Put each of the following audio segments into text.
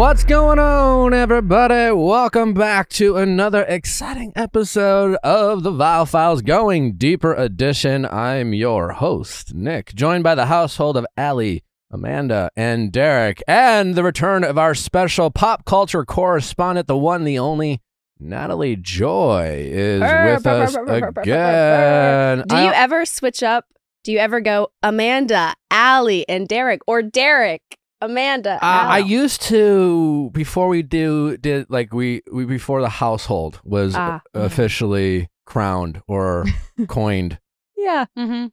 What's going on, everybody? Welcome back to another exciting episode of the Viall Files Going Deeper edition. I'm your host, Nick, joined by the household of Allie, Amanda, and Derek, and the return of our special pop culture correspondent, the one, the only, Natalie Joy is with us again. Do you ever switch up? Do you ever go Amanda, Allie, and Derek, or Derek, Amanda? I used to before we did like we before the household was officially crowned or coined. Yeah. And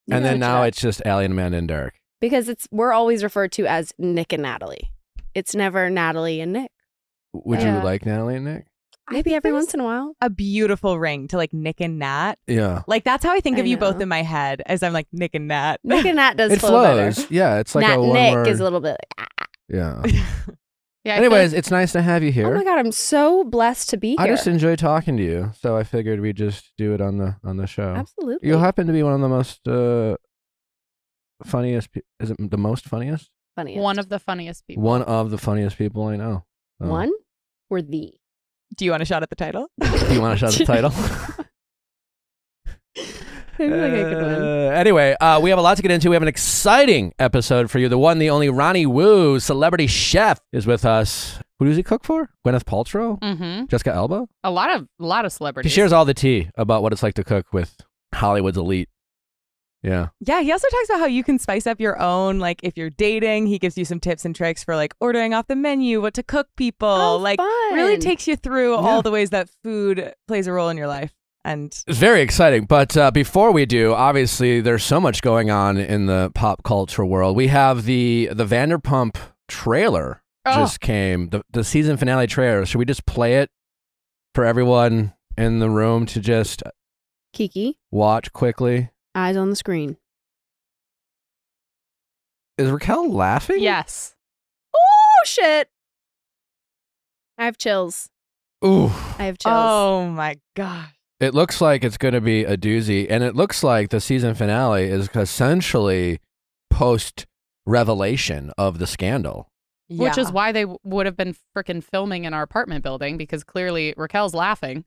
then now it's just Allie and Amanda and Derek. Because we're always referred to as Nick and Natalie. It's never Natalie and Nick. Would you like Natalie and Nick? Maybe every once in a while. A beautiful ring to like Nick and Nat. Yeah. Like that's how I think of you both in my head as I'm like Nick and Nat. Nick and Nat does it flow flows. better. Yeah, it's like Nat a one Nick word. is a little bit like, Yeah. Yeah. Anyways, it's nice to have you here. oh my God, I'm so blessed to be here. I just enjoy talking to you, so I figured we'd just do it on the show. Absolutely. You happen to be one of the most funniest. Is it the most funniest? Funniest. one of the funniest people. One of the funniest people I know. So. One or the? Do you want a shot at the title? Do you want to shout the title? I feel like I could win. Anyway, we have a lot to get into. We have an exciting episode for you. The one, the only Ronnie Woo, celebrity chef, is with us. Who does he cook for? Gwyneth Paltrow? Mm-hmm. Jessica Alba? A lot of He celebrities. shares all the tea about what it's like to cook with Hollywood's elite. Yeah. Yeah, he also talks about how you can spice up your own, like if you're dating, he gives you some tips and tricks for like ordering off the menu, what to cook people. Oh, like fun. really takes you through all the ways that food plays a role in your life. And It's very exciting. But before we do, obviously, there's so much going on in the pop culture world. We have the Vanderpump trailer just came, the season finale trailer. Should we just play it for everyone in the room to just Kiki, watch quickly? eyes on the screen. Is Raquel laughing? Yes. Oh, shit. I have chills. Ooh. I have chills. oh my gosh. It looks like it's going to be a doozy. And it looks like the season finale is essentially post-revelation of the scandal. Which is Yeah. why they would have been freaking filming in our apartment building, because clearly Raquel's laughing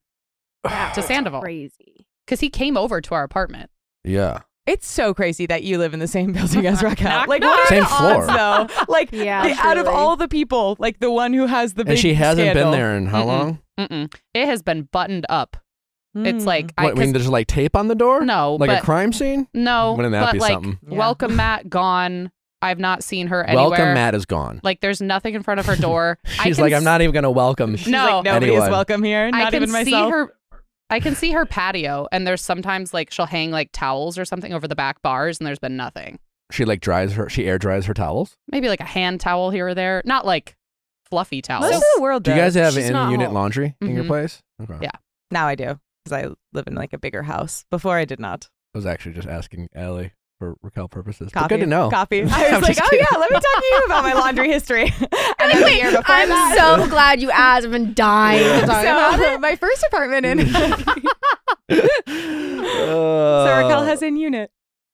to Sandoval. Crazy. Because he came over to our apartment. Yeah. It's so crazy that you live in the same building as Raquel. Knock, Like, knock. what are Same the floor. odds, though? Like, Yeah, out of truly. all the people, like the one who has the big And she hasn't scandal. been there in how Mm-mm. long? Mm-mm. It has been buttoned up. It's like What, I mean, there's like tape on the door? no, Like but a crime scene? no, Wouldn't that but be like something? Yeah. welcome Matt gone. I've not seen her anywhere. Welcome Matt is gone. Like there's nothing in front of her door. She's like, I'm not even going to welcome. She's No. like, nobody anyone. is welcome here, I not can even myself. see her. I can see her patio, and there's sometimes like she'll hang like towels or something over the back bars, and there's been nothing. She like she air dries her towels. Maybe like a hand towel here or there, not like fluffy towels. Most of the world Do does. you guys have She's not in-unit home. laundry in your Mhm. place? Okay. Yeah. Now I do, because I live in like a bigger house. Before I did not. I was actually just asking Allie for Raquel purposes. But Coffee. good to know. Coffee. I'm I was like, just oh kidding. yeah, let me talk to you about my laundry history. And then the year before I'm that. so glad you asked. I've been dying to talk about it. So my first apartment in. So Raquel has in unit.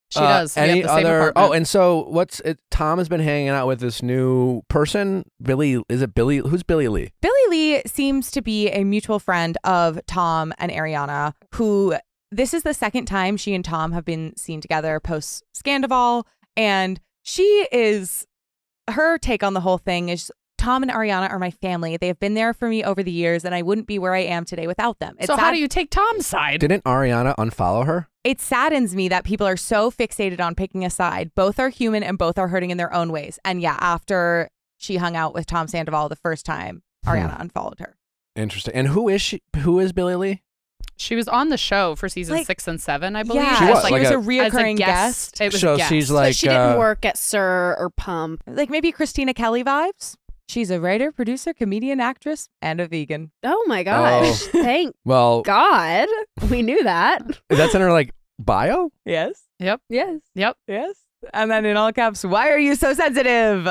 She does. We have Any the same other? apartment. Oh, and so Tom has been hanging out with this new person. Billy, is it Billy? Who's Billy Lee? Billy Lee seems to be a mutual friend of Tom and Ariana, who this is the second time she and Tom have been seen together post Scandival. And her take on the whole thing is Tom and Ariana are my family. They have been there for me over the years, and I wouldn't be where I am today without them. So how do you take Tom's side? Didn't Ariana unfollow her? It saddens me that people are so fixated on picking a side. Both are human and both are hurting in their own ways. And yeah, after she hung out with Tom Sandoval the first time, Ariana unfollowed her. Interesting. And who is she? Who is Billy Lee? She was on the show for season Like- 6 and 7, I believe. Yeah, She was, she like was a- a reoccurring as a guest. It was So a guest. she's But like, she didn't work at Sir or Pump. Like maybe Christina Kelly vibes. She's a writer, producer, comedian, actress, and a vegan. Oh my gosh. Thank well, God. We knew that. that's in her like bio. Yes. Yep. Yes. Yep. Yes. And then in all caps, why are you so sensitive?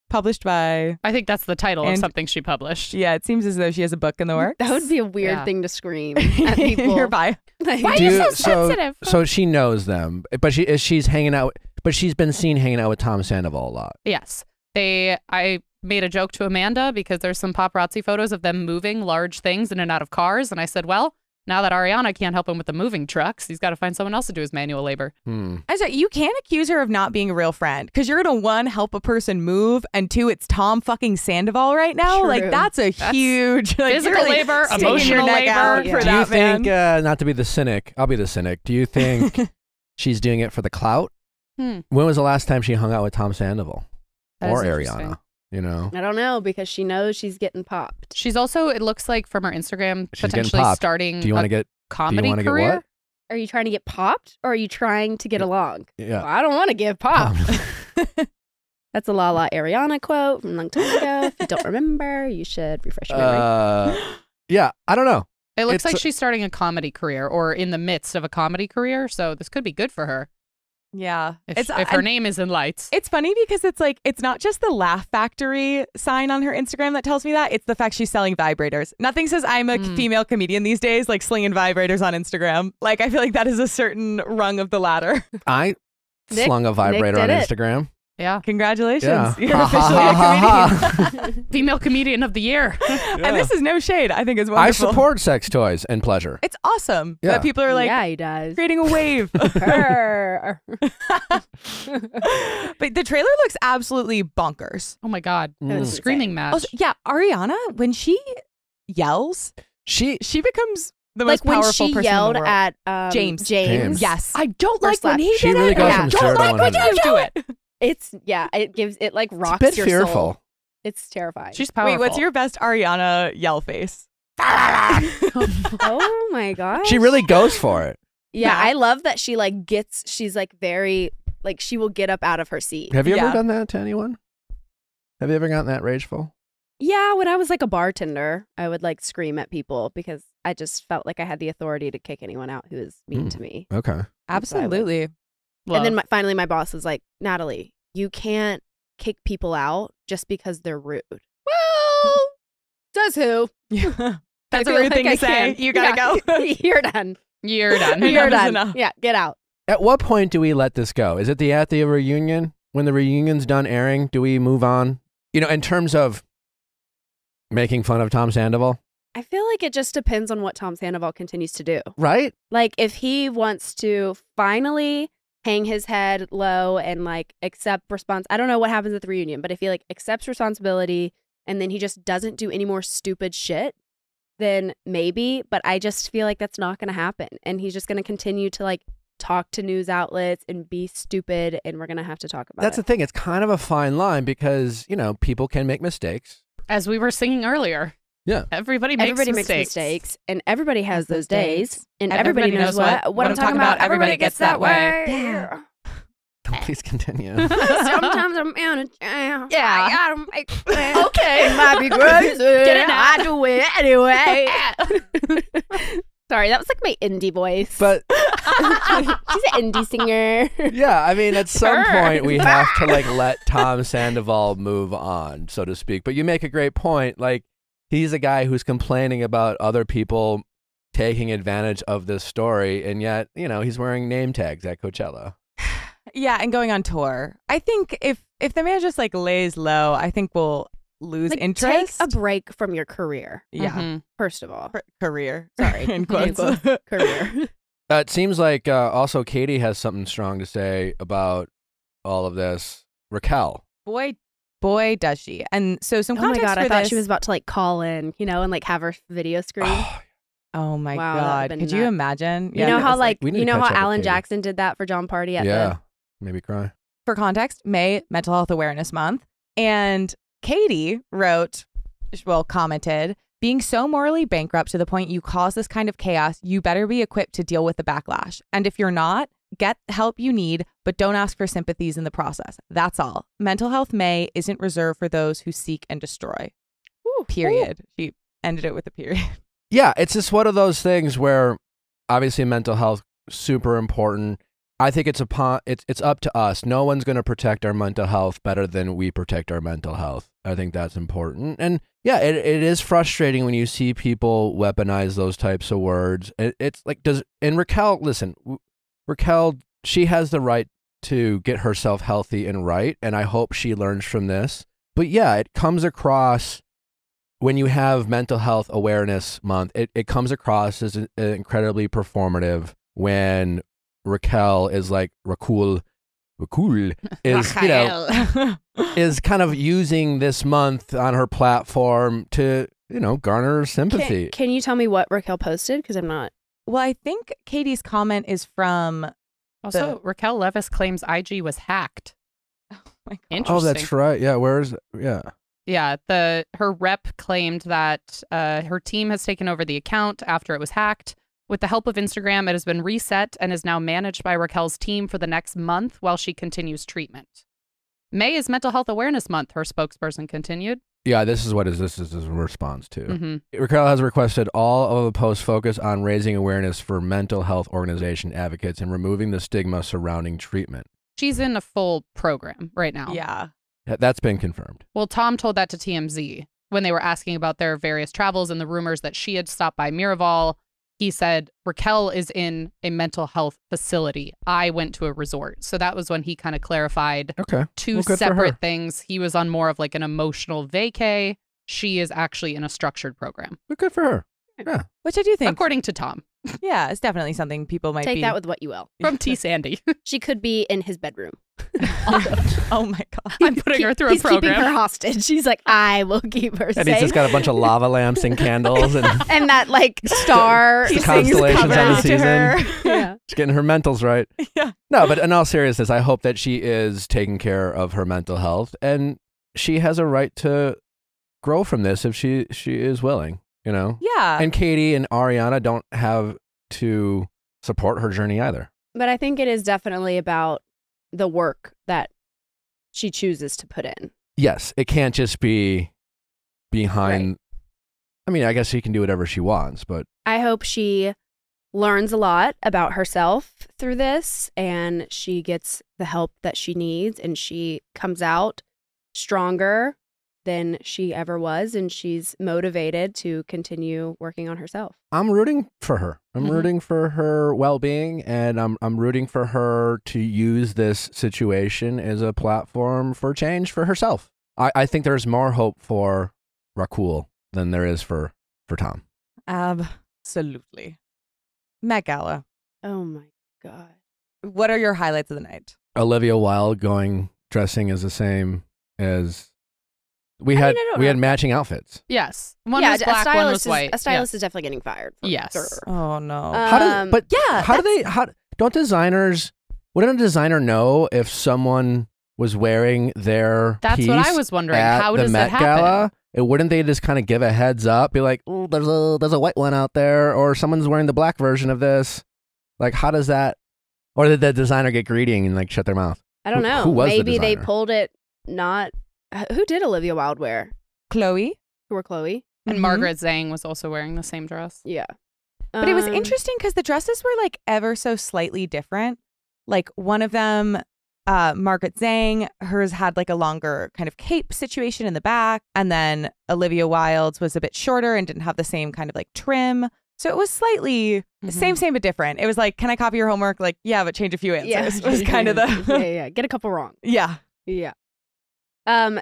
Published by, I think that's the title of And- something she published. yeah, it seems as though she has a book in the works. That would be a weird Yeah. thing to scream at people. Your bio. Like, Why are you so sensitive? So she knows them, but she's hanging out. But she's been seen hanging out with Tom Sandoval a lot. Yes. I made a joke to Amanda because there's some paparazzi photos of them moving large things in and out of cars. And I said, well, now that Ariana can't help him with the moving trucks, he's got to find someone else to do his manual labor. I said, you can't accuse her of not being a real friend because you're going to, one, help a person move, and two, it's Tom fucking Sandoval right now. True. Like, that's a huge like, physical really labor, sticking your emotional neck labor. out Yeah. for Do you that man. think, not to be the cynic, I'll be the cynic. Do you think she's doing it for the clout? When was the last time she hung out with Tom Sandoval That or is interesting. Ariana? You know, I don't know because she knows she's getting popped. She's also, it looks like from her Instagram, She's getting potentially popped. starting do you want to a get? comedy wanna get career. what? Are you trying to get popped or are you trying to get along? Yeah. Well, I don't want to get popped. That's a La La Ariana quote from a long time ago. If you don't remember, you should refresh your memory. Yeah, I don't know. It looks It's like a- she's starting a comedy career or in the midst of a comedy career. So this could be good for her Yeah. if her name is in lights. It's funny because it's like, it's not just the Laugh Factory sign on her Instagram that tells me that. It's the fact she's selling vibrators. Nothing says I'm a female comedian these days, like slinging vibrators on Instagram. Like, I feel like that is a certain rung of the ladder. I Nick- slung a vibrator Nick on did it. Instagram. Yeah. Congratulations. Yeah. You're Ha, officially ha, a ha, comedian. Female comedian of the year. And this is no shade. I think it's I wonderful. support sex toys and pleasure. It's awesome Yeah. that people are like yeah, he does. creating a wave. Her. But the trailer looks absolutely bonkers. Oh my God. Mm. The screaming match. Also, yeah, Ariana, when she yells, She she becomes the most Like when powerful she person in yelled the world. at James. James. Yes. I don't First like when he She did really it. goes Yeah. from Don't 0 to like when 100. you do it. It's it like rocks It's a bit your fearful. soul. It's terrifying. She's powerful. Wait, what's your best Ariana yell face? Oh my gosh. She really goes for it. Yeah, Yeah. I love that she like she's like very like she will get up out of her seat. Have you ever Yeah. done that to anyone? Have you ever gotten that rageful? Yeah, when I was like a bartender, I would like scream at people because I just felt like I had the authority to kick anyone out who was mean to me. Okay. Absolutely. And then finally my boss was like, Natalie, you can't kick people out just because they're rude. Well, says who? Yeah. I That's a feel rude thing like to I say. can. You gotta Yeah. go. You're done. You're done. You're Enough is done. enough. Yeah, get out. At what point do we let this go? Is it at the reunion? When the reunion's done airing, do we move on? You know, in terms of making fun of Tom Sandoval, I feel like it just depends on what Tom Sandoval continues to do. right? Like if he wants to finally hang his head low and like accept I don't know what happens at the reunion, but if he like accepts responsibility and then he just doesn't do any more stupid shit, then maybe, but I just feel like that's not going to happen. And he's just going to continue to like talk to news outlets and be stupid, and we're going to have to talk about That's the it. thing. It's kind of a fine line because, you know, people can make mistakes. As we were singing earlier. Yeah. Everybody makes Everybody makes mistakes. mistakes, and everybody has those Those days. days, and And everybody everybody knows knows what I'm talking about. Everybody gets that way. Yeah. Please continue. Sometimes I'm in a jam. Yeah. I gotta make a plan. Okay. It might be crazy. Get it I do it anyway. Sorry, that was like my indie voice. But She's an indie singer. yeah, I mean, at some Sure. point we have to like let Tom Sandoval move on, so to speak. But you make a great point. Like, he's a guy who's complaining about other people taking advantage of this story, and yet, you know, he's wearing name tags at Coachella. Yeah, and going on tour. I think if the man just like lays low, I think we'll lose Like, interest. take a break from your career, yeah, Mhm. first of all. career. Sorry. in quotes. Career. It seems like also Katie has something strong to say about all of this. Raquel. Boy, does she. And so some Oh my context God, for I thought this. she was about to like call in, and like have her video screen. Oh my Wow, that'd God. been Could you nuts. imagine? You know it how was like we need you to know catch how up with Alan Katie. Jackson did that for John Party at Yeah. Maybe cry. for context, May, Mental Health Awareness Month. And Katie commented, being so morally bankrupt to the point you cause this kind of chaos, you better be equipped to deal with the backlash. And if you're not, get the help you need, but don't ask for sympathies in the process. That's all. Mental Health May isn't reserved for those who seek and destroy. Ooh, Period. She ended it with a period. Yeah, it's just one of those things where obviously mental health super important. I think it's up to us. No one's going to protect our mental health better than we protect our mental health. I think that's important. And yeah, it is frustrating when you see people weaponize those types of words. It's like Raquel, listen, Raquel, she has the right to get herself healthy and right, and I hope she learns from this. But yeah, it comes across when you have Mental Health Awareness Month, it comes across as incredibly performative when Raquel is like Raquel is is kind of using this month on her platform to garner sympathy. Can you tell me what Raquel posted? Because I'm not. Well, I think Katie's comment is from. Also, Raquel Leviss claims IG was hacked. Oh my God. Interesting. Oh, that's right. Yeah, Yeah, her rep claimed that her team has taken over the account after it was hacked. With the help of Instagram, it has been reset and is now managed by Raquel's team for the next month while she continues treatment. May is Mental Health Awareness Month, her spokesperson continued. Yeah, this is a response to. Raquel has requested all of the posts focus on raising awareness for mental health organization advocates and removing the stigma surrounding treatment. She's in a full program right now. Yeah. That's been confirmed. Well, Tom told that to TMZ when they were asking about their various travels and the rumors that she had stopped by Miraval. He said, Raquel is in a mental health facility. I went to a resort. So that was when he kind of clarified two separate things. He was on more of like an emotional vacay. She is actually in a structured program. But good for her. Yeah. Which I do think. According to Tom. Yeah, it's definitely something people might Take that with what you will. From T. Sandy. She could be in his bedroom. Oh my God. I'm putting her through a He's program. keeping her hostage. She's like, I will keep her safe. And he's just got a bunch of lava lamps and candles and and that like star constellations on the season. Yeah. She's getting her mentals right. Yeah. No, but in all seriousness, I hope that she is taking care of her mental health, and she has a right to grow from this if she is willing, Yeah. And Katie and Ariana don't have to support her journey either. But I think it is definitely about the work that she chooses to put in. Yes, it can't just be behind. Right. I mean, I guess she can do whatever she wants, but I hope she learns a lot about herself through this and she gets the help that she needs and she comes out stronger than she ever was and she's motivated to continue working on herself. I'm rooting for her. I'm rooting for her well-being, and I'm rooting for her to use this situation as a platform for change for herself. I think there's more hope for Raquel than there is for Tom. Absolutely. Met Gala. Oh my God. What are your highlights of the night? Olivia Wilde dressing as the same as we had matching outfits. Yes. One was black, one was white. A stylist is definitely getting fired. Yes. Sure. Oh no. Wouldn't a designer know if someone was wearing their That's piece what I was wondering. How does Met that happen? Gala? Wouldn't they just kind of give a heads up, be like, "Oh, there's a white one out there," or someone's wearing the black version of this? Like, how does that? Or did the designer get greedy and like shut their mouth? I don't know. Who was Maybe the they designer? pulled it not. Who did Olivia Wilde wear? Chloe. Who were Chloe? And Margaret Zhang was also wearing the same dress. Yeah. But it was interesting because the dresses were like ever so slightly different. Like one of them, Margaret Zhang, hers had like a longer kind of cape situation in the back. And then Olivia Wilde's was a bit shorter and didn't have the same kind of like trim. So it was slightly same, but different. It was like, can I copy your homework? Like, yeah, but change a few answers. Yeah. It was kind of the... yeah. Get a couple wrong. Yeah. Yeah.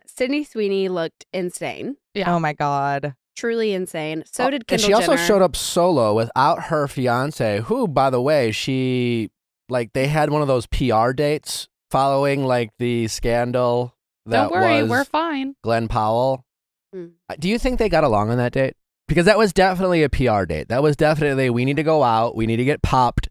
Sydney Sweeney looked insane. Yeah. Oh my God. Truly insane. So did Kendall And she also Jenner. showed up solo without her fiance, who, by the way, they had one of those PR dates following like the scandal that Don't worry, was we're fine. Glenn Powell. Do you think they got along on that date? Because that was definitely a PR date. That was definitely, we need to go out, we need to get popped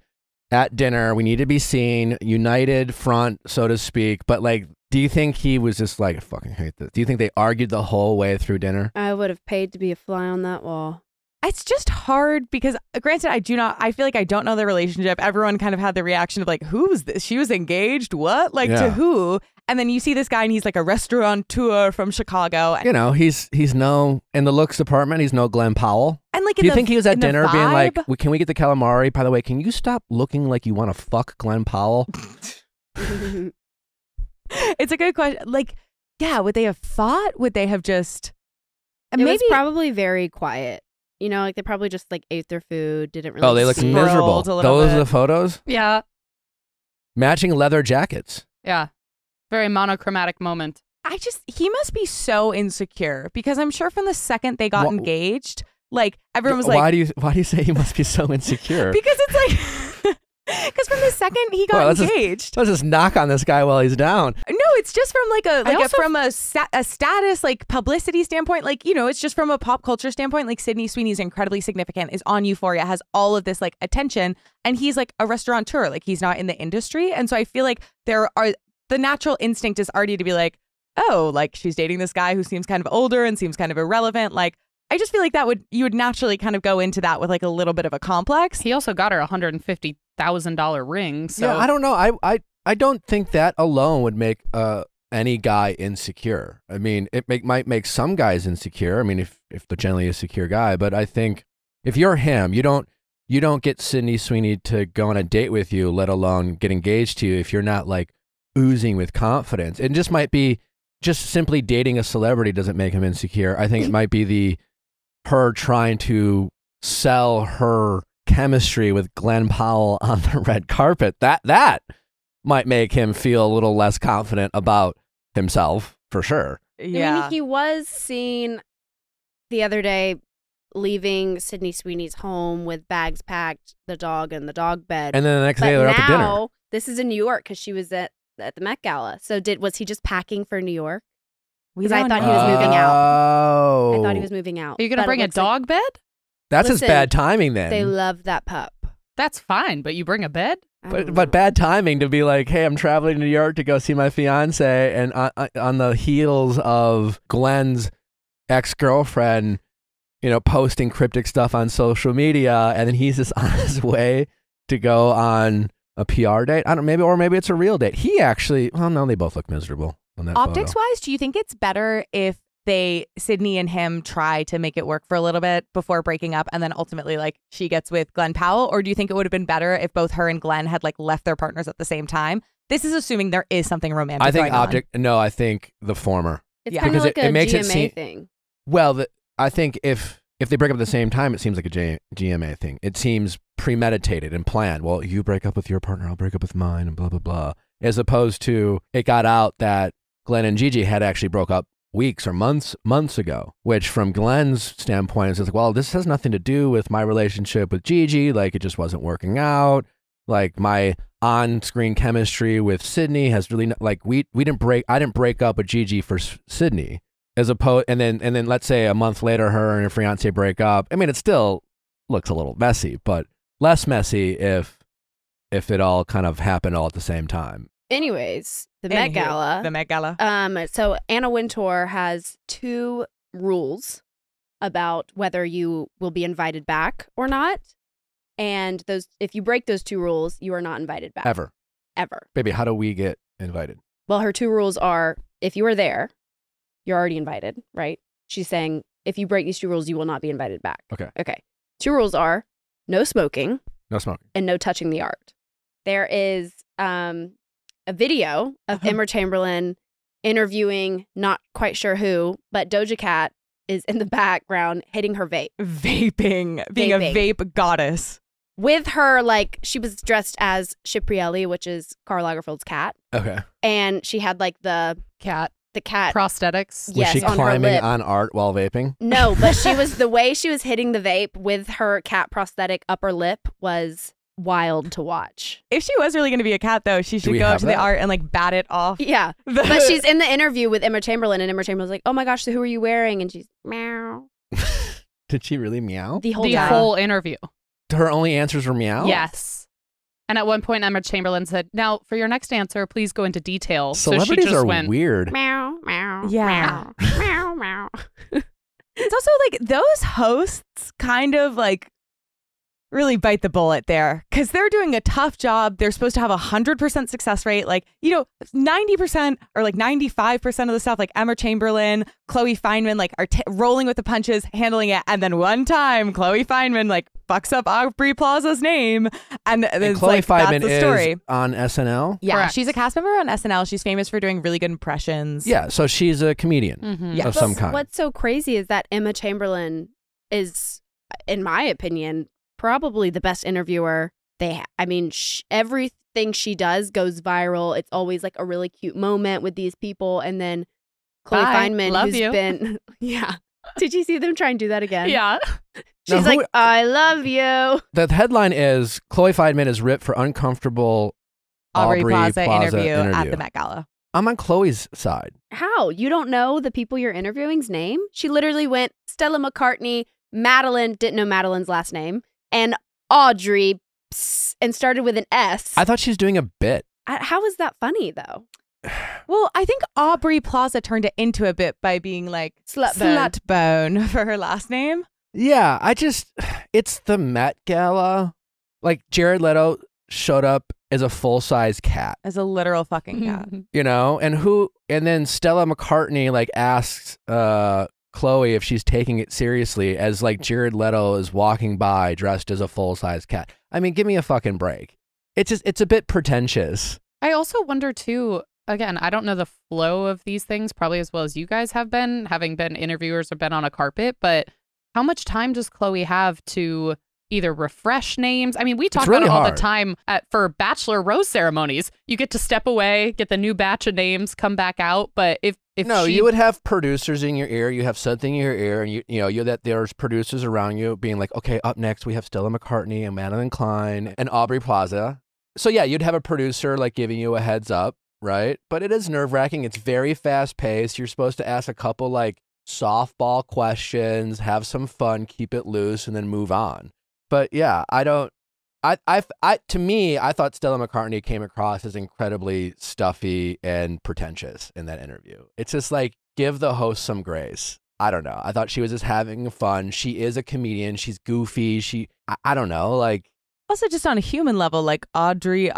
at dinner, we need to be seen, united front, so to speak. But like, do you think he was just like, I fucking hate this? Do you think they argued the whole way through dinner? I would have paid to be a fly on that wall. It's just hard because, granted, I feel like I don't know the relationship. Everyone kind of had the reaction of like, who's this? She was engaged? What? Like, to who? And then you see this guy and he's like a restaurateur from Chicago. You know, he's no, in the looks department, he's no Glenn Powell. And like, do you think he was at dinner being like, vibe? can we get the calamari? By the way, can you stop looking like you want to fuck Glenn Powell? It's a good question. Like, yeah, would they have fought? Would they have just... It was probably very quiet. You know, like they probably just like ate their food, didn't really. Oh, they look miserable. Those are the photos? Yeah. Matching leather jackets. Yeah. Very monochromatic moment. he must be so insecure because I'm sure from the second they got engaged, like everyone was like, why do you say he must be so insecure? Because it's like, because from the second he got engaged. Let's just knock on this guy while he's down. No, it's just from from a status, like publicity standpoint, like, you know, it's just from a pop culture standpoint, like Sydney Sweeney's incredibly significant, is on Euphoria, has all of this like attention, and he's like a restaurateur, like he's not in the industry. And so I feel like the natural instinct is already to be like, oh, like she's dating this guy who seems kind of older and seems kind of irrelevant. Like, I just feel like you would naturally kind of go into that with like a little bit of a complex. He also got her $150,000 ring. So yeah, I don't know. I don't think that alone would make any guy insecure. I mean, it might make some guys insecure. I mean, if they're generally a secure guy, but I think if you're him, you don't get Sydney Sweeney to go on a date with you, let alone get engaged to you, if you're not like oozing with confidence. It just might be just simply dating a celebrity doesn't make him insecure. I think it might be her trying to sell her chemistry with Glenn Powell on the red carpet. That might make him feel a little less confident about himself, for sure. Yeah. I mean, he was seen the other day leaving Sydney Sweeney's home with bags packed, the dog in the dog bed. And then the next day they're out to dinner. Now, this is in New York because she was at the Met Gala. So was he just packing for New York? Because I thought he was moving out. I thought he was moving out. Are you going to bring a dog bed? That's his bad timing then. They love that pup. That's fine, but you bring a bed? But bad timing to be like, hey, I'm traveling to New York to go see my fiance, and on the heels of Glenn's ex-girlfriend, you know, posting cryptic stuff on social media, and then he's just on his way to go on a PR date. Maybe it's a real date. He actually, well, no, they both look miserable on that Optics photo. wise, do you think it's better if Sydney and him try to make it work for a little bit before breaking up, and then ultimately like she gets with Glenn Powell? Or do you think it would have been better if both her and Glenn had like left their partners at the same time? This is assuming there is something romantic. I think the former. It's kind of like a makes GMA thing. Well, I think if they break up at the same time, it seems like a GMA thing. It seems premeditated and planned. Well, you break up with your partner, I'll break up with mine, and blah, blah, blah. As opposed to it got out that Glenn and Gigi had actually broke up weeks or months ago, which from Glenn's standpoint is like, well, this has nothing to do with my relationship with Gigi. Like, it just wasn't working out. Like, my on-screen chemistry with Sydney has really I didn't break up with Gigi for Sydney. As opposed, and then let's say a month later, her and her fiance break up. I mean, it still looks a little messy, but less messy if it all kind of happened all at the same time. Anyways, the Met Gala. The Met Gala. So Anna Wintour has 2 rules about whether you will be invited back or not. And if you break those 2 rules, you are not invited back. Ever. Baby, how do we get invited? Well, her 2 rules are, if you are there, you're already invited, right? She's saying, if you break these 2 rules, you will not be invited back. Okay. 2 rules are no smoking. And no touching the art. There is a video of Emma Chamberlain interviewing not quite sure who, but Doja Cat is in the background hitting her vape. Being a vape goddess. With her, like, she was dressed as Ciprielli, which is Karl Lagerfeld's cat. Okay. And she had like the cat prosthetics. Yes, was she on climbing her lip. on art while vaping? No, but the way she was hitting the vape with her cat prosthetic upper lip was wild to watch. If she was really going to be a cat, though, she should go up to the art and like bat it off. Yeah. But she's in the interview with Emma Chamberlain, and Emma Chamberlain's like, oh my gosh, so who are you wearing? And she's meow. Did she really meow? The whole interview. Her only answers were meow? Yes. And at one point, Emma Chamberlain said, now, for your next answer, please go into detail. Celebrities so she just are went, weird. Meow, meow, yeah. meow, meow, meow. It's also like those hosts kind of like really bite the bullet there because they're doing a tough job. They're supposed to have 100% success rate. Like, 90% or like 95% of the stuff, like Emma Chamberlain, Chloe Fineman, like are rolling with the punches, handling it. And then one time Chloe Fineman like fucks up Aubrey Plaza's name. And it's Chloe like, Fineman that's the story. is on SNL? Yeah, Correct. she's a cast member on SNL. She's famous for doing really good impressions. Yeah, so she's a comedian Mm-hmm. of some kind. What's so crazy is that Emma Chamberlain is, in my opinion, probably the best interviewer everything she does goes viral. It's always like a really cute moment with these people. And then Chloe Bye. Fineman, Love who's you. been Did you see them try and do that again? Yeah. She's Now, like, I love you. The headline is Chloe Fineman is ripped for uncomfortable Aubrey Aubrey Plaza, Plaza interview at interview. the Met Gala. I'm on Chloe's side. How? You don't know the people you're interviewing's name? She literally went Stella McCartney, Madeline, didn't know Madeline's last name, and Audrey, and started with an S. I thought she was doing a bit. How is that funny, though? Well, I think Aubrey Plaza turned it into a bit by being like Slutbone for her last name. Yeah, it's the Met Gala. Like Jared Leto showed up as a full-size cat, As a literal fucking cat. you know? And then Stella McCartney like asks Chloe if she's taking it seriously as like Jared Leto is walking by dressed as a full-size cat. I mean, give me a fucking break. It's a bit pretentious. I also wonder too, again, I don't know the flow of these things probably as well as you guys have been, having been interviewers or been on a carpet, but how much time does Chloe have to either refresh names? I mean, we talk really about it all hard. the time for bachelor rose ceremonies. You get to step away, get the new batch of names, come back out. But if No, she, you would have producers in your ear. You have something in your ear, and you that there's producers around you being like, okay, up next we have Stella McCartney and Madeline Klein and Aubrey Plaza. So yeah, you'd have a producer like giving you a heads up, right? But it is nerve wracking. It's very fast paced. You're supposed to ask a couple like softball questions, have some fun, keep it loose, and then move on. But yeah, to me, I thought Stella McCartney came across as incredibly stuffy and pretentious in that interview. It's just like, give the host some grace. I don't know. I thought she was just having fun. She is a comedian. She's goofy. I don't know, like. Also, just on a human level, like Aubrey,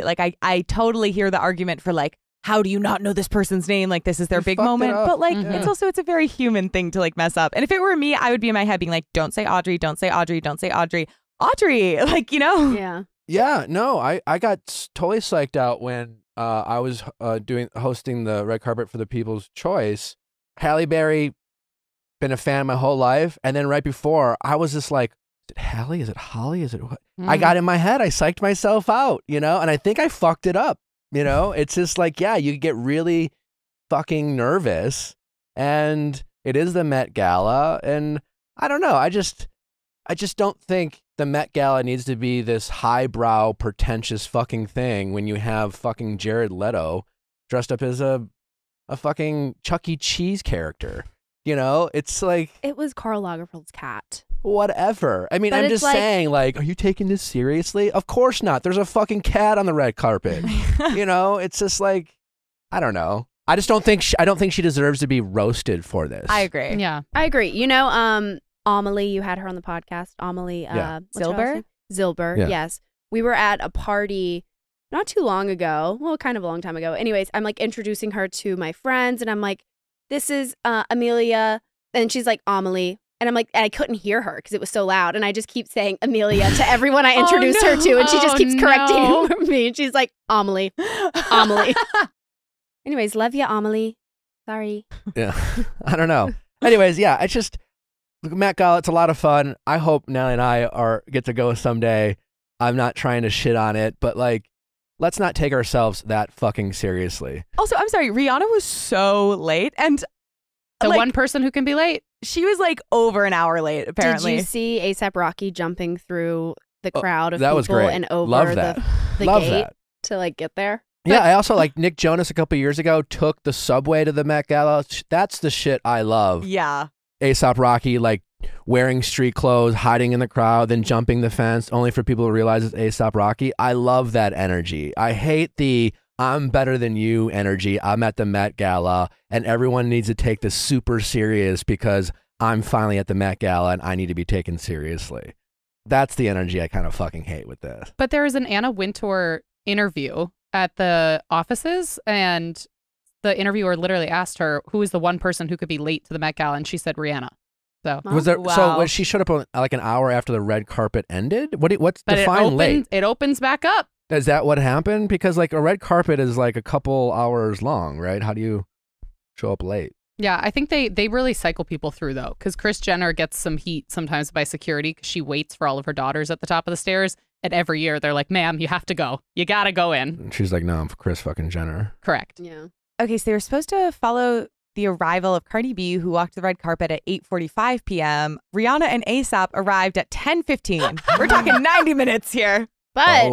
like I totally hear the argument for like, how do you not know this person's name? Like, this is their You big fucked it moment. up. But like, Mhm. it's a very human thing to like mess up. And if it were me, I would be in my head being like, don't say Audrey, don't say Audrey, don't say Audrey. Audrey, like, you know? Yeah. Yeah, no, I got totally psyched out when I was hosting the red carpet for the People's Choice. Halle Berry, been a fan my whole life, and then right before I was just like, is it Halle? Is it Holly? Is it what? I got in my head. I psyched myself out, you know, and I think I fucked it up. You know, it's just like, yeah, you get really fucking nervous, and it is the Met Gala, and I don't know. I just don't think the Met Gala needs to be this highbrow, pretentious fucking thing when you have fucking Jared Leto dressed up as a fucking Chuck E. Cheese character. You know, it's like, It was Karl Lagerfeld's cat. whatever. I mean, But I'm it's just like- saying, like, are you taking this seriously? Of course not. There's a fucking cat on the red carpet. You know, it's just like, I don't know. I just don't think I don't think she deserves to be roasted for this. I agree. yeah. I agree. You know, Amelie, you had her on the podcast. Amelie, Yeah. what's her last Zilber? name? Zilber, Yeah. yes. We were at a party not too long ago. Well, kind of a long time ago. Anyways, I'm like introducing her to my friends, and I'm like, this is Amelia. And she's like, Amelie. And I'm like, and I couldn't hear her because it was so loud. And I just keep saying Amelia to everyone I Oh, introduce her to. And she just Oh, keeps correcting no. me. And she's like, Amelie. Amelie. Anyways, love you, Amelie. Sorry. Yeah. I don't know. Anyways, yeah, it's just Met Gala, it's a lot of fun. I hope Natalie and I get to go someday. I'm not trying to shit on it, but like, let's not take ourselves that fucking seriously. Also, I'm sorry, Rihanna was so late, and The like, one person who can be late. she was like over an hour late, apparently. Did you see ASAP Rocky jumping through the Oh, crowd of that people was great. and over Love that. the Love gate that. to like get there? Yeah, I also like Nick Jonas a couple years ago took the subway to the Met Gala. That's the shit I love. Yeah. A$AP Rocky, like wearing street clothes, hiding in the crowd, then jumping the fence only for people to realize it's A$AP Rocky. I love that energy. I hate the I'm better than you energy. I'm at the Met Gala and everyone needs to take this super serious because I'm finally at the Met Gala and I need to be taken seriously. That's the energy I kind of fucking hate with this. But there was an Anna Wintour interview at the offices, and the interviewer literally asked her who is the one person who could be late to the Met Gala, and she said Rihanna. So, Wow. Was there? So Wow. was she showed up like an hour after the red carpet ended? What's but define late? it opens back up. Is that what happened? Because like a red carpet is like a couple hours long, right? How do you show up late? Yeah, I think they really cycle people through though, because Kris Jenner gets some heat sometimes by security because she waits for all of her daughters at the top of the stairs, and every year they're like, "Ma'am, you have to go. You gotta go in." And she's like, no, I'm Kris fucking Jenner. Correct. Yeah. Okay, so they were supposed to follow the arrival of Cardi B, who walked the red carpet at 8:45 p.m. Rihanna and A$AP arrived at 10:15. We're talking 90 minutes here. But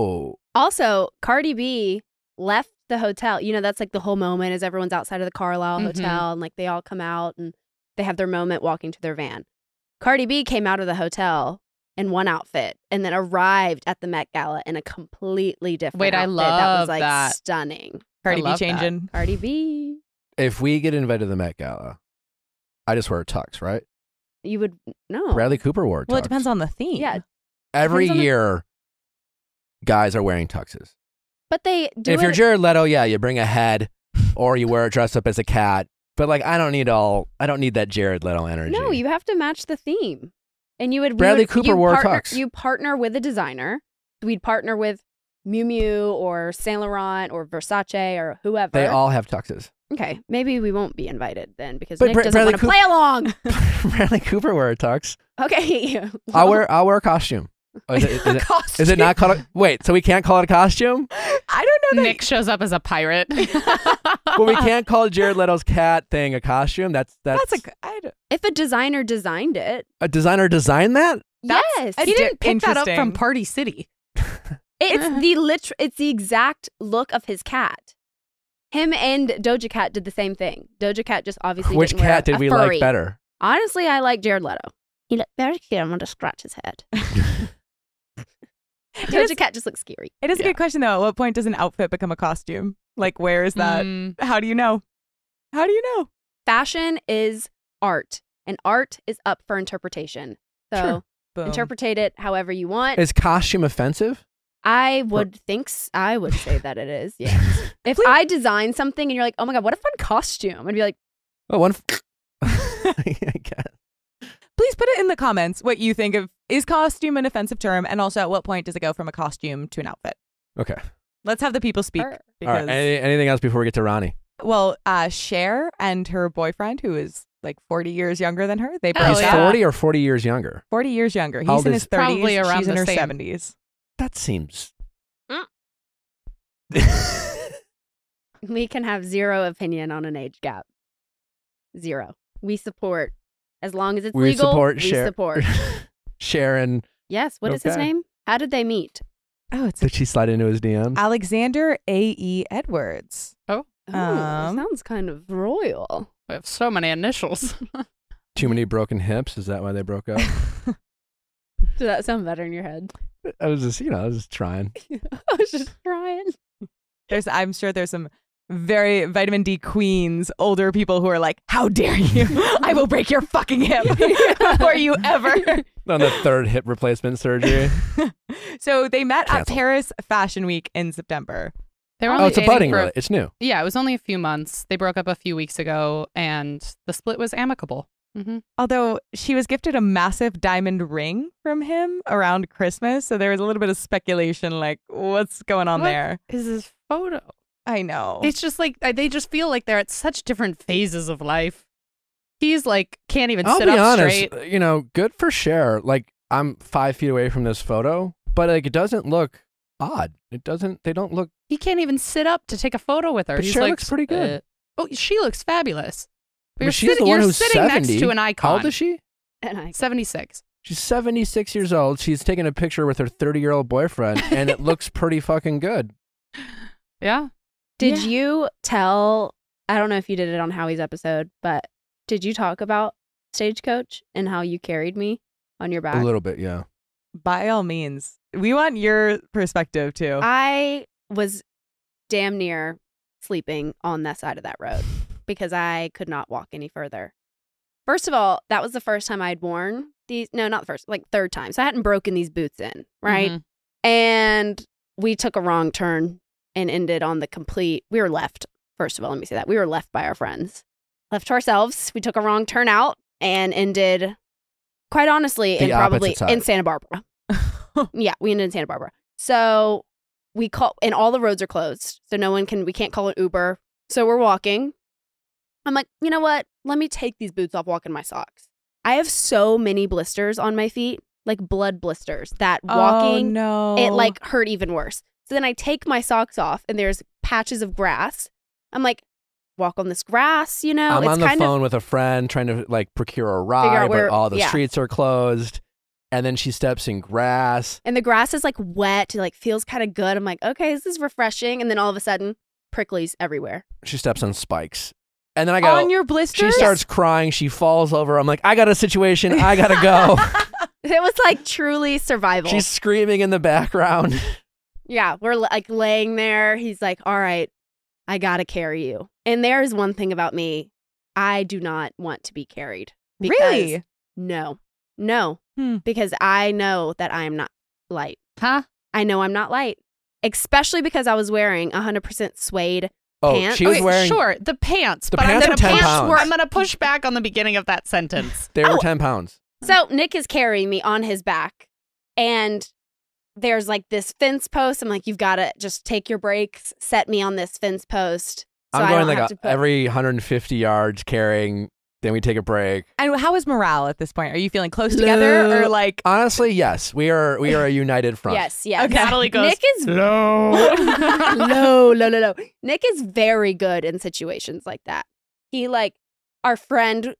also, Cardi B left the hotel. You know, that's like the whole moment is everyone's outside of the Carlisle Hotel and like they all come out and they have their moment walking to their van. Cardi B came out of the hotel in one outfit and then arrived at the Met Gala in a completely different outfit. I love that was like that. stunning. Cardi B changing. Cardi B. If we get invited to the Met Gala, I just wear a tux, right? You would no. Bradley Cooper wore a tux. Well, it depends on the theme. Yeah. Every year, guys are wearing tuxes. But they do If you're Jared Leto, yeah, you bring a head or you wear it dressed up as a cat. But like, I don't need that Jared Leto energy. No, you have to match the theme. And you would Bradley Cooper wore a tux. You partner with a designer. We'd partner with Miu Miu or Saint Laurent or Versace or whoever. They all have tuxes. Okay, maybe we won't be invited then because But Nick doesn't want to play along. Bradley Cooper wear a tux. Okay. I'll wear a costume. Oh, is it not called wait, so we can't call it a costume? I don't know. Nick shows up as a pirate. Well, we can't call Jared Leto's cat thing a costume. If a designer designed it. A designer designed that? Yes. He didn't pick that up from Interesting. Party City. It's the exact look of his cat. Him and Doja Cat did the same thing. Doja Cat just obviously Which didn't wear cat did a we furry. like better? Honestly, I like Jared Leto. He looked very cute. I'm going to scratch his head. Doja Cat just looks scary. It is a good question, though. At what point does an outfit become a costume? Like, where is that? How do you know? How do you know? Fashion is art, and art is up for interpretation. So Sure. Boom. interpretate it however you want. Is costume offensive? I would I would say that it is, yes. If I design something and you're like, oh my God, what a fun costume. I'd be like, Oh, one. I guess. Please put it in the comments what you think of, is costume an offensive term? And also, at what point does it go from a costume to an outfit? Okay. Let's have the people speak. Sure. All Because, right. Anything else before we get to Ronnie? well, Cher and her boyfriend, who is like 40 years younger than her, they broke Hell He's up. yeah. 40 or 40 years younger? 40 years younger. How He's old in is- his 30s. Probably around She's in the her same. 70s. That seems. we can have zero opinion on an age gap. Zero. We support. As long as it's We legal, support we Cher. support. Sharon. Yes. What is his Okay. name? How did they meet? Oh, it's Did she slide into his DMs? Alexander A.E. Edwards. Oh, sounds kind of royal. We have so many initials. Too many broken hips? Is that why they broke up? Does that sound better in your head? I was just trying. I was just trying. I'm sure there's some very vitamin D queens, older people who are like, how dare you? I will break your fucking hip before you ever. On the third hip replacement surgery. So they met at Cancel. Paris Fashion Week in September. They were Oh, only it's a dating budding for relationship. It's new. Yeah, it was only a few months. They broke up a few weeks ago, and the split was amicable. Although she was gifted a massive diamond ring from him around Christmas. So there was a little bit of speculation like, what's going on What there? is this photo? I know. It's just like they just feel like they're at such different phases of life. He's like can't even I'll sit be up honest. straight. Good for Cher. Like, I'm 5 feet away from this photo, but like, it doesn't look odd. They don't look. He can't even sit up to take a photo with her. But He's Cher like, looks pretty good. Oh, she looks fabulous. But But she's the one you're who's sitting 70. next to an icon. How old is she? And I 76. She's 76 years old. She's taking a picture with her 30-year-old boyfriend, and it looks pretty fucking good. Yeah. Did Yeah. you tell, I don't know if you did it on Howie's episode, but did you talk about Stagecoach and how you carried me on your back? A little bit, yeah. By all means. We want your perspective too. I was damn near sleeping on that side of that road because I could not walk any further. First of all, that was the first time I'd worn these. No, not the first, like third time. So I hadn't broken these boots in, right? Mhm. And we took a wrong turn and ended on the complete. We were left. First of all, let me say that. We were left by our friends. Left to ourselves. We took a wrong turn out and ended, quite honestly, The in probably opposite side. in Santa Barbara. Yeah, we ended in Santa Barbara. So we call, and all the roads are closed. So we can't call an Uber. So we're walking. I'm like, you know what? Let me take these boots off, walk in my socks. I have so many blisters on my feet, like blood blisters, that walking, Oh, no. it like hurt even worse. So then I take my socks off and there's patches of grass. I'm like, walk on this grass, you know? I'm it's on the kind phone with a friend trying to like procure a ride, but all the streets are closed. And then she steps in grass. And the grass is like wet. It like feels kind of good. I'm like, okay, this is refreshing. And then all of a sudden, pricklies everywhere. She steps on spikes. And then I go, on your blisters? She starts crying. She falls over. I'm like, I got a situation. I got to go. It was like truly survival. She's screaming in the background. Yeah, we're like laying there. He's like, all right, I got to carry you. And there is one thing about me. I do not want to be carried. Really? No. Because I know that I am not light. Huh? I know I'm not light. Especially because I was wearing 100% suede pants. She was wearing... Sure, the pants. The but pants I'm are gonna 10 pounds. I'm going to push back on the beginning of that sentence. They were 10 pounds. So Nick is carrying me on his back. And there's like this fence post. I'm like, you've got to just take your breaks, set me on this fence post. So I'm I going don't like have to put... every 150 yards carrying... Then we take a break. And how is morale at this point? Are you feeling close together or like? Honestly, yes. We are a united front. Yes. Okay. Natalie goes, Nick is low. low. Nick is very good in situations like that. He like our friend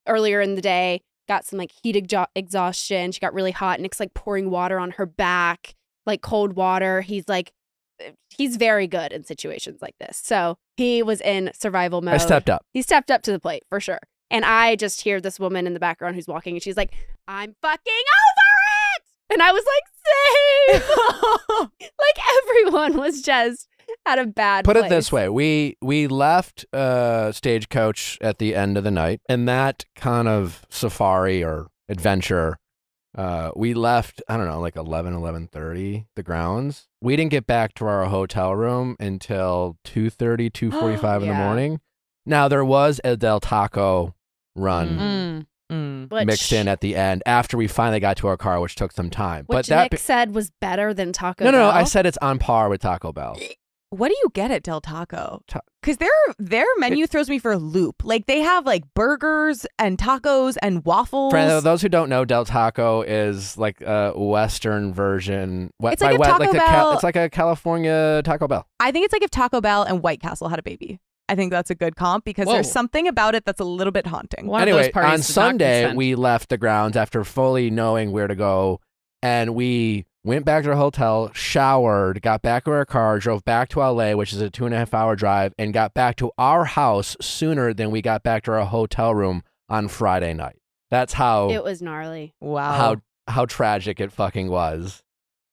earlier in the day got some like heat exhaustion. She got really hot. Nick's like pouring water on her back, like cold water. He's very good in situations like this. So he was in survival mode. I stepped up. He stepped up to the plate for sure. And I just hear this woman in the background who's walking and she's like, I'm fucking over it. And I was like, same. Like everyone was just at a bad Put place. it this way. We left Stagecoach at the end of the night. And that kind of safari or adventure, we left, I don't know, like 11:30, the grounds. We didn't get back to our hotel room until 2:30, 2:45 in the morning. Now, there was a Del Taco run mixed in at the end after we finally got to our car, which took some time. Which but that Nick said was better than Taco Bell. No, I said it's on par with Taco Bell. What do you get at Del Taco? Because their menu throws me for a loop. Like they have like burgers and tacos and waffles. For those who don't know, Del Taco is like a Western version. It's like a Taco Bell. It's like a California Taco Bell. I think it's like if Taco Bell and White Castle had a baby. I think that's a good comp because there's something about it that's a little bit haunting. Anyway, on Sunday, we left the grounds after fully knowing where to go, and we went back to our hotel, showered, got back to our car, drove back to LA, which is a 2.5-hour drive, and got back to our house sooner than we got back to our hotel room on Friday night. That's how... It was gnarly. Wow. How tragic it fucking was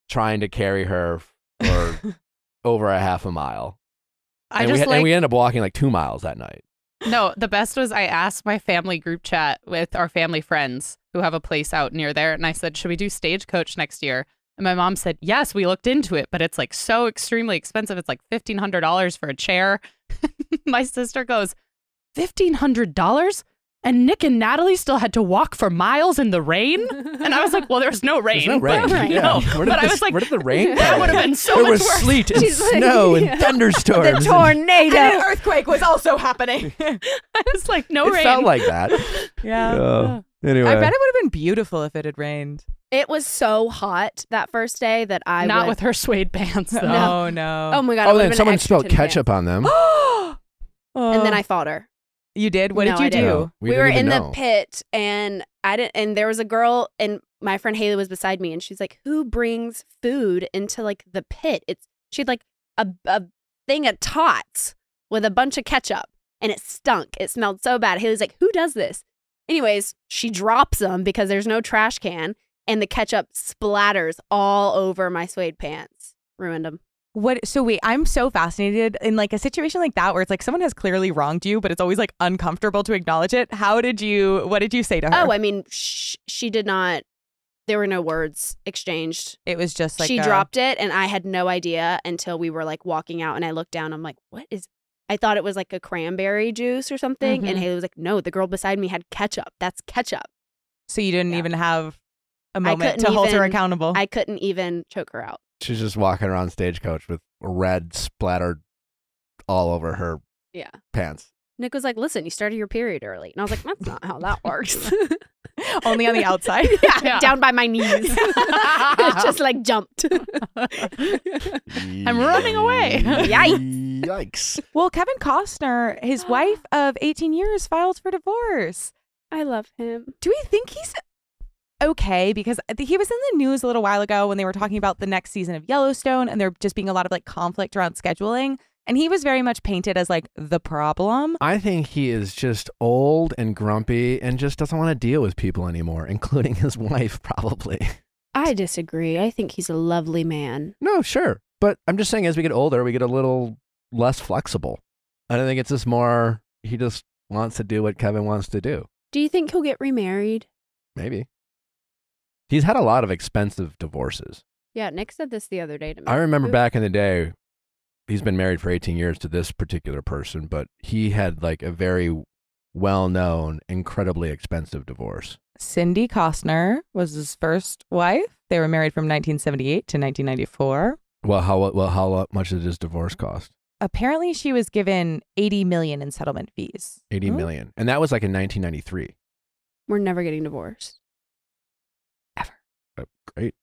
trying to carry her for over a half a mile. And we ended up walking like 2 miles that night. No, the best was I asked my family group chat with our family friends who have a place out near there. And I said, should we do Stagecoach next year? And my mom said, yes, we looked into it, but it's like so extremely expensive. It's like $1,500 for a chair. My sister goes, $1,500? And Nick and Natalie still had to walk for miles in the rain? And I was like, well, there's no rain. There's no rain. But, Yeah. I was like, where did the rain that come? would have been so There much was worse. sleet and She's like, snow and yeah. thunderstorms. The tornado. And an earthquake was also happening. I was like, no It rain. felt like that. Yeah. Anyway. I bet it would have been beautiful if it had rained. It was so hot that first day that I Not would... with her suede pants, though. No, no. Oh my God. Oh, then someone spilled ketchup on them. And then I fought her. You did? What No, did you I didn't. do? We were didn't in even the know. pit and there was a girl and my friend Haley was beside me and she's like, who brings food into like the pit? She had like a thing of tots with a bunch of ketchup and it stunk. It smelled so bad. Haley's like, who does this? Anyways, she drops them because there's no trash can and the ketchup splatters all over my suede pants. Ruined them. So wait, I'm so fascinated in like a situation like that where it's like someone has clearly wronged you, but it's always like uncomfortable to acknowledge it. What did you say to her? Oh, I mean, she did not, there were no words exchanged. It was just like she dropped it and I had no idea until we were like walking out and I looked down. I'm like, I thought it was like a cranberry juice or something. And Haley was like, no, the girl beside me had ketchup. That's ketchup. So you didn't even have a moment to hold her accountable. I couldn't even choke her out. She's just walking around Stagecoach with red splattered all over her pants. Nick was like, listen, you started your period early. And I was like, that's not how that works. Only on the outside. Yeah, down by my knees. Just like jumped. I'm running away. Yikes. Well, Kevin Costner, his wife of 18 years, filed for divorce. I love him. Do we think he's okay? Because he was in the news a little while ago when they were talking about the next season of Yellowstone and there just being a lot of like conflict around scheduling. And he was very much painted as like the problem. I think he is just old and grumpy and just doesn't want to deal with people anymore, including his wife, probably. I disagree. I think he's a lovely man. No, sure. But I'm just saying as we get older, we get a little less flexible. I don't think it's just more, he just wants to do what Kevin wants to do. Do you think he'll get remarried? Maybe. He's had a lot of expensive divorces. Yeah, Nick said this the other day to me. I remember back in the day, he's been married for 18 years to this particular person, but he had like a very well-known, incredibly expensive divorce. Cindy Costner was his first wife. They were married from 1978 to 1994. Well, how much did his divorce cost? Apparently, she was given $80 million in settlement fees. $80 million. And that was like in 1993. We're never getting divorced. Ever. Great.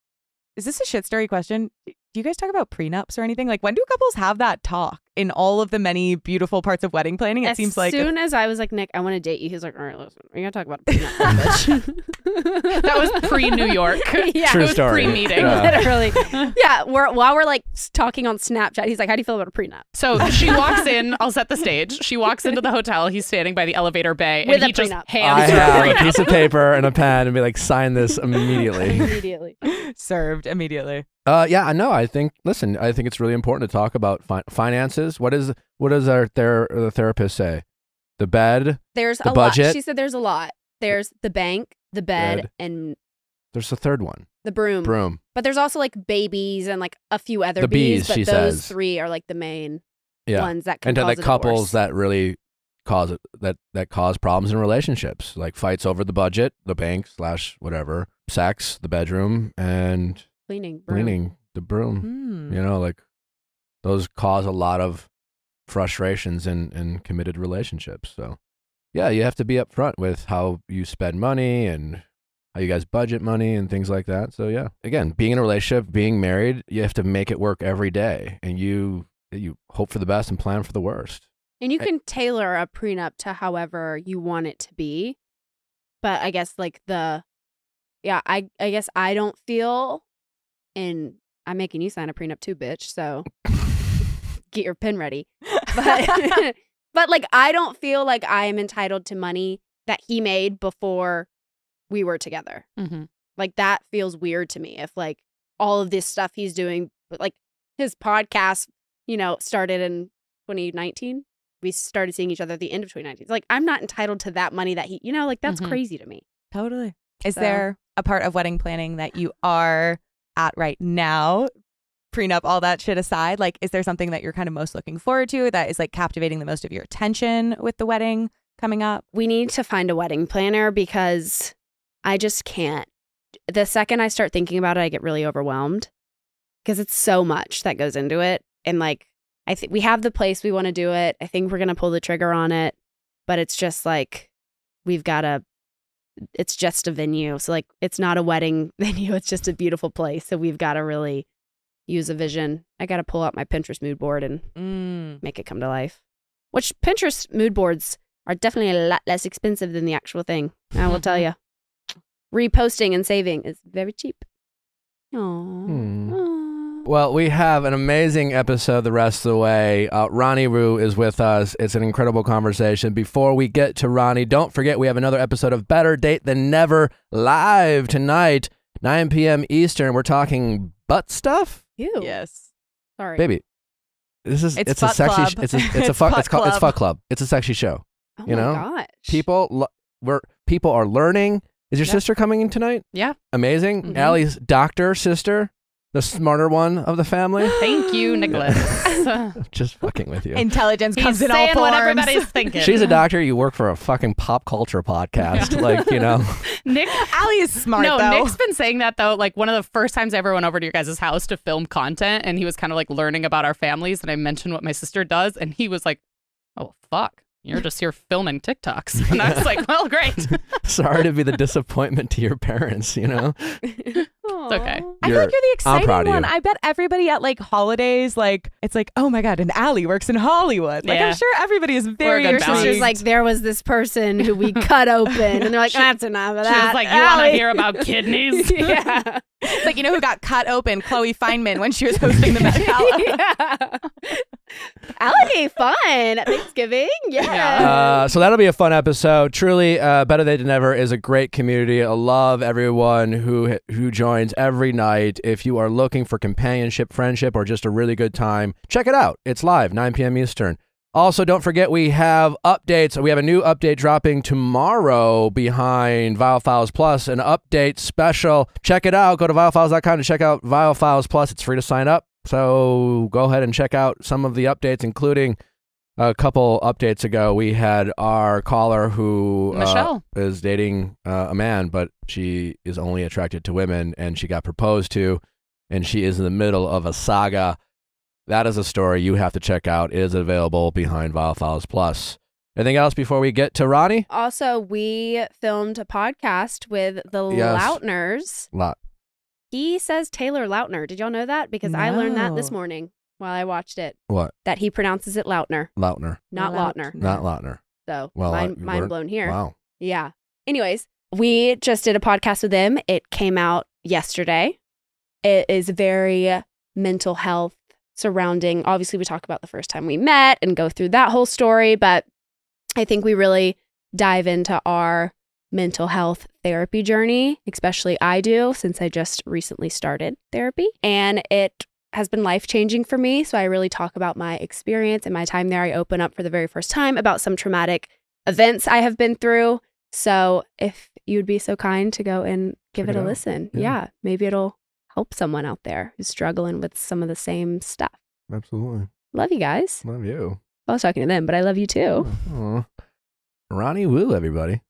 Is this a shit story question? Do you guys talk about prenups or anything? Like, when do couples have that talk in all of the many beautiful parts of wedding planning? It seems like as soon as I was like, Nick, I want to date you. He's like, all right, listen, we're going to talk about a prenup, bitch. That was pre-New York. Yeah. True It was story. pre-meeting. Literally. Yeah. While we're like talking on Snapchat, he's like, how do you feel about a prenup? So she walks in. I'll set the stage. She walks into the hotel. He's standing by the elevator bay. With and a he just prenup. hands I her a have a prenup. piece of paper and a pen and be like, sign this immediately. Immediately. served immediately. Yeah, no, I think it's really important to talk about finances. What does the therapist say? The bed, There's the a budget. lot. She said there's a lot. There's the bank, the bed, and There's a third one. the broom. Broom. But there's also like babies and like a few other The bees, but she those says. three are like the main Yeah. ones that can And to cause the a couples divorce. that really cause it, that cause problems in relationships, like fights over the budget, the bank / whatever, sex, the bedroom, and cleaning. Broom. cleaning the broom. Hmm. You know, like those cause a lot of frustrations in committed relationships. So yeah, you have to be upfront with how you spend money and how you guys budget money and things like that. So yeah, again, being in a relationship, being married, you have to make it work every day, and you hope for the best and plan for the worst. And you can tailor a prenup to however you want it to be. But I guess like I guess I don't feel, and I'm making you sign a prenup too, bitch. So get your pen ready. But like, I don't feel like I am entitled to money that he made before we were together. Mm-hmm. Like that feels weird to me. If like all of this stuff he's doing, but like his podcast, started in 2019. We started seeing each other at the end of 2019. It's like, I'm not entitled to that money that he, like that's Mhm. crazy to me. Totally. Is So- there a part of wedding planning that you are at right now? Prenup, all that shit aside, like, is there something that you're kind of most looking forward to that is like captivating the most of your attention with the wedding coming up? We need to find a wedding planner because I just can't. The second I start thinking about it, I get really overwhelmed because it's so much that goes into it. And like, I think we have the place, we want to do it. I think we're going to pull the trigger on it, but it's just like, it's just a venue. So like, it's not a wedding venue. It's just a beautiful place. So we've got to really use a vision. I got to pull out my Pinterest mood board and make it come to life, which Pinterest mood boards are definitely a lot less expensive than the actual thing. I will tell you. Reposting and saving is very cheap. Aww. Well, we have an amazing episode the rest of the way. Ronnie Woo is with us. It's an incredible conversation. Before we get to Ronnie, don't forget we have another episode of Better Date Than Never live tonight, 9 p.m. Eastern. We're talking butt stuff, Ew. Yes. Sorry. baby. It's a Fuck sexy. club. It's fuck club. It's a sexy show. Oh you know? my gosh. People are learning. Is your sister coming in tonight? Yeah. Amazing. Mhm. Allie's doctor sister, the smarter one of the family. Thank you, Nicholas. Just fucking with you. Intelligence comes He's in all saying forms. what everybody's thinking. She's a doctor. You work for a fucking pop culture podcast. Nick. Allie is smart, No, though. Nick's been saying that though. Like one of the first times I ever went over to your guys' house to film content, and he was kind of like learning about our families, and I mentioned what my sister does, and he was like, "Oh fuck, you're just here filming TikToks. And I was like, well, great. Sorry to be the disappointment to your parents, you know? It's okay. I feel like you're the exciting proud of one. you. I bet everybody at like holidays, like it's like, oh my God, and Allie works in Hollywood. Like Yeah. I'm sure everybody is very good Your balance. sister's like, there was this person who we cut open, and they're like, that's enough of She that. was like, you want to hear about kidneys? Yeah. It's like, you know who got cut open? Chloe Feynman when she was hosting the Met Gala. Yeah. Allie, fun at Thanksgiving. Yeah. So that'll be a fun episode. Truly, Better Late Than Never is a great community. I love everyone who joins every night. If you are looking for companionship, friendship, or just a really good time, check it out. It's live, 9 p.m. Eastern. Also, don't forget we have updates. We have a new update dropping tomorrow behind Viall Files Plus, an update special. Check it out. Go to viallfiles.com to check out Viall Files Plus. It's free to sign up. So go ahead and check out some of the updates, including a couple updates ago. We had our caller who Michelle is dating a man, but she is only attracted to women, and she got proposed to, and she is in the middle of a saga. That is a story you have to check out. It is available behind Viall Files Plus. Anything else before we get to Ronnie? Also, we filmed a podcast with the Yes. Lautners. He says Taylor Lautner. Did y'all know that? Because I learned that this No. morning while I watched it. What? That he pronounces it Lautner, Lautner. not Lautner. Not Lautner. So Well, mind blown here. Wow. Yeah. Anyways, we just did a podcast with him. It came out yesterday. It is very mental health surrounding. Obviously, we talk about the first time we met and go through that whole story, but I think we really dive into our mental health therapy journey, especially I do, since I just recently started therapy. And it has been life-changing for me. So I really talk about my experience and my time there. I open up for the very first time about some traumatic events I have been through. So if you'd be so kind to go and give Check it it a out. listen. Yeah. Yeah, maybe it'll help someone out there who's struggling with some of the same stuff. Absolutely. Love you guys. Love you. I was talking to them, but I love you too. Aw. Ronnie Woo, everybody.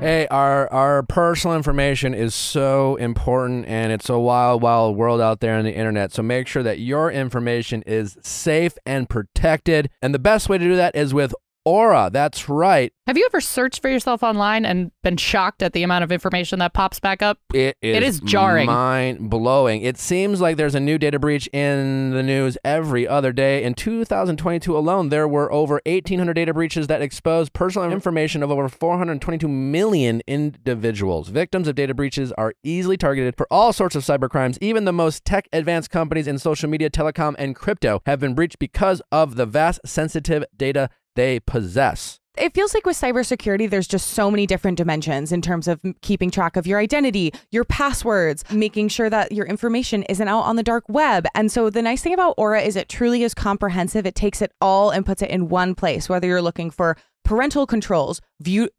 Hey, our personal information is so important, and it's a wild, wild world out there on the internet. So make sure that your information is safe and protected. And the best way to do that is with Aura. That's right. Have you ever searched for yourself online and been shocked at the amount of information that pops back up? It is jarring. Mind-blowing. It seems like there's a new data breach in the news every other day. In 2022 alone, there were over 1,800 data breaches that exposed personal information of over 422 million individuals. Victims of data breaches are easily targeted for all sorts of cybercrimes. Even the most tech-advanced companies in social media, telecom, and crypto have been breached because of the vast sensitive data they possess. It feels like with cybersecurity, there's just so many different dimensions in terms of keeping track of your identity, your passwords, making sure that your information isn't out on the dark web. And so the nice thing about Aura is it truly is comprehensive. It takes it all and puts it in one place, whether you're looking for parental controls,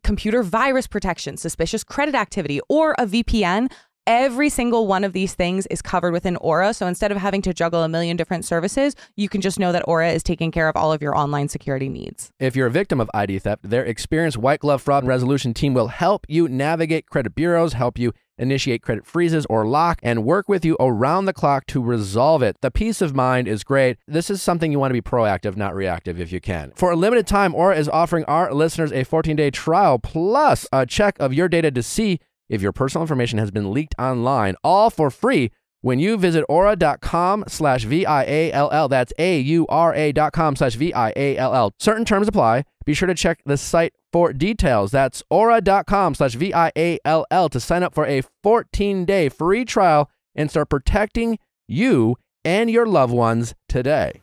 computer virus protection, suspicious credit activity, or a VPN. Every single one of these things is covered within Aura. So instead of having to juggle a million different services, you can just know that Aura is taking care of all of your online security needs. If you're a victim of ID theft, their experienced white glove fraud and resolution team will help you navigate credit bureaus, help you initiate credit freezes or lock, and work with you around the clock to resolve it. The peace of mind is great. This is something you want to be proactive, not reactive if you can. For a limited time, Aura is offering our listeners a 14-day trial plus a check of your data to see if your personal information has been leaked online, all for free when you visit aura.com/VIALL. That's AURA.com/VIALL. Certain terms apply. Be sure to check the site for details. That's aura.com/VIALL to sign up for a 14-day free trial and start protecting you and your loved ones today.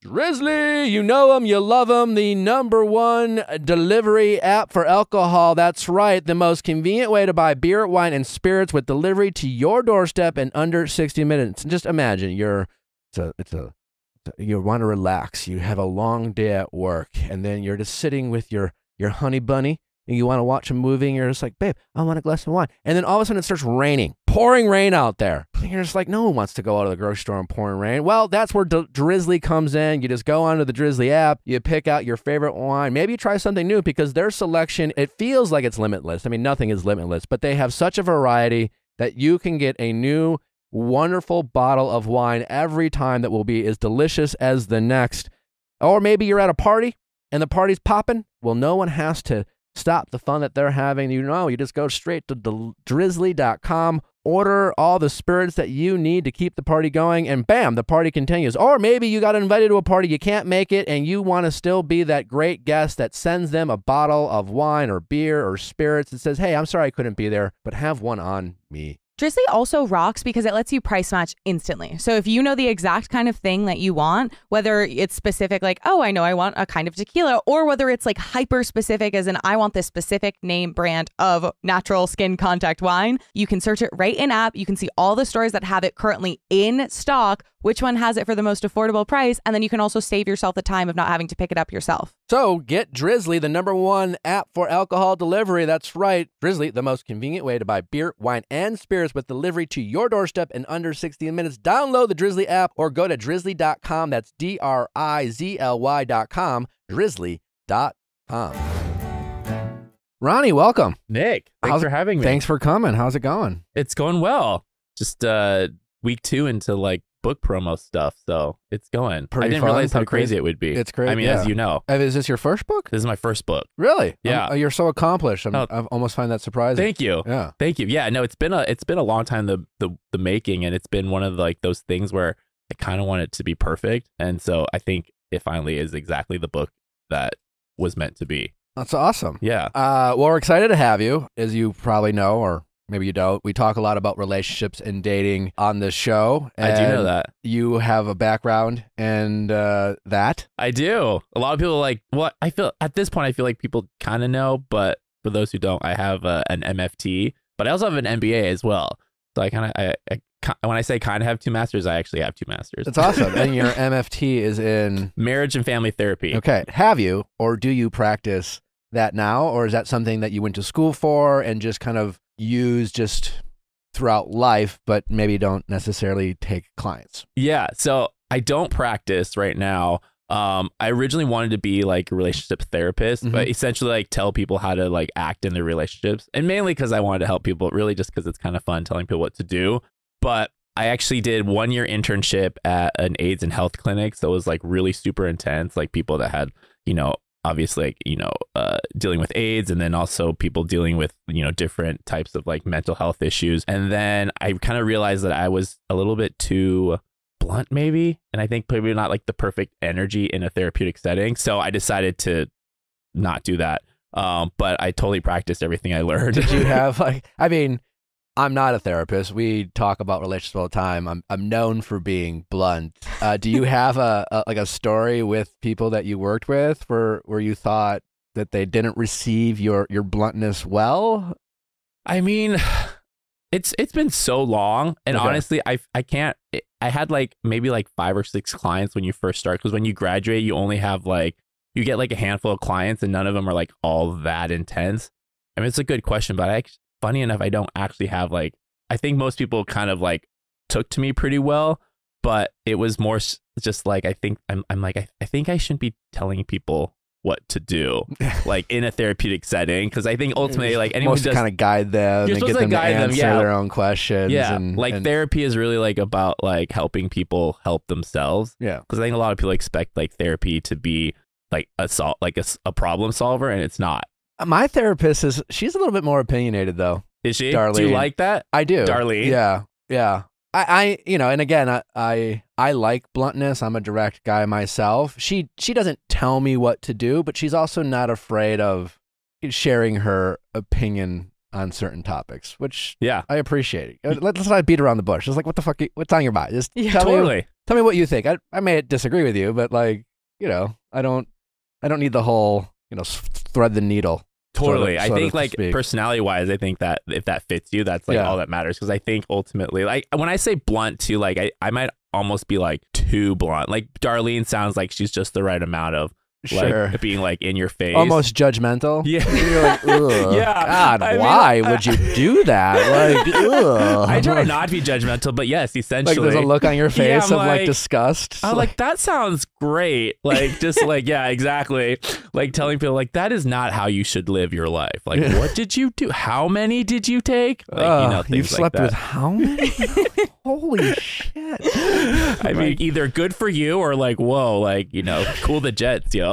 Drizzly, you know them, you love them, the #1 delivery app for alcohol. That's right, the most convenient way to buy beer, wine, and spirits with delivery to your doorstep in under 60 minutes. Just imagine you want to relax. You have a long day at work, and then you're just sitting with your honey bunny, and you want to watch a movie, and you're just like, babe, I want a glass of wine. And then all of a sudden it starts raining, pouring rain out there. And you're just like, no one wants to go out of the grocery store in pouring rain. Well, that's where Drizzly comes in. You just go onto the Drizzly app, you pick out your favorite wine. Maybe you try something new because their selection, it feels like it's limitless. I mean, nothing is limitless, but they have such a variety that you can get a new wonderful bottle of wine every time that will be as delicious as the next. Or maybe you're at a party and the party's popping. Well, no one has to stop the fun that they're having. You just go straight to drizzly.com, order all the spirits that you need to keep the party going, and bam, the party continues. Or maybe you got invited to a party, you can't make it, and you want to still be that great guest that sends them a bottle of wine or beer or spirits and says, hey, I'm sorry I couldn't be there, but have one on me. Drizzly also rocks because it lets you price match instantly. So if you know the exact kind of thing that you want, whether it's specific, like, oh, I know I want a kind of tequila, or whether it's like hyper specific as in I want this specific name brand of natural skin contact wine, you can search it right in app. You can see all the stores that have it currently in stock, which one has it for the most affordable price, and then you can also save yourself the time of not having to pick it up yourself. So get Drizzly, the #1 app for alcohol delivery. That's right. Drizzly, the most convenient way to buy beer, wine, and spirits with delivery to your doorstep in under 60 minutes. Download the Drizzly app or go to drizzly.com. That's DRIZLY.com. Drizzly.com. Ronnie, welcome. Nick, thanks for having me. Thanks for coming. How's it going? It's going well. Just week 2 into like book promo stuff, so it's going. Pretty I didn't fun, realize how pretty crazy crazy. it would be. It's great. I mean, as you know, Is this your first book? this is my first book. Really? Yeah. You're so accomplished. Oh. I almost find that surprising. Thank you. Yeah. Thank you. Yeah, no, it's been a long time the making, and it's been one of like those things where I kind of want it to be perfect, and so I think it finally is exactly the book that was meant to be. That's awesome. Yeah. Well, we're excited to have you. As you probably know, or maybe you don't, we talk a lot about relationships and dating on this show. I do know that. You have a background in that. I do. A lot of people are like, what? I feel at this point, I feel like people kind of know, but for those who don't, I have an MFT, but I also have an MBA as well. So I kind of, when I say kind of have 2 masters, I actually have 2 masters. That's awesome. And your MFT is in marriage and family therapy. Okay. Have you, or do you practice that now? Or is that something that you went to school for and just kind of use just throughout life, but maybe don't necessarily take clients? Yeah. So I don't practice right now. I originally wanted to be like a relationship therapist, but essentially like tell people how to like act in their relationships. And mainly because I wanted to help people, really just because it's kind of fun telling people what to do. But I actually did 1-year internship at an AIDS and health clinic. So it was like really super intense, like people that had, obviously, like, dealing with AIDS, and then also people dealing with, different types of like mental health issues. And then I kind of realized that I was a little bit too blunt, maybe. And I think maybe not like the perfect energy in a therapeutic setting. So I decided to not do that. But I totally practiced everything I learned. Did you have I'm not a therapist. We talk about relationships all the time. I'm known for being blunt. Do you have a story with people that you worked with where you thought that they didn't receive your bluntness well? I mean, it's been so long, and Okay. honestly, I can't. I had like maybe like 5 or 6 clients when you first start, because when you graduate, you only have you get like a handful of clients, and none of them are like all that intense. I mean, it's a good question, but funny enough, I don't actually have I think most people kind of like took to me pretty well, but it was more just like, I think I think I shouldn't be telling people what to do like in a therapeutic setting, because I think ultimately like anyone supposed to kind of guide them You're and get supposed to them to guide them, answer yeah. their own questions. Yeah, and therapy is really like about like helping people help themselves. Yeah, because I think a lot of people expect like therapy to be like a problem solver, and it's not. my therapist she's a little bit more opinionated though. Is she? Darlene. Do you like that? I do. Darlene? Yeah. I and again, I like bluntness. I'm a direct guy myself. She doesn't tell me what to do, but she's also not afraid of sharing her opinion on certain topics, which Yeah. I appreciate. Let's not beat around the bush. It's like, what the fuck? What's on your mind? Just tell Totally. me what you think. I may disagree with you, but I don't need the whole thread the needle. Totally. so I to think like speak. personality wise, I think that if that fits you, that's like Yeah. all that matters. Because I think ultimately, like when I say blunt too, like I might almost be like too blunt. Like Darlene sounds like she's just the right amount of Sure. like being like in your face, almost judgmental. Yeah. You're like, ugh, Yeah. God, I mean, why would you do that? Like, ugh. I try not to be judgmental, but yes, essentially. Like, there's a look on your face I'm of like disgust. I'm like, that sounds great. Like, just like, yeah, exactly. Like telling people like, that is not how you should live your life. Like, what did you do? How many did you take? Like, things you've slept like with that. how many? Holy shit. I mean, either good for you or like, whoa, like, cool the jets, yo.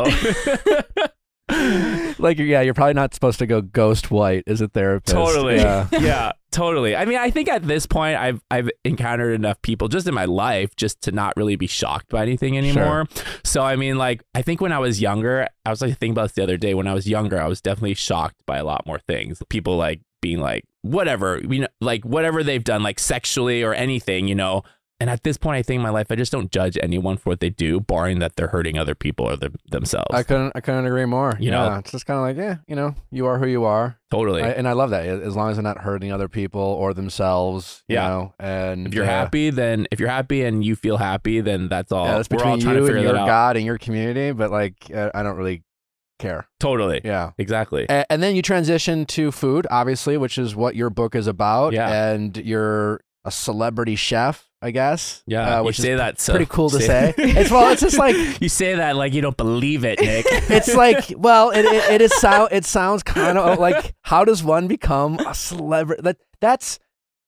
Like, yeah, you're probably not supposed to go ghost white as a therapist. Totally. Yeah. Yeah, totally. I mean, I think at this point I've encountered enough people just in my life just to not really be shocked by anything anymore. Sure. So I mean, like, I think when I was younger, I was like thinking about this the other day. When I was younger, I was definitely shocked by a lot more things. People like being like, whatever, like whatever they've done, like sexually or anything, And at this point, I think in my life, I just don't judge anyone for what they do, barring that they're hurting other people or themselves. I couldn't agree more. It's just kind of like, you are who you are. Totally. And I love that, as long as they're not hurting other people or themselves. You know, and if you're happy, and you feel happy, then that's all. Yeah, that's between you and your God and your community. But like, I don't really care. Totally. Yeah. Exactly. And then you transition to food, obviously, which is what your book is about. Yeah. And you're a celebrity chef, I guess. Yeah, which you say is that pretty cool to say. It's just like you say that like you don't believe it, Nick. It's like, well, it sounds kind of like, how does one become a celebrity? That's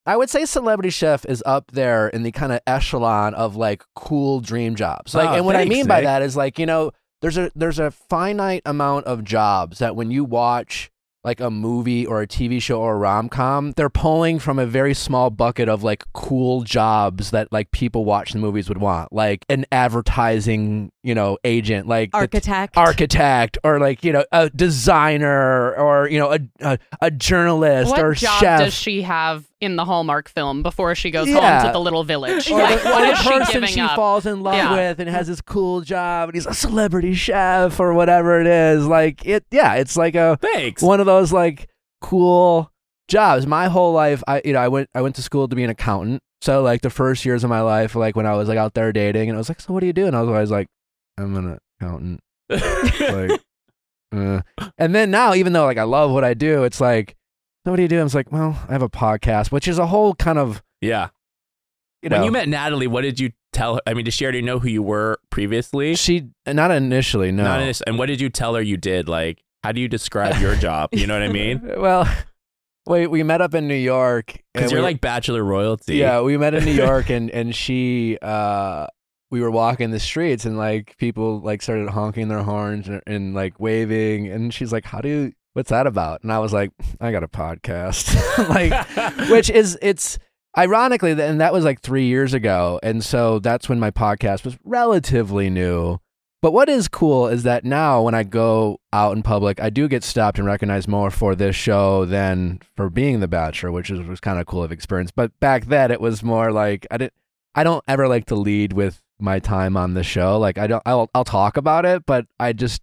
I would say celebrity chef is up there in the kind of echelon of like cool dream jobs. Like, and what I mean by that is like, there's a finite amount of jobs that when you watch like a movie or a TV show or a rom-com, they're pulling from a very small bucket of like cool jobs that like people watching the movies would want, like an advertising, agent, like architect, or like, a designer, or, a journalist, or chef. What job does she have in the Hallmark film before she goes home to the little village? Like, what is the she person giving she up? falls in love with and has this cool job and he's a celebrity chef or whatever it is. Like it's like one of those like cool jobs. My whole life, I went to school to be an accountant. So like the first years of my life, like when I was like out there dating, and I was like, so what do you do? And I was always like, I'm an accountant. Like, and then now, even though like I love what I do, it's like, so what do you do? I was like, well, I have a podcast, which is a whole kind of When you met Natalie, what did you tell her? I mean, did she already know who you were previously? She not initially, no. And what did you tell her you did? Like, how do you describe your job? You know what I mean? Well, we met up in New York because you're like Bachelor royalty. Yeah, we met in New York, and she we were walking the streets, and like people like started honking their horns and like waving, and she's like, what's that about? And I was like, I got a podcast. Like, which is, it's ironically, and that was like 3 years ago. And so that's when my podcast was relatively new. But what is cool is that now when I go out in public, I do get stopped and recognized more for this show than for being The Bachelor, which was kind of cool of experience. But back then it was more like, I don't ever like to lead with my time on the show. Like I'll talk about it, but it's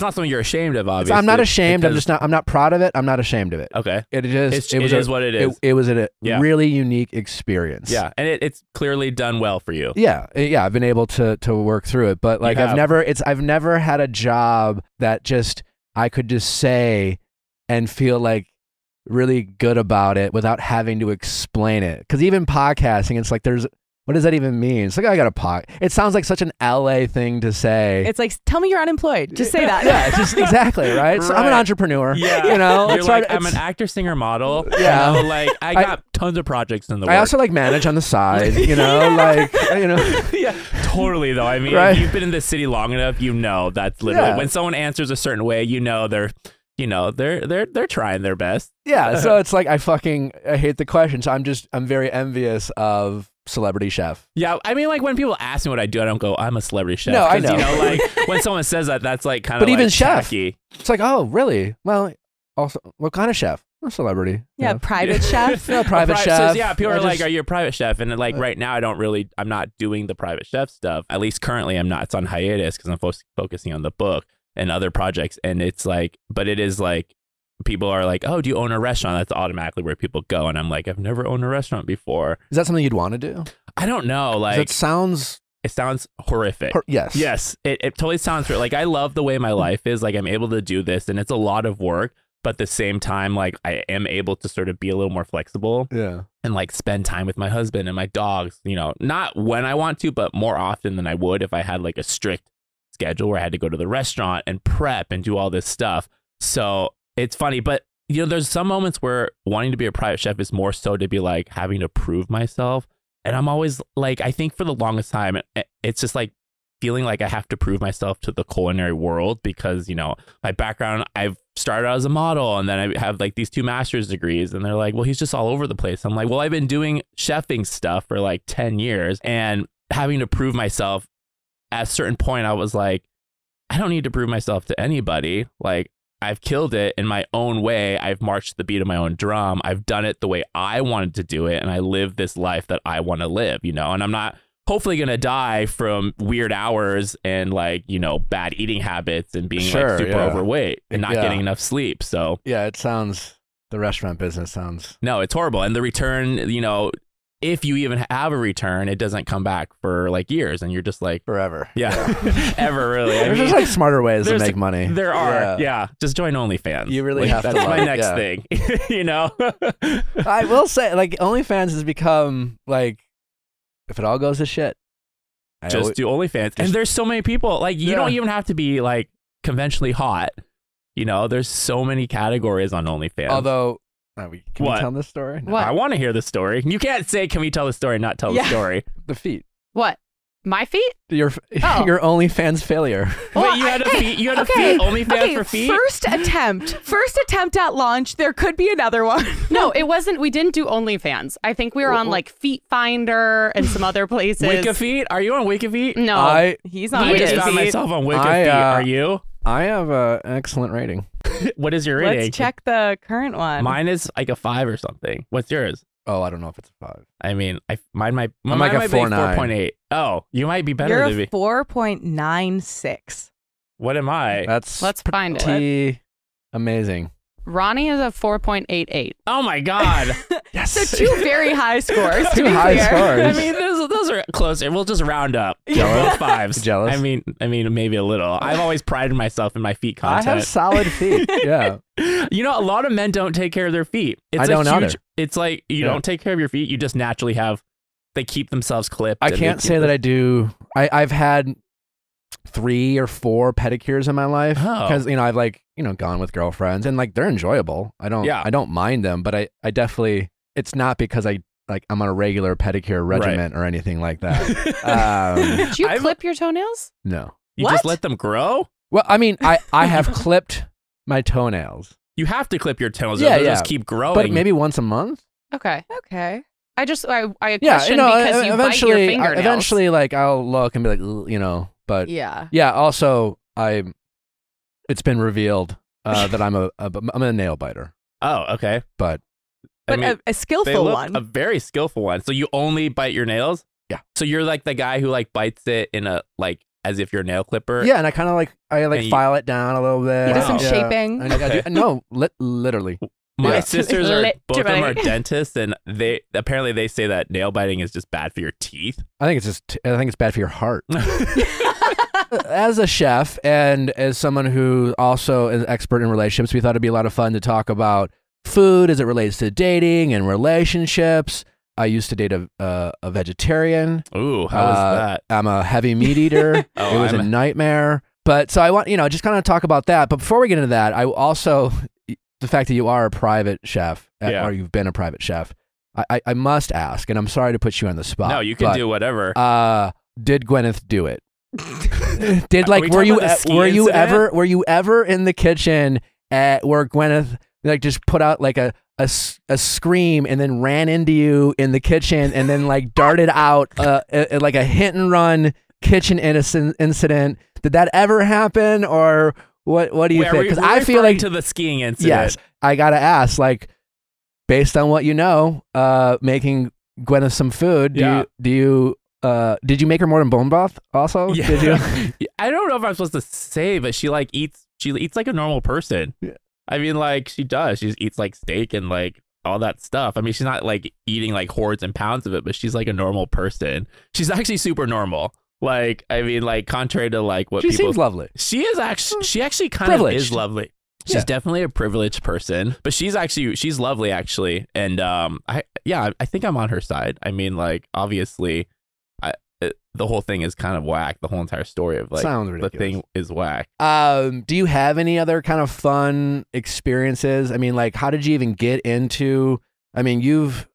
not something you're ashamed of, obviously. I'm not ashamed. I'm not proud of it. I'm not ashamed of it. Okay. It is what it is. It was a really unique experience. Yeah. And it's clearly done well for you. Yeah. I've been able to work through it, but like I've never had a job that just, I could just say and feel like really good about it without having to explain it. Cause even podcasting, it's like, what does that even mean? It's like, I got a pod. It sounds like such an LA thing to say. It's like, tell me you're unemployed. Just say that. Yeah, just exactly, right? So I'm an entrepreneur. Yeah. You're like, I'm an actor, singer, model. Yeah. Like I got tons of projects in the works. I also like manage on the side, Yeah, totally though. I mean, if you've been in this city long enough, that's literally when someone answers a certain way, they're trying their best. Yeah. So it's like, I hate the question. So I'm very envious of celebrity chef. Yeah, I mean, like when people ask me what I do, I don't go, I'm a celebrity chef. No, I know. Like when someone says that, that's like kind of. But even like chef, tacky. It's like, oh, really? Well, also, what kind of chef? A celebrity. Yeah, private chef. No, private chef. So, yeah, people are like, are you a private chef? And like right now, I'm not doing the private chef stuff. At least currently, I'm not. It's on hiatus because I'm focusing on the book and other projects. And it's like, but it is like, people are like, oh, do you own a restaurant? That's automatically where people go. And I'm like, I've never owned a restaurant before. Is that something you'd want to do? I don't know. Like, it sounds it sounds horrific. Yes. Yes. It totally sounds like I love the way my life is. Like I'm able to do this and it's a lot of work, but at the same time, like I am able to sort of be a little more flexible. Yeah. And like spend time with my husband and my dogs, you know, not when I want to, but more often than I would if I had like a strict schedule where I had to go to the restaurant and prep and do all this stuff. So it's funny, but you know, there's some moments where wanting to be a private chef is more so to be like having to prove myself. And I'm always like, I think for the longest time, it's just like feeling like I have to prove myself to the culinary world because, you know, my background, I've started out as a model and then I have like these 2 master's degrees and they're like, well, he's just all over the place. I'm like, well, I've been doing chefing stuff for like 10 years and having to prove myself at a certain point, I was like, I don't need to prove myself to anybody. Like, I've killed it in my own way. I've marched the beat of my own drum. I've done it the way I wanted to do it. And I live this life that I want to live, you know, and I'm not hopefully going to die from weird hours and like, you know, bad eating habits and being like super overweight and not getting enough sleep. So yeah, it sounds, the restaurant business sounds. No, it's horrible. And the return, you know, if you even have a return, it doesn't come back for like years and you're just like forever. Yeah. Ever really. There's just like smarter ways to make money. There are. Yeah. Just join OnlyFans. You really have to. That's my next thing. You know? I will say like OnlyFans has become like, if it all goes to shit, just do OnlyFans. And there's so many people like you don't even have to be like conventionally hot. You know, there's so many categories on OnlyFans. Although can we tell this story? No. I want to hear the story. You can't say, can we tell the story, not tell the story. The feet. What? My feet? Your OnlyFans failure. Well, wait, you had a feet? You had a feet? OnlyFans for feet? First attempt at launch. There could be another one. No, it wasn't. We didn't do OnlyFans. I think we were on like Feet Finder and some other places. Wikifeet? Are you on Wikifeet? No. He's on Wikifeet. I just found myself on Wikifeet. Are you? I have an excellent rating. What is your rating? Let's check the current one. Mine is like a 5 or something. What's yours? Oh, I don't know if it's a 5. I mean, mine might be 4.9. Oh, you might be better You're than me. 4.96. What am I? Let's find it. Pretty amazing. Ronnie is a 4.88. Oh my God. Yes. So 2 very high scores. To be high clear. scores. I mean, those are closer. We'll just round up. Jealous? Both 5s. Jealous? I mean, maybe a little. I've always prided myself in my feet content. I have solid feet. Yeah. You know, a lot of men don't take care of their feet. I don't either. It's like you don't take care of your feet. You just naturally have. They keep themselves clipped. I can't say that I do. I've had 3 or 4 pedicures in my life because you know I've like gone with girlfriends and like they're enjoyable. I don't mind them, but I definitely it's not because I'm on a regular pedicure regimen or anything like that. Did you clip your toenails? No. You just let them grow? Well, I mean, I have clipped my toenails. You have to clip your toenails. They'll just keep growing. But maybe once a month. Okay. I question because you bite your fingernails. Eventually, like I'll look and be like, but also it's been revealed that I'm a nail biter. Oh, okay. But I mean, a skillful one. A very skillful one. So you only bite your nails? Yeah. So you're like the guy who like bites it in a like as if you're a nail clipper? Yeah, and I kind of file it down a little bit. He does some shaping. No, literally. My sisters both of them are dentists, and they say that nail biting is just bad for your teeth. I think it's bad for your heart. As a chef and as someone who also is expert in relationships, we thought it'd be a lot of fun to talk about food as it relates to dating and relationships. I used to date a vegetarian. Ooh, how was that? I'm a heavy meat eater. It was a nightmare. But so I want, just kind of talk about that. But before we get into that, I also, the fact that you are a private chef, or you've been a private chef, I must ask, and I'm sorry to put you on the spot. No, you can do whatever. Did Gwyneth do it? Were you ever in the kitchen where Gwyneth like just put out like a scream and then ran into you in the kitchen and then like darted out like a hit and run kitchen incident? Did that ever happen, or what do you think? Because I feel like to the skiing incident. Yes, I gotta ask, like, based on what you know, making Gwyneth some food. Did you make her more than bone broth? Also, yeah. Did you? I don't know if I'm supposed to say, but she eats like a normal person. Yeah. I mean, like she does. She just eats like steak and like all that stuff. I mean, she's not like eating like hordes and pounds of it, but she's like a normal person. She's actually super normal. Like, I mean, like, contrary to like what She people, seems lovely. she actually kind Privileged. of is lovely. She's Yeah. definitely a privileged person, but she's lovely actually. And I think I'm on her side. I mean, like, obviously, the whole thing is kind of whack. The whole entire story of like Sounds the ridiculous. thing is whack. Do you have any other kind of fun experiences? I mean, like, how did you even get into? I mean, you've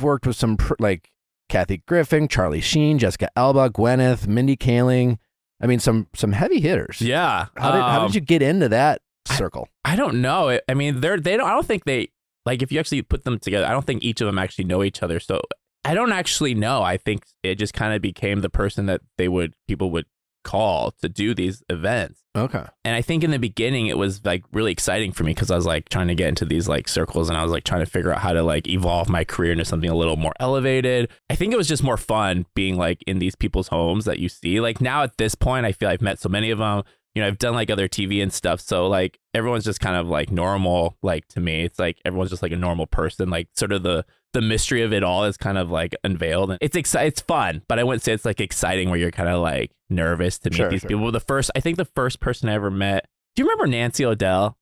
worked with some like Kathy Griffin, Charlie Sheen, Jessica Alba, Gwyneth, Mindy Kaling. I mean, some heavy hitters. Yeah. How did you get into that circle? I don't know. I mean, they don't. I don't think they like if you actually put them together. I don't think each of them actually know each other. So I don't actually know. I think it just kind of became the person that people would call to do these events. Okay. And I think in the beginning it was like really exciting for me because I was like trying to get into these like circles and I was like trying to figure out how to like evolve my career into something a little more elevated. I think it was just more fun being like in these people's homes that you see. Like now at this point, I feel I've met so many of them. You know, I've done like other TV and stuff. So like everyone's just kind of like normal. Like to me, it's like everyone's just like a normal person. Like sort of the mystery of it all is kind of like unveiled. And it's fun, but I wouldn't say it's like exciting where you're kind of like nervous to meet these people. I think the first person I ever met. Do you remember Nancy O'Dell?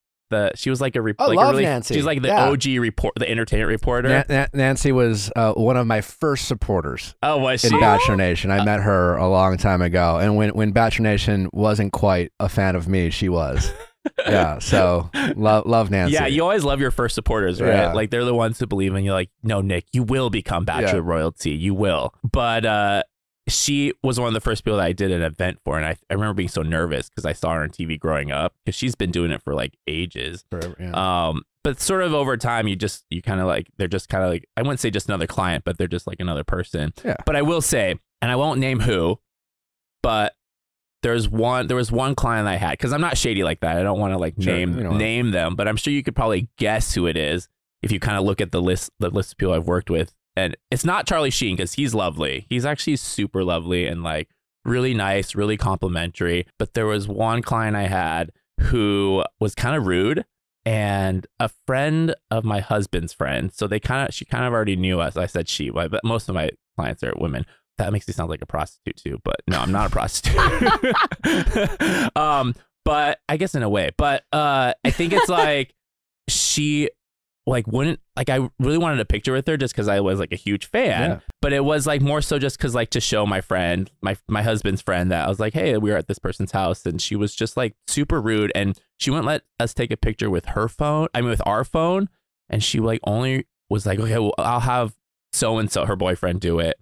She was like a Nancy. She's like the OG the entertainment reporter. Nancy was one of my first supporters. Oh, was she? In Bachelor Nation. I met her a long time ago, and when Bachelor Nation wasn't quite a fan of me, she was. Yeah, so love Nancy. Yeah, you always love your first supporters, right? Yeah. Like they're the ones who believe in you. Like, no, Nick, you will become Bachelor royalty. You will. But she was one of the first people that I did an event for, and I remember being so nervous because I saw her on TV growing up because she's been doing it for like ages. Forever, yeah. But sort of over time, you kind of like they're just kind of like I wouldn't say just another client, but they're just like another person. Yeah. But I will say, and I won't name who, but there was one client I had because I'm not shady like that. I don't want to like name them, but I'm sure you could probably guess who it is if you kind of look at the list of people I've worked with. And it's not Charlie Sheen because he's lovely. He's actually super lovely and like really nice, really complimentary. But there was one client I had who was kind of rude and a friend of my husband's friend. So she kind of already knew us. I said she, but most of my clients are women. That makes me sound like a prostitute too, but no, I'm not a prostitute. But I guess in a way, but I think it's like she like wouldn't like I really wanted a picture with her just because I was like a huge fan, but it was like more so just because like to show my friend, my husband's friend that I was like, hey, we were at this person's house and she was just like super rude and she wouldn't let us take a picture with her phone. I mean, with our phone, and she like only was like, okay, well, I'll have so and so her boyfriend do it.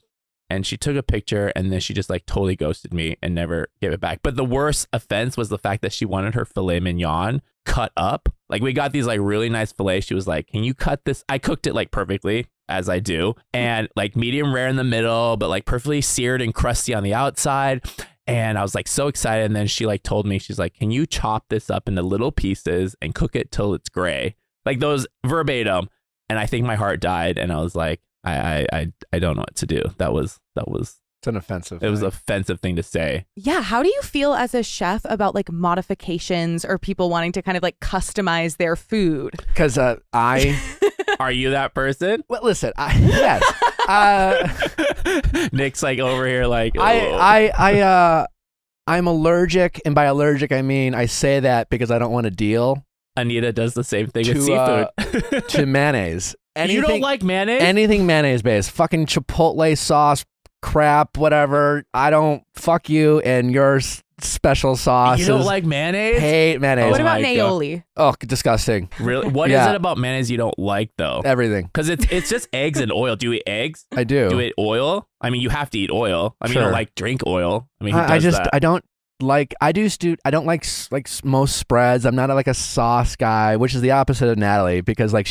And she took a picture and then she just like totally ghosted me and never gave it back. But the worst offense was the fact that she wanted her filet mignon cut up. Like we got these like really nice filet. She was like, can you cut this? I cooked it like perfectly as I do. And like medium rare in the middle, but like perfectly seared and crusty on the outside. And I was like so excited. And then she like told me, she's like, can you chop this up into little pieces and cook it till it's gray? Like those verbatim. And I think my heart died. And I was like, I don't know what to do. That was It's an offensive it was an offensive thing to say. Yeah. How do you feel as a chef about like modifications or people wanting to kind of like customize their food? Because I Are you that person? well, listen, yes. Nick's like over here like I'm allergic, and by allergic I mean I say that because I don't want to deal Anita does the same thing with seafood. To mayonnaise. You don't like mayonnaise? Anything mayonnaise based. Fucking Chipotle sauce, crap, whatever. I don't. Fuck you and your special sauce. You don't like mayonnaise? Hate mayonnaise. What about aioli? Oh, disgusting. Really? What is it about mayonnaise you don't like though? Everything. Because it's just eggs and oil. Do you eat eggs? I do. Do you eat oil? I mean, you have to eat oil. I mean, you don't like drink oil. I mean, who I does just that? I don't like I don't like most spreads. I'm not like a sauce guy, which is the opposite of Natalie because like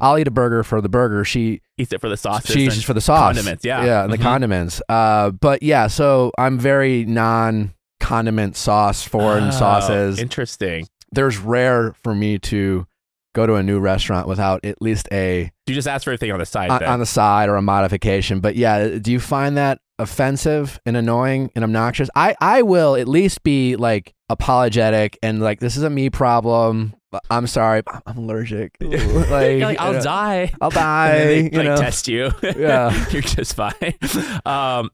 I'll eat a burger for the burger. She eats it for the sauces. She's and for the sauce. Condiments, yeah. Yeah, and the condiments. But yeah, so I'm very non-condiment sauce, foreign sauces. Interesting. There's rare for me to go to a new restaurant without at least Do you just ask for everything on the side? on the side or a modification. But yeah, do you find that offensive and annoying and obnoxious? I will at least be like apologetic and like this is a me problem. I'm sorry, I'm allergic. Like, You're like, I'll die. I'll die. And then they test test you. Yeah. You're just fine.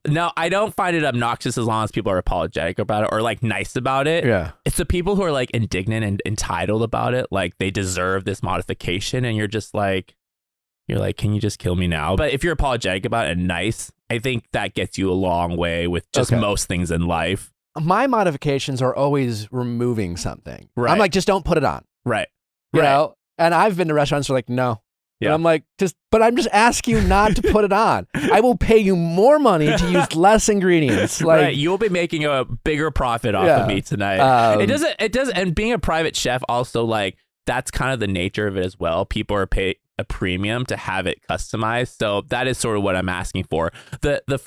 No, I don't find it obnoxious as long as people are apologetic about it or like nice about it. Yeah. It's the people who are like indignant and entitled about it. Like they deserve this modification. And you're like, can you just kill me now? But if you're apologetic about it and nice, I think that gets you a long way with just most things in life. My modifications are always removing something. Right. I'm like, just don't put it on. Right. You know? And I've been to restaurants who are like, no. Yeah. And I'm like, but I'm just asking you not to put it on. I will pay you more money to use less ingredients. Like, right. You'll be making a bigger profit off of me tonight. It does. And being a private chef also, like, that's kind of the nature of it as well. People are paying a premium to have it customized. So that is sort of what I'm asking for. Not the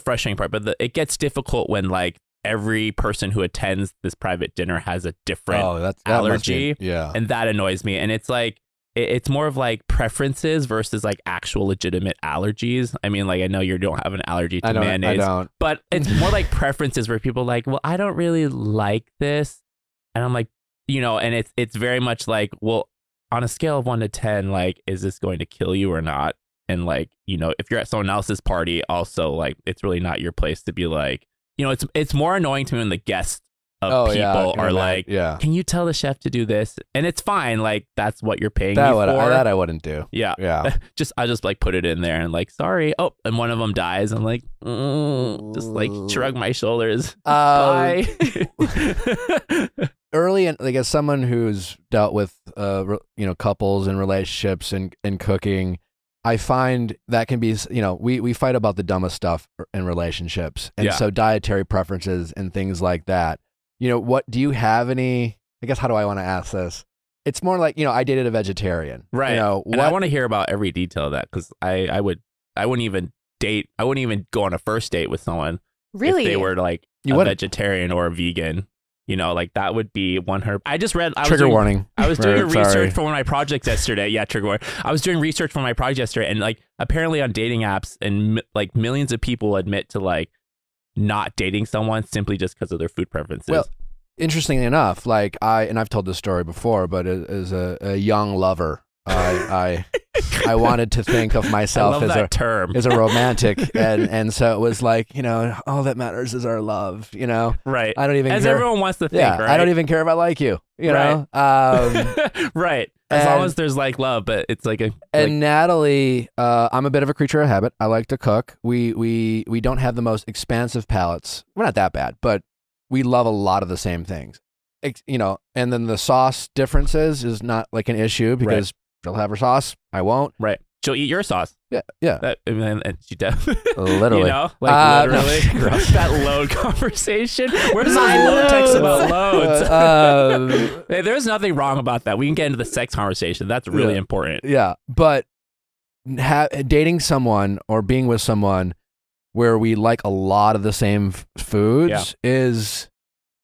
frustrating part, but it gets difficult when like every person who attends this private dinner has a different allergy. And that annoys me. And it's like, it's more of like preferences versus like actual legitimate allergies. I mean, like, I know you don't have an allergy to mayonnaise, but it's more like preferences where people are like, well, I don't really like this. And I'm like, and it's very much like, well, on a scale of 1 to 10, like, is this going to kill you or not? And like, if you're at someone else's party, also like, it's really not your place to be like, it's more annoying to me when the guests of people are like, can you tell the chef to do this? And it's fine. Like, that's what you're paying me for. That I wouldn't do. Yeah. I just like put it in there and like, sorry. Oh, and one of them dies. I'm like, just like shrug my shoulders. Bye. Early in, like, as someone who's dealt with, couples and relationships and cooking, I find that can be, we fight about the dumbest stuff in relationships. And so dietary preferences and things like that. What do you have any, I guess, how do I want to ask this? It's more like, I dated a vegetarian. Right. And I want to hear about every detail of that because I wouldn't even go on a first date with someone. Really? If they were like vegetarian or a vegan. Like that would be 100. Trigger warning. I was doing research for one of my projects yesterday. Yeah, trigger warning. I was doing research for my project yesterday, and like apparently on dating apps, and like millions of people admit to like not dating someone simply just because of their food preferences. Well, interestingly enough, like I've told this story before, but as a young lover, I wanted to think of myself as a romantic, and so it was like, all that matters is our love, Right. I don't even as care. Everyone wants to think, right? I don't even care if I like you, know. Right. As long as there's like love, but it's like Natalie, I'm a bit of a creature of habit. I like to cook. We don't have the most expansive palates. We're not that bad, but we love a lot of the same things. And then the sauce differences is not like an issue because she'll have her sauce, I won't. Right. She'll eat your sauce. Yeah. And she definitely. Literally. Literally. That load conversation. Where's those load texts about loads? Hey, there's nothing wrong about that. We can get into the sex conversation. That's really important. Yeah. But dating someone or being with someone where we like a lot of the same foods is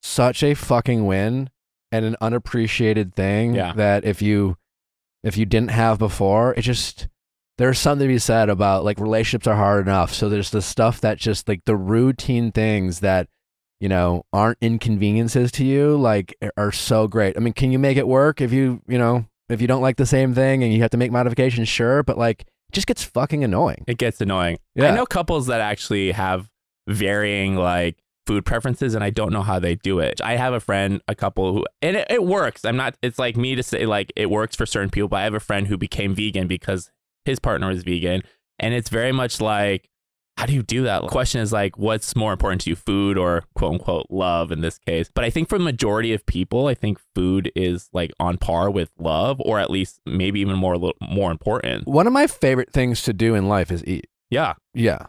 such a fucking win and an unappreciated thing that if you didn't have before, there's something to be said about like relationships are hard enough. So there's the stuff that just like the routine things that, aren't inconveniences to you, like are so great. I mean, can you make it work if you don't like the same thing and you have to make modifications? Sure. But like, it just gets fucking annoying. It gets annoying. Yeah. I know couples that actually have varying like food preferences and I don't know how they do it. I have a couple who, and it works. It's like me to say like it works for certain people, but I have a friend who became vegan because his partner is vegan. And it's very much like, how do you do that? The question is like, what's more important to you, food or quote unquote love in this case? But I think for the majority of people, I think food is like on par with love, or at least maybe even more important. One of my favorite things to do in life is eat. Yeah.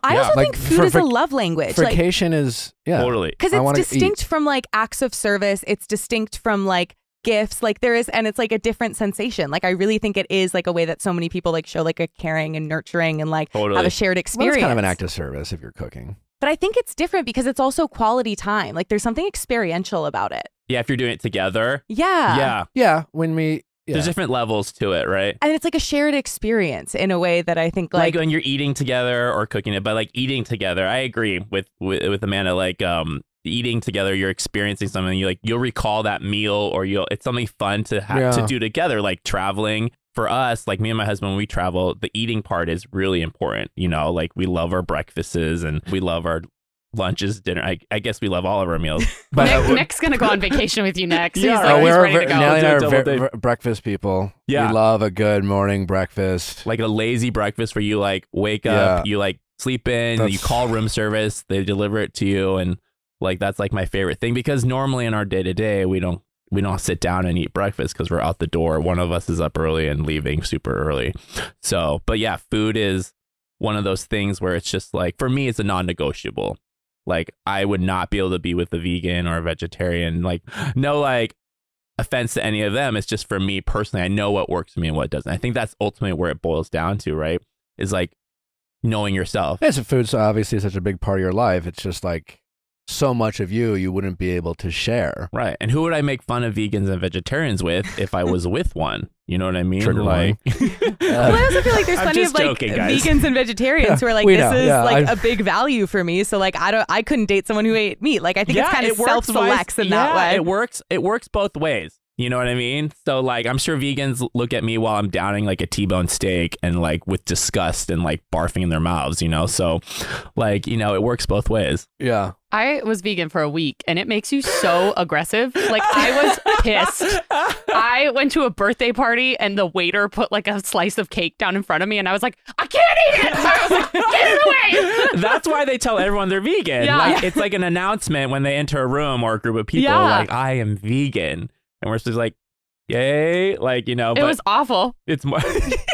I also think food is a love language. Vacation is, totally. Because it's distinct from like acts of service. It's distinct from like gifts. Like there is, and it's like a different sensation. Like I really think it is like a way that so many people like show like a caring and nurturing and like have a shared experience. Well, it's kind of an act of service if you're cooking. But I think it's different because it's also quality time. Like there's something experiential about it. Yeah, if you're doing it together. Yeah. Yeah, when we... Yeah. There's different levels to it, right? And it's like a shared experience in a way that I think like when you're eating together or cooking it, but like eating together, I agree with Amanda. Like eating together, you're experiencing something, you'll recall that meal, or it's something fun to have to do together, like traveling. For us, like me and my husband, when we travel, the eating part is really important. You know, like we love our breakfasts and we love our lunches, dinner. I guess we love all of our meals. But Nick's gonna go on vacation with you next. Yeah, he's like, he's ready to go. Natalie and I are breakfast people. Yeah, we love a good morning breakfast, like a lazy breakfast where you like wake up, you like sleep in, you call room service, they deliver it to you, and like that's like my favorite thing, because normally in our day to day we don't sit down and eat breakfast because we're out the door. One of us is up early and leaving super early. So, but yeah, food is one of those things where it's just like, for me, it's a non-negotiable. Like, I would not be able to be with a vegan or a vegetarian. Like, no, like, offense to any of them. It's just for me personally, I know what works for me and what doesn't. I think that's ultimately where it boils down to, right? Is like knowing yourself. It's food's obviously such a big part of your life. It's just like, so much of you wouldn't be able to share. Right. And who would I make fun of vegans and vegetarians with if I was with one? You know what I mean? Trigger like, well, I also feel like there's plenty of like joking, guys. vegans and vegetarians who are like, this is like a big value for me. So like, I couldn't date someone who ate meat. Like, I think it's kind of self-selects in that way. It works both ways. You know what I mean? So like, I'm sure vegans look at me while I'm downing like a T-bone steak and like with disgust and like barfing in their mouths, you know? So like, you know, it works both ways. Yeah. I was vegan for a week and it makes you so aggressive. Like, I was pissed. I went to a birthday party and the waiter put like a slice of cake down in front of me and I was like, I can't eat it. I was like, get it away. That's why they tell everyone they're vegan. Yeah. Like, it's like an announcement when they enter a room or a group of people, like, I am vegan. And we're just like, yay, like, you know. It was awful. It's more.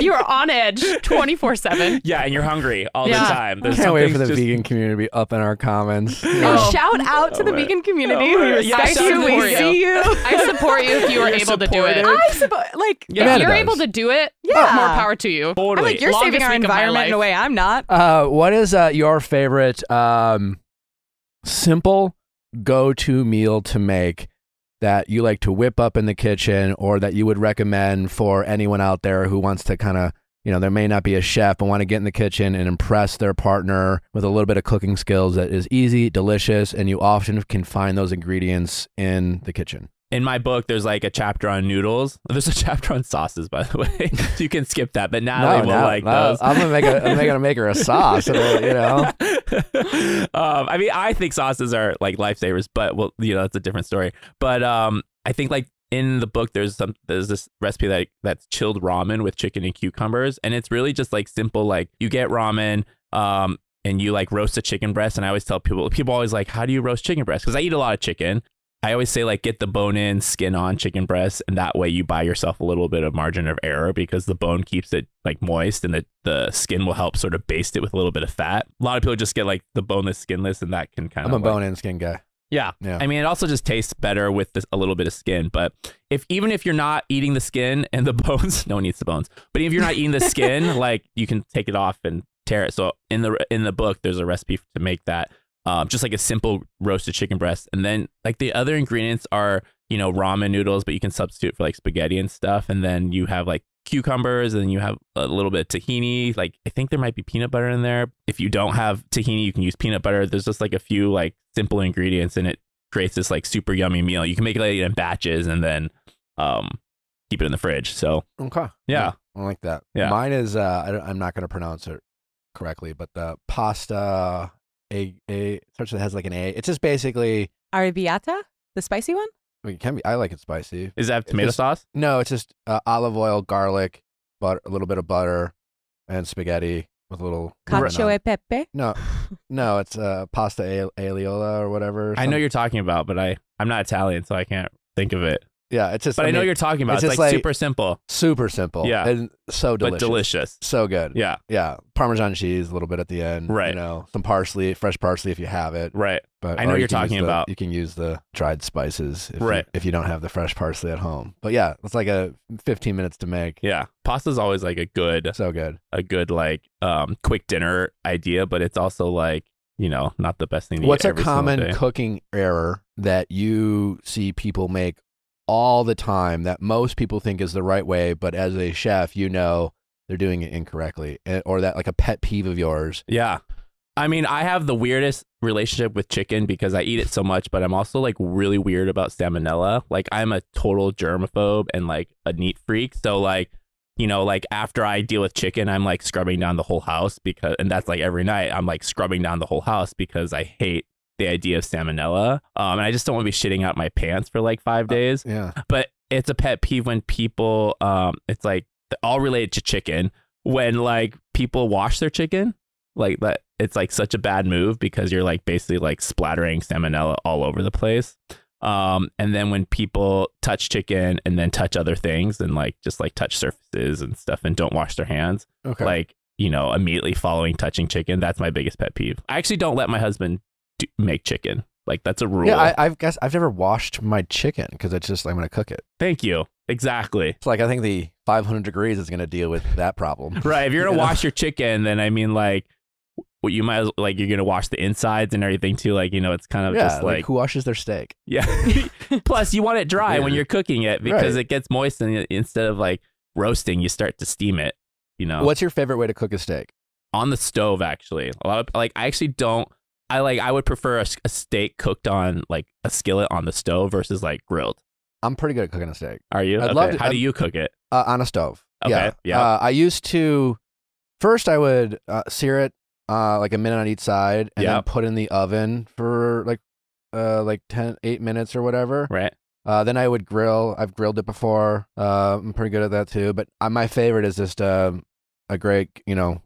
You were on edge 24/7. Yeah, and you're hungry all the time. I can't wait for the vegan community to be up in our comments. Shout out to the vegan community. I see you. I support you if you are able to do it. I support, like, if you're able to do it, more power to you. Totally. I'm like, you're saving our environment in a way I'm not. What is your favorite simple go-to meal to make that you like to whip up in the kitchen, or that you would recommend for anyone out there who wants to kind of, you know, there may not be a chef but want to get in the kitchen and impress their partner with a little bit of cooking skills that is easy, delicious, and you often can find those ingredients in the kitchen? In my book, there's like a chapter on noodles. There's a chapter on sauces, by the way. You can skip that, but Natalie will like those. I'm gonna make her a sauce, you know. I mean, I think sauces are like lifesavers, but well, you know, that's a different story. But I think like in the book, there's this recipe that's chilled ramen with chicken and cucumbers, and it's really just like simple. Like, you get ramen, and you like roast a chicken breast. And I always tell people always like, how do you roast chicken breast? Because I eat a lot of chicken. I always say, like, get the bone in, skin on chicken breast, and that way you buy yourself a little bit of margin of error, because the bone keeps it like moist, and the skin will help sort of baste it with a little bit of fat. A lot of people just get like the boneless, skinless, and that can kind of. I'm a bone-in skin guy. Yeah. I mean, it also just tastes better with a little bit of skin. But even if you're not eating the skin and the bones, no one eats the bones. But if you're not eating the skin, like, you can take it off and tear it. So in the book, there's a recipe to make that. Just like a simple roasted chicken breast. And then like the other ingredients are, you know, ramen noodles, but you can substitute for like spaghetti and stuff. And then you have like cucumbers, and then you have a little bit of tahini. Like, I think there might be peanut butter in there. If you don't have tahini, you can use peanut butter. There's just like a few like simple ingredients, and it creates this like super yummy meal. You can make it like in batches and then keep it in the fridge. So okay. Yeah. I like that. Yeah. Mine is I'm not going to pronounce it correctly, but the pasta starts with, has like an A. It's just basically arrabbiata, the spicy one. I mean, it can be. I like it spicy. Is that tomato sauce? No, it's just olive oil, garlic, butter, a little bit of butter, and spaghetti with a little cacio e pepe. No, it's pasta agliola or whatever. I know you're talking about, but I'm not Italian, so I can't think of it. Yeah, it's just. But I know you're talking about. It's like super simple. Super simple. Yeah, and so delicious. But delicious. So good. Yeah, yeah. Parmesan cheese, a little bit at the end. Right. You know, some parsley, fresh parsley if you have it. Right. But I know you're talking about. You can use the dried spices if you don't have the fresh parsley at home. But yeah, it's like a 15 minutes to make. Yeah, pasta's always like a good like quick dinner idea, but it's also like, you know, not the best thing to What's eat a every single common day. cooking error that you see people make all the time that most people think is the right way, but as a chef, you know they're doing it incorrectly, or that like a pet peeve of yours? Yeah. I mean, I have the weirdest relationship with chicken because I eat it so much, but I'm also like really weird about salmonella. Like I'm a total germaphobe and like a neat freak. So like, you know, like after I deal with chicken, I'm like scrubbing down the whole house and that's like every night I'm like scrubbing down the whole house because I hate the idea of salmonella. And I just don't want to be shitting out my pants for like 5 days. Yeah. But it's a pet peeve when people, it's like all related to chicken, when like people wash their chicken. Like that, it's like such a bad move because you're like basically like splattering salmonella all over the place. And then when people touch chicken and then touch other things and like just like touch surfaces and stuff and don't wash their hands, like, you know, immediately following touching chicken, that's my biggest pet peeve. I actually don't let my husband make chicken. Like that's a rule. Yeah, I guess I've never washed my chicken because it's just I'm gonna cook it. Thank you. Exactly. It's like I think the 500 degrees is gonna deal with that problem. Right. If you're gonna wash your chicken, then I mean like. Well, you might as like you're gonna wash the insides and everything too. Like, you know, it's kind of just like who washes their steak? Yeah. Plus, you want it dry when you're cooking it because it gets moist, and instead of like roasting, you start to steam it. You know. What's your favorite way to cook a steak? On the stove, actually. A lot of like I actually don't. I would prefer a steak cooked on like a skillet on the stove versus like grilled. I'm pretty good at cooking a steak. Are you? I'd love to, How do you cook it? On a stove. Okay. Yeah. I used to. First, I would sear it. Like a minute on each side, and then put in the oven for like 8 minutes or whatever. Right. Then I would grill. I've grilled it before. I'm pretty good at that too. But my favorite is just a great, you know,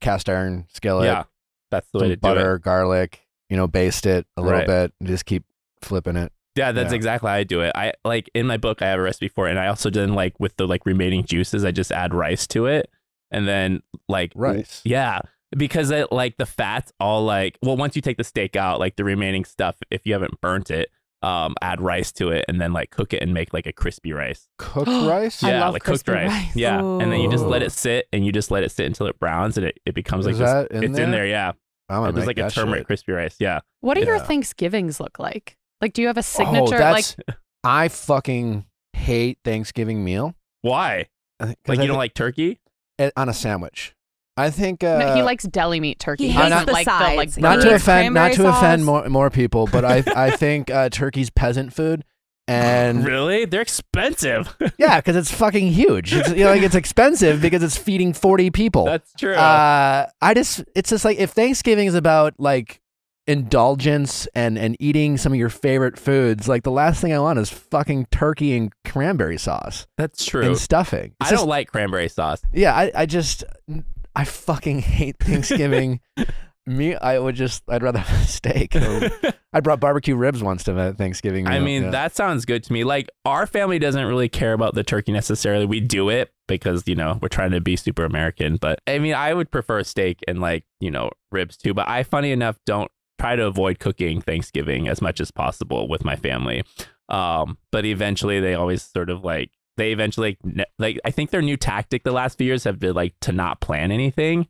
cast iron skillet. Yeah, that's the way to do butter, it. Garlic. You know, baste it a little bit, and just keep flipping it. Yeah, that's exactly how I do it. I like in my book I have a recipe for it, and I also then like with the like remaining juices, I just add rice to it. And then like rice. Yeah. Because it like the fats all like, well, once you take the steak out, like the remaining stuff, if you haven't burnt it, add rice to it and then like cook it and make like a crispy rice. Cooked rice? Yeah, like cooked rice. Yeah. Ooh. And then you just let it sit and you just let it sit until it browns and it becomes like this. It's in there. Yeah. There's like a turmeric crispy rice. Yeah. What do your Thanksgivings look like? Like, do you have a signature? I fucking hate Thanksgiving meal. Why? Like you don't like turkey? On a sandwich. I think no, he likes deli meat turkey. He doesn't the like sides. the like not to offend sauce. more people, but I think turkey's peasant food. And really, they're expensive. Yeah, because it's fucking huge. It's, you know, like it's expensive because it's feeding 40 people. That's true. It's just like if Thanksgiving is about like indulgence and eating some of your favorite foods, like the last thing I want is fucking turkey and cranberry sauce. That's true. And stuffing. I don't like cranberry sauce. Yeah, I fucking hate Thanksgiving. I'd rather have a steak. I brought barbecue ribs once to Thanksgiving meal. I mean, that sounds good to me. Like, our family doesn't really care about the turkey necessarily. We do it because, you know, we're trying to be super American. But I mean, I would prefer a steak and like, you know, ribs too. But I, funny enough, don't try to avoid cooking Thanksgiving as much as possible with my family. But eventually they always sort of like, I think their new tactic the last few years have been like to not plan anything.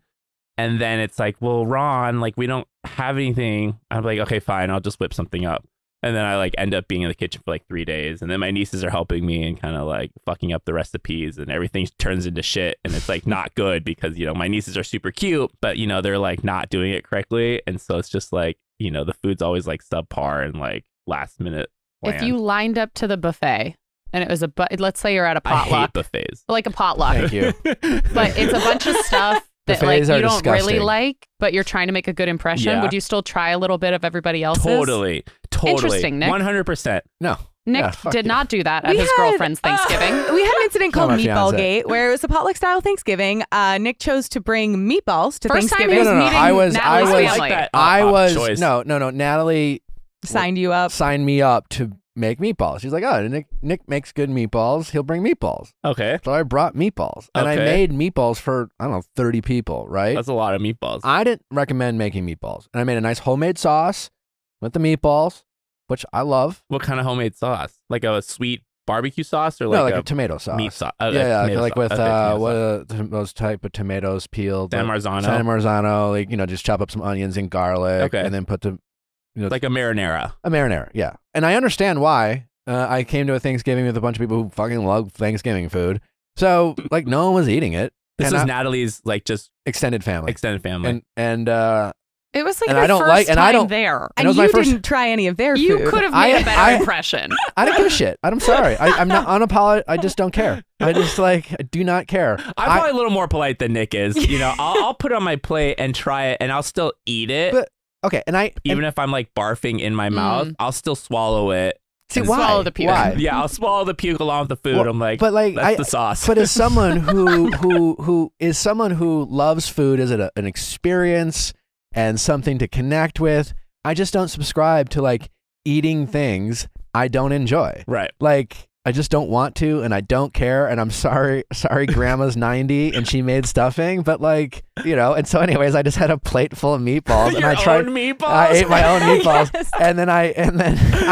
And then it's like, well, Ron, like we don't have anything. I'm like, okay, fine, I'll just whip something up. And then I like end up being in the kitchen for like 3 days. And then my nieces are helping me and kind of like fucking up the recipes and everything turns into shit. And it's like not good because, you know, my nieces are super cute, but, you know, they're like not doing it correctly. And so it's just like, you know, the food's always like subpar and like last minute plan. If you lined up to the buffet and it was let's say you're at a potluck. I hate buffets. Like a potluck. Thank you. But it's a bunch of stuff that buffets like you don't disgusting. Really like, but you're trying to make a good impression. Yeah. Would you still try a little bit of everybody else's? Totally. Interesting, Nick. 100%. No. Nick did not do that at his girlfriend's Thanksgiving. We had an incident called my Meatball fiance. Gate where it was a potluck style Thanksgiving. Nick chose to bring meatballs to First time Thanksgiving. he was No, meeting I was- Natalie's I was- family. Like that. I was choice. no. Natalie Signed you up. signed me up to make meatballs. She's like, oh, Nick makes good meatballs. He'll bring meatballs. Okay. So I brought meatballs, and I Okay. made meatballs for I don't know 30 people. Right? That's a lot of meatballs. I didn't recommend making meatballs, and I made a nice homemade sauce with the meatballs, which I love. What kind of homemade sauce? Like a sweet barbecue sauce or like, No, like a tomato sauce. meat sauce? Yeah, tomato like sauce. with Okay, tomato what sauce. those type of tomatoes peeled. San Marzano? San Marzano, like just chop up some onions and garlic, Okay. and then put the Like a marinara. a marinara. Yeah, and I understand why. I came to a Thanksgiving with a bunch of people who fucking love Thanksgiving food. So like no one was eating it. This And was Natalie's like just extended family. And It was like and your I don't first like- and time I don't- there. And it was you my first- didn't try any of their You food. could have made a better I- impression. I don't give a shit. I'm sorry. I'm not unapologetic. I just don't care. I just I do not care. I'm probably a little more polite than Nick is. You know, I'll put it on my plate and try it, and I'll still eat it. But okay, Even if I'm like barfing in my mouth, I'll still swallow it. see and why? swallow the puke. Why? Yeah, I'll swallow the puke along with the food. Well, I'm like, but like that's the sauce. But as someone who is someone who loves food as an experience and something to connect with, I just don't subscribe to like eating things I don't enjoy. Right. Like I just don't want to, and I don't care. And I'm sorry, grandma's 90 and she made stuffing, but like, you know, and so anyways, I just had a plate full of meatballs and Your I tried own meatballs? I ate my own meatballs. Yes. and then I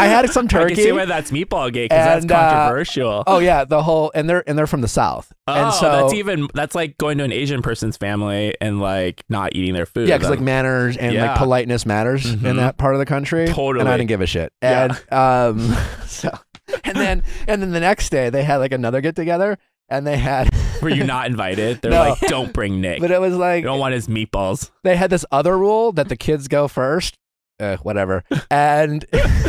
had some turkey. I can see why that's meatball gate, because that's And, controversial. Oh yeah, the whole and they're from the South. and Oh, so that's like going to an Asian person's family and like not eating their food. yeah, because like manners and Yeah. like politeness matters in Mhm. that part of the country. Totally. And I didn't give a shit. Yeah. And so and then the next day they had like another get together and they had Were you not invited? They're No. like, don't bring Nick. but it was like You don't want his meatballs. they had this other rule that the kids go first. Whatever. And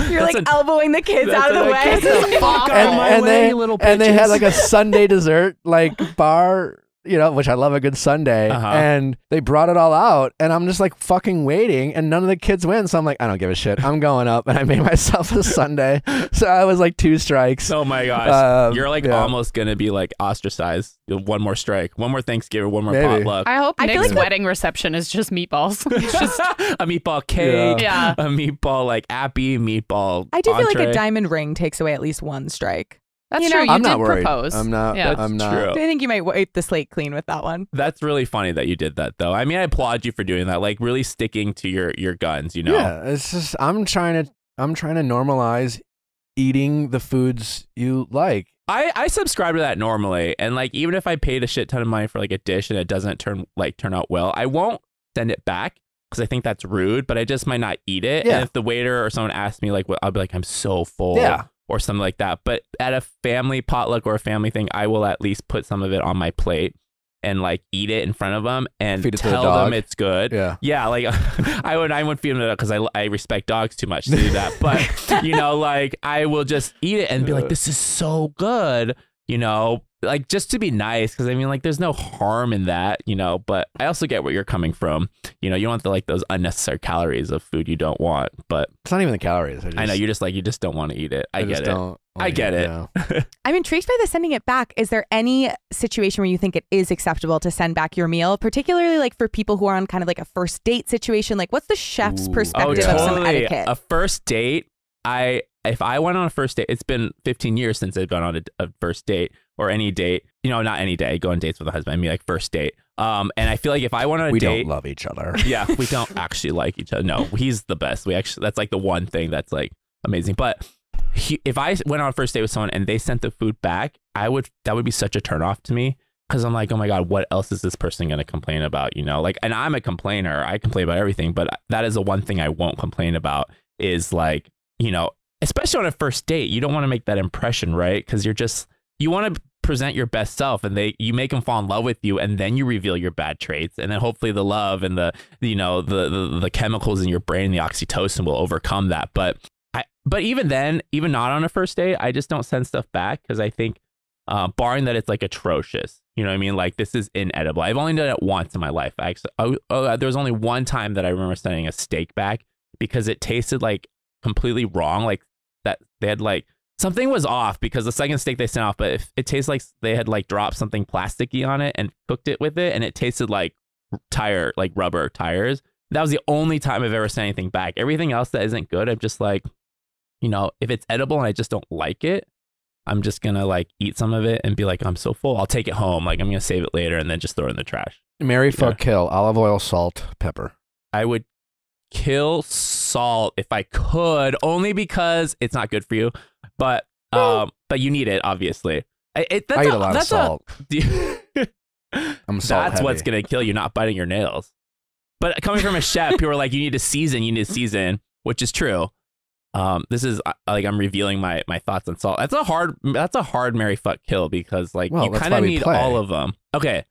You're like That's elbowing the kids out of the way. Get the fuck out and, of my and way, they you little and they had bitches. like a Sunday dessert like bar, you know, which I love a good Sunday. Uh-huh. And they brought it all out, and I'm just like fucking waiting, and none of the kids win. So I'm like, I don't give a shit. I'm going up, and I made myself a Sunday. So I was like 2 strikes. Oh my gosh. You're like yeah. almost going to be like ostracized. One more strike. One more Thanksgiving. One more Maybe. potluck. I hope I feel Nick's like the- wedding reception is just meatballs. It's just a meatball cake. Yeah. A meatball like appy meatball. I do feel like a entree. diamond ring takes away at least 1 strike. that's You know, true. You I'm did not worried. propose. I'm not. Yeah. I'm not. True. I think you might wipe the slate clean with that one. That's really funny that you did that, though. I mean, I applaud you for doing that. Like, really sticking to your guns. You know. Yeah, it's just I'm trying to normalize eating the foods you like. I subscribe to that normally, and like even if I paid a shit ton of money for like a dish and it doesn't turn out well, I won't send it back because I think that's rude. But I just might not eat it. Yeah. And if the waiter or someone asks me like, what, I'll be like, I'm so full. Yeah. Or something like that. But at a family potluck or a family thing, I will at least put some of it on my plate and like eat it in front of them and Feed it to the tell dog. them it's good. Yeah. Yeah, like I wouldn't feed them because I respect dogs too much to do that. But you know, like I will just eat it and be like, this is so good. You know, like just to be nice, because I mean, like, there's no harm in that, you know. But I also get where you're coming from. You know, you don't want those unnecessary calories of food you don't want. But It's not even the calories. I know you just don't want to eat it. I get just it. don't wanna I get eat it. now. I'm intrigued by the sending it back. Is there any situation where you think it is acceptable to send back your meal, particularly like for people who are on kind of like a first date situation? Like, what's the chef's Ooh. perspective of some etiquette? A first date, if I went on a first date, it's been 15 years since I've gone on a first date or any date. You know, not any day. I go on dates with a husband. I mean, like first date. And I feel like if I went on a We date, don't love each other. yeah, we don't actually like each other. No, he's the best. That's like the one thing that's like amazing. But if I went on a first date with someone and they sent the food back, that would be such a turnoff to me. Because I'm like, oh my God, what else is this person going to complain about? You know, like, and I'm a complainer. I complain about everything, but that is the one thing I won't complain about is like, you know, especially on a first date, you don't want to make that impression, right? Because you want to present your best self, and you make them fall in love with you, and then you reveal your bad traits, and then hopefully the love and the the chemicals in your brain, the oxytocin, will overcome that. But even then, even not on a first date, I just don't send stuff back because I think, barring that it's like atrocious, you know what I mean? Like this is inedible. I've only done it once in my life. There was only one time that I remember sending a steak back because it tasted like completely wrong. Like that they had like something was off because the second steak they sent off, but it tastes like they had like dropped something plasticky on it and cooked it with it, and it tasted like rubber tires. That was the only time I've ever sent anything back. Everything else that isn't good, I'm just like, you know, if it's edible and I just don't like it, I'm just gonna like eat some of it and be like, I'm so full, I'll take it home. Like I'm gonna save it later and then just throw it in the trash. Marry, fuck, kill. Olive oil, salt, pepper. I would kill salt if I could, only because it's not good for you. But you need it, obviously. I eat a lot of salt. I'm salt That's heavy. what's gonna kill you, not biting your nails. But coming from a chef, people are like, you need to season, which is true. This is like I'm revealing my thoughts on salt. That's a hard marry, fuck, kill because like Well, you that's kind why of we need play. all of them. Okay,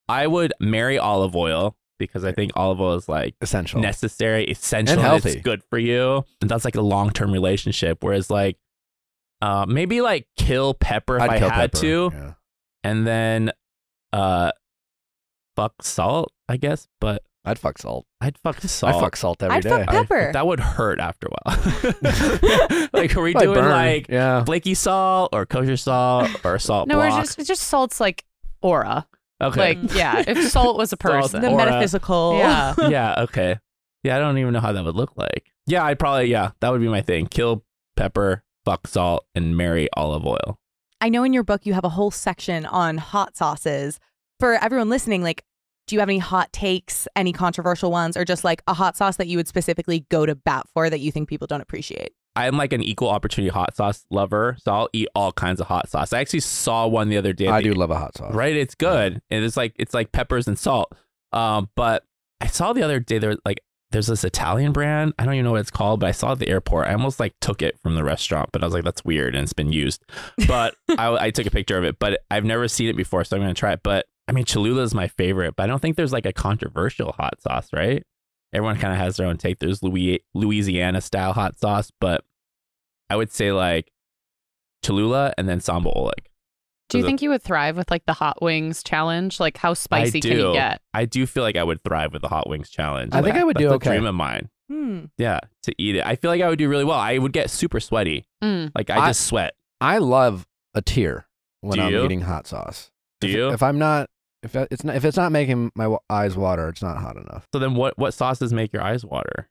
I would marry olive oil because I think olive oil is like essential, necessary, essential, and healthy. It's good for you. And that's like a long-term relationship. Whereas like maybe like kill pepper if I had to. Yeah. And then fuck salt, I guess. But I'd fuck salt. I'd fuck salt. I fuck salt every day. I'd fuck pepper. That would hurt after a while. Like, are we doing burn. like Yeah. flaky salt or kosher salt or salt No, block? it's just salt's like aura. Okay. Like, yeah, if salt was a person. The Aura. metaphysical. Yeah. Yeah, okay. Yeah, I don't even know how that would look like. Yeah, I'd probably, that would be my thing. Kill pepper, fuck salt, and marry olive oil. I know in your book you have a whole section on hot sauces. For everyone listening, like, do you have any hot takes, any controversial ones, or just like a hot sauce that you would specifically go to bat for that you think people don't appreciate? I'm like an equal opportunity hot sauce lover, so I'll eat all kinds of hot sauce. I actually saw one the other day. I do love a hot sauce. Right? It's good. And it's like peppers and salt. But I saw the other day there's this Italian brand. I don't even know what it's called, but I saw it at the airport. I almost like took it from the restaurant, but I was like, that's weird and it's been used. But I took a picture of it, but I've never seen it before, so I'm going to try it. But I mean, Cholula is my favorite, but I don't think there's like a controversial hot sauce, right? Everyone kind of has their own take. There's Louisiana style hot sauce, but I would say like Cholula and then Samba Oleg. Do you think you would thrive with like the hot wings challenge? Like how spicy can you get? I do feel like I would thrive with the hot wings challenge. I think I would do That's okay. a dream of mine. Hmm. Yeah, to eat it. I feel like I would do really well. I would get super sweaty. Like I just sweat. I love a tear when Do I'm you? eating hot sauce. Do you? If it's not making my eyes water, it's not hot enough. So then what sauces make your eyes water?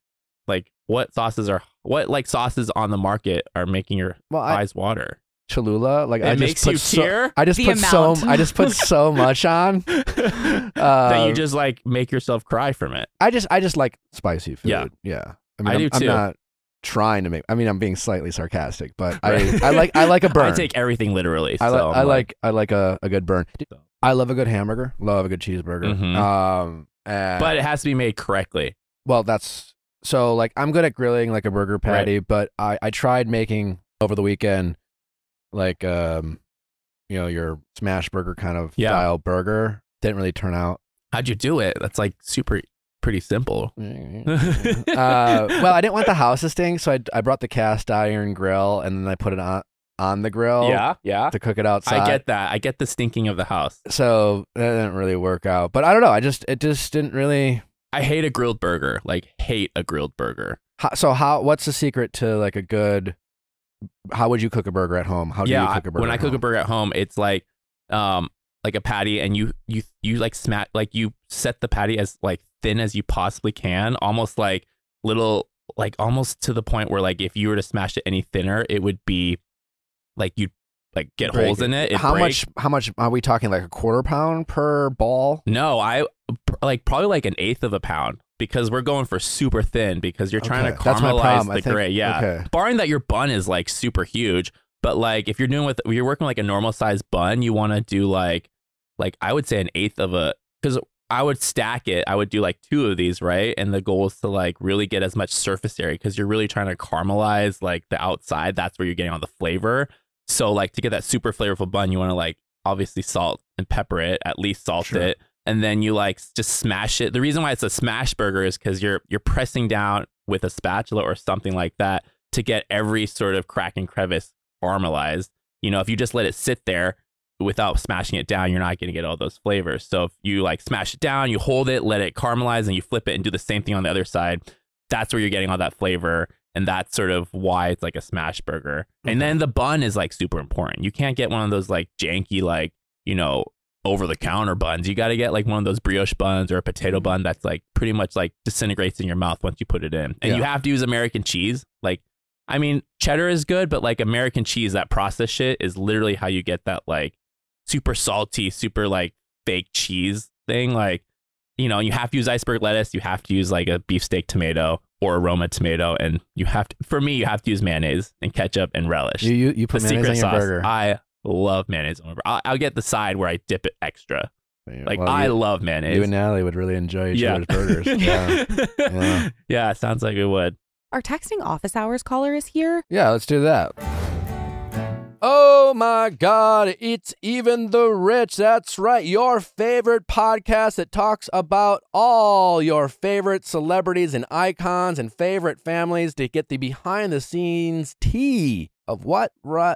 Like what sauces on the market are making your eyes water? Cholula, like It makes you tear? I just put so much on That you just like make yourself cry from it. I just like spicy food. Yeah. I mean, I do too. I'm not trying to make. I mean, I'm being slightly sarcastic, but I like a burn. I take everything literally. I like a good burn. I love a good hamburger. Love a good cheeseburger. Mhm. But it has to be made correctly. Well, that's so like I'm good at grilling like a burger patty, but I tried making over the weekend like your smash burger kind of style burger. Didn't really turn out. How'd you do it? That's like pretty simple. Well, I didn't want the house to stink, so I brought the cast iron grill and then I put it on the grill. Yeah. To cook it outside. I get that. I get the stinking of the house. So that didn't really work out. But I don't know. It just didn't really. I hate a grilled burger. Like hate a grilled burger. What's the secret to like a good? How would you cook a burger at home? How do you cook a burger? When I cook a burger at home, it's like a patty, and you like smash, like you set the patty as like thin as you possibly can, almost like little, like almost to the point where like if you were to smash it any thinner, it would be like you'd like get holes in it. How much are we talking? Like a quarter pound per ball? No, I like probably like an eighth of a pound. Because we're going for super thin because you're trying to caramelize the gray. Yeah. Okay. Barring that your bun is like super huge. But like if you're working with like a normal size bun, you want to do like I would say an eighth of because I would stack it. I would do like 2 of these, right? And the goal is to like really get as much surface area because you're really trying to caramelize like the outside. That's where you're getting all the flavor. So like to get that super flavorful bun, you want to like obviously salt and pepper it, at least salt it. And then you like just smash it. The reason why it's a smash burger is because you're pressing down with a spatula or something like that to get every sort of crack and crevice caramelized. You know, if you just let it sit there without smashing it down, you're not going to get all those flavors. So if you like smash it down, you hold it, let it caramelize, and you flip it and do the same thing on the other side, that's where you're getting all that flavor. And that's sort of why it's like a smash burger. And then the bun is like super important. You can't get one of those like janky, like, over-the-counter buns. You got to get like one of those brioche buns or a potato bun that's like pretty much like disintegrates in your mouth once you put it in. And you have to use American cheese. Like, I mean, cheddar is good, but like American cheese, that processed shit is literally how you get that like super salty, super like fake cheese thing. Like, you have to use iceberg lettuce. You have to use like a beefsteak tomato or a Roma tomato. And you have to use mayonnaise and ketchup and relish. You put the mayonnaise secret on your sauce. burger. I love mayonnaise on my burger. I'll get the side where I dip it extra. Like, well, I love mayonnaise. You and Natalie would really enjoy each other's burgers. Yeah, sounds like it would. Our texting office hours caller is here. Yeah, let's do that. Oh my God, it's Even the Rich. That's right, your favorite podcast that talks about all your favorite celebrities and icons and favorite families to get the behind the scenes tea of what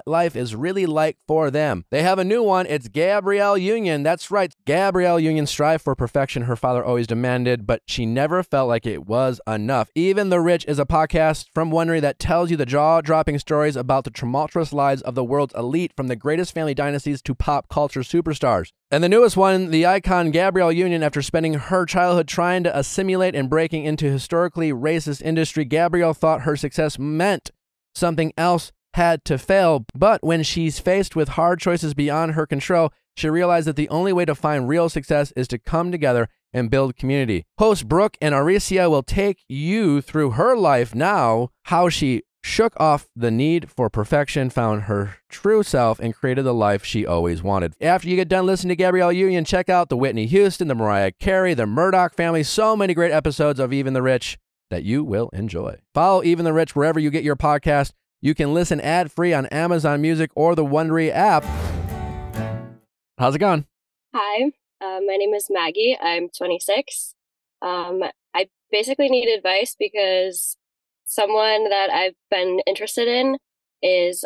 life is really like for them. They have a new one. It's Gabrielle Union. That's right. Gabrielle Union strived for perfection her father always demanded, but she never felt like it was enough. Even the Rich is a podcast from Wondery that tells you the jaw-dropping stories about the tumultuous lives of the world's elite, from the greatest family dynasties to pop culture superstars. And the newest one, the icon Gabrielle Union, after spending her childhood trying to assimilate and breaking into historically racist industry, Gabrielle thought her success meant something else had to fail, but when she's faced with hard choices beyond her control, she realized that the only way to find real success is to come together and build community. Hosts Brooke and Aricia will take you through her life now, how she shook off the need for perfection, found her true self, and created the life she always wanted. After you get done listening to Gabrielle Union, check out the Whitney Houston, the Mariah Carey, the Murdoch family, so many great episodes of Even the Rich that you will enjoy. Follow Even the Rich wherever you get your podcast. You can listen ad-free on Amazon Music or the Wondery app. How's it going? Hi, my name is Maggie. I'm 26. I basically need advice because someone that I've been interested in is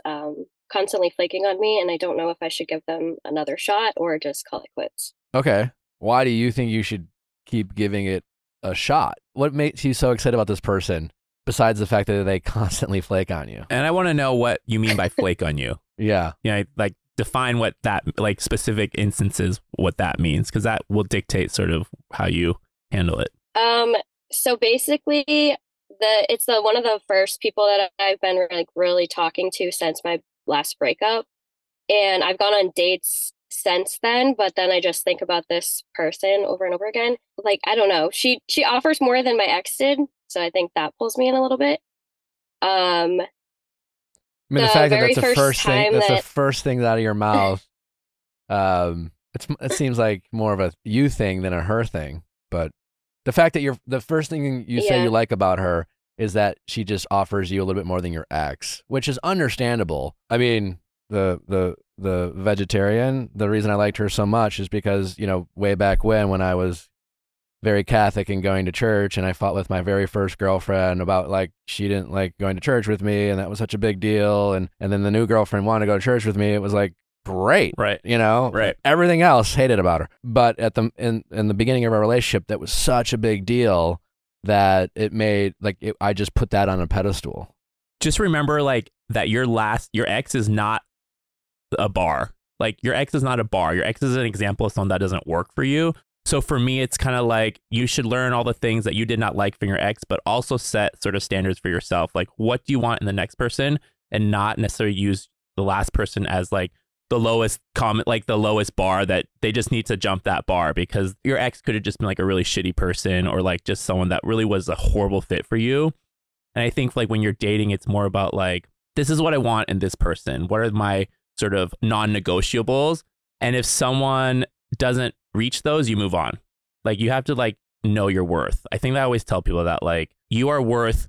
constantly flaking on me, and I don't know if I should give them another shot or just call it quits. Okay. Why do you think you should keep giving it a shot? What makes you so excited about this person? Besides the fact that they constantly flake on you. And I want to know what you mean by flake on you. Yeah. You know, like define what that, like specific instances, what that means, because that will dictate sort of how you handle it. So basically, it's one of the first people that I've been really talking to since my last breakup, and I've gone on dates since then, but then I just think about this person over and over again. Like, I don't know, she offers more than my ex did, so I think that pulls me in a little bit. I mean, the fact that that's the first thing, the first thing out of your mouth, it seems like more of a you thing than a her thing. But the fact that the first thing you say you like about her is that she just offers you a little bit more than your ex, which is understandable. I mean, the vegetarian, the reason I liked her so much is because, you know, way back when I was very Catholic and going to church, and I fought with my very first girlfriend about, like, she didn't like going to church with me, and that was such a big deal, and then the new girlfriend wanted to go to church with me. It was like, great, right? You know, right. Everything else hated about her, but in the beginning of our relationship, that was such a big deal that it made I just put that on a pedestal. Just remember, like, that your ex is not a bar. Like, your ex is not a bar. Your ex is an example of someone that doesn't work for you. So for me, it's kind of like you should learn all the things that you did not like from your ex, but also set sort of standards for yourself. Like, what do you want in the next person, and not necessarily use the last person as like the lowest comment, like the lowest bar, that they just need to jump that bar, because your ex could have just been like a really shitty person, or like just someone that really was a horrible fit for you. And I think, like, when you're dating, it's more about like, this is what I want in this person. What are my sort of non-negotiables? And if someone doesn't reach those, you move on. Like, you have to, like, know your worth. I think I always tell people that, like, you are worth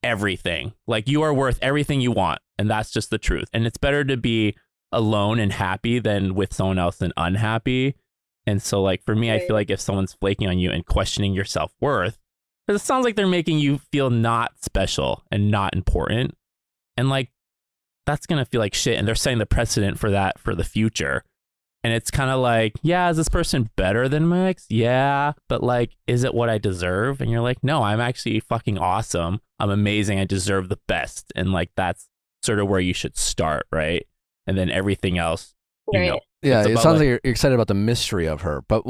everything. Like, you are worth everything you want. And that's just the truth. And it's better to be alone and happy than with someone else and unhappy. And so, like, for me, I feel like if someone's flaking on you and questioning your self-worth, because it sounds like they're making you feel not special and not important. And, like, that's going to feel like shit. And they're setting the precedent for that for the future. And it's kind of like, yeah, is this person better than my ex? Yeah. But, like, is it what I deserve? And you're like, no, I'm actually fucking awesome. I'm amazing. I deserve the best. And, like, that's sort of where you should start, right? And then everything else, you know. Yeah, it sounds like you're excited about the mystery of her. But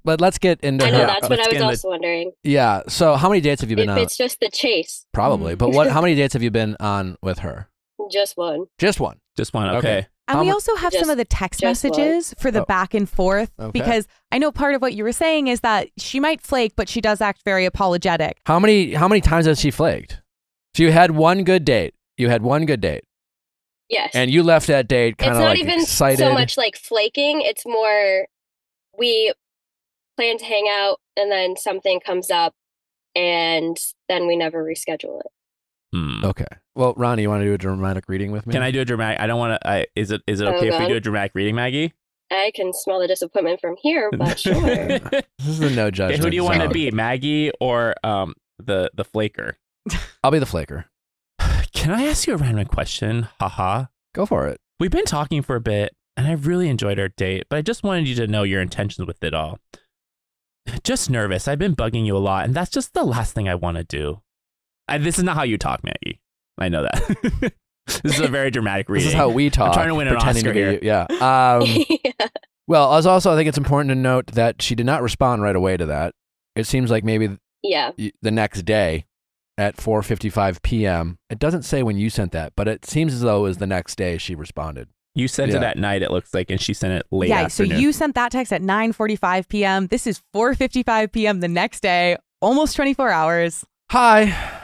let's get into her. I know, her. that's what I was also wondering. Yeah. So how many dates have you been on? It's just the chase. Probably. But how many dates have you been on with her? Just one. Just one. Just one. Okay. And we also have some of the text messages for the back and forth, because I know part of what you were saying is that she might flake, but she does act very apologetic. How many times has she flaked? So you had one good date. Yes. And you left that date kind of like excited. It's not even so much like flaking. It's more we plan to hang out and then something comes up and then we never reschedule it. Okay. Well, Ronnie, you want to do a dramatic reading with me? Can I do a dramatic? I don't want to. Is it okay if we do a dramatic reading, Maggie? I can smell the disappointment from here, but sure. This is a no judgment. Okay, who do you want to zone. be, Maggie or the flaker? I'll be the flaker. Can I ask you a random question? Haha. Go for it. We've been talking for a bit, and I really enjoyed our date, but I just wanted you to know your intentions with it all. Just nervous. I've been bugging you a lot, and that's just the last thing I want to do. This is not how you talk, Maggie. I know that. This is a very dramatic reading. This is how we talk. I'm trying to win an pretending Oscar to be, here. Yeah. Yeah. Well, I think it's important to note that she did not respond right away to that. It seems like maybe Yeah. the next day at 4:55 p.m. It doesn't say when you sent that, but it seems as though it was the next day she responded. You sent it at night, it looks like, and she sent it late afternoon. So you sent that text at 9:45 p.m. This is 4:55 p.m. the next day, almost 24 hours. Hi.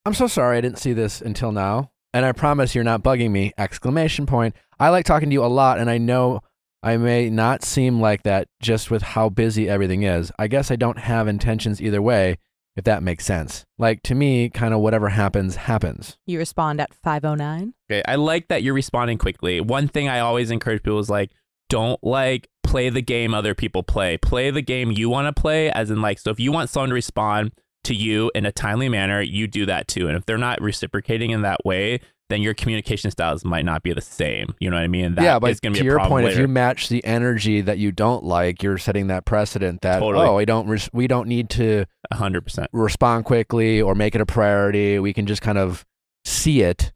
I'm so sorry I didn't see this until now. And I promise you're not bugging me! ! I like talking to you a lot, and I know I may not seem like that just with how busy everything is. I guess I don't have intentions either way, if that makes sense. Like, to me, kind of whatever happens, happens. You respond at 5:09. Okay, I like that you're responding quickly. One thing I always encourage people is like, don't like play the game other people play. Play the game you want to play, as in like, so if you want someone to respond to you in a timely manner, you do that too. And if they're not reciprocating in that way, then your communication styles might not be the same. You know what I mean? That but is going to to be a your problem point, later. if you match the energy that you don't like, you're setting that precedent that, Totally. we don't need to 100%. respond quickly or make it a priority. We can just kind of see it,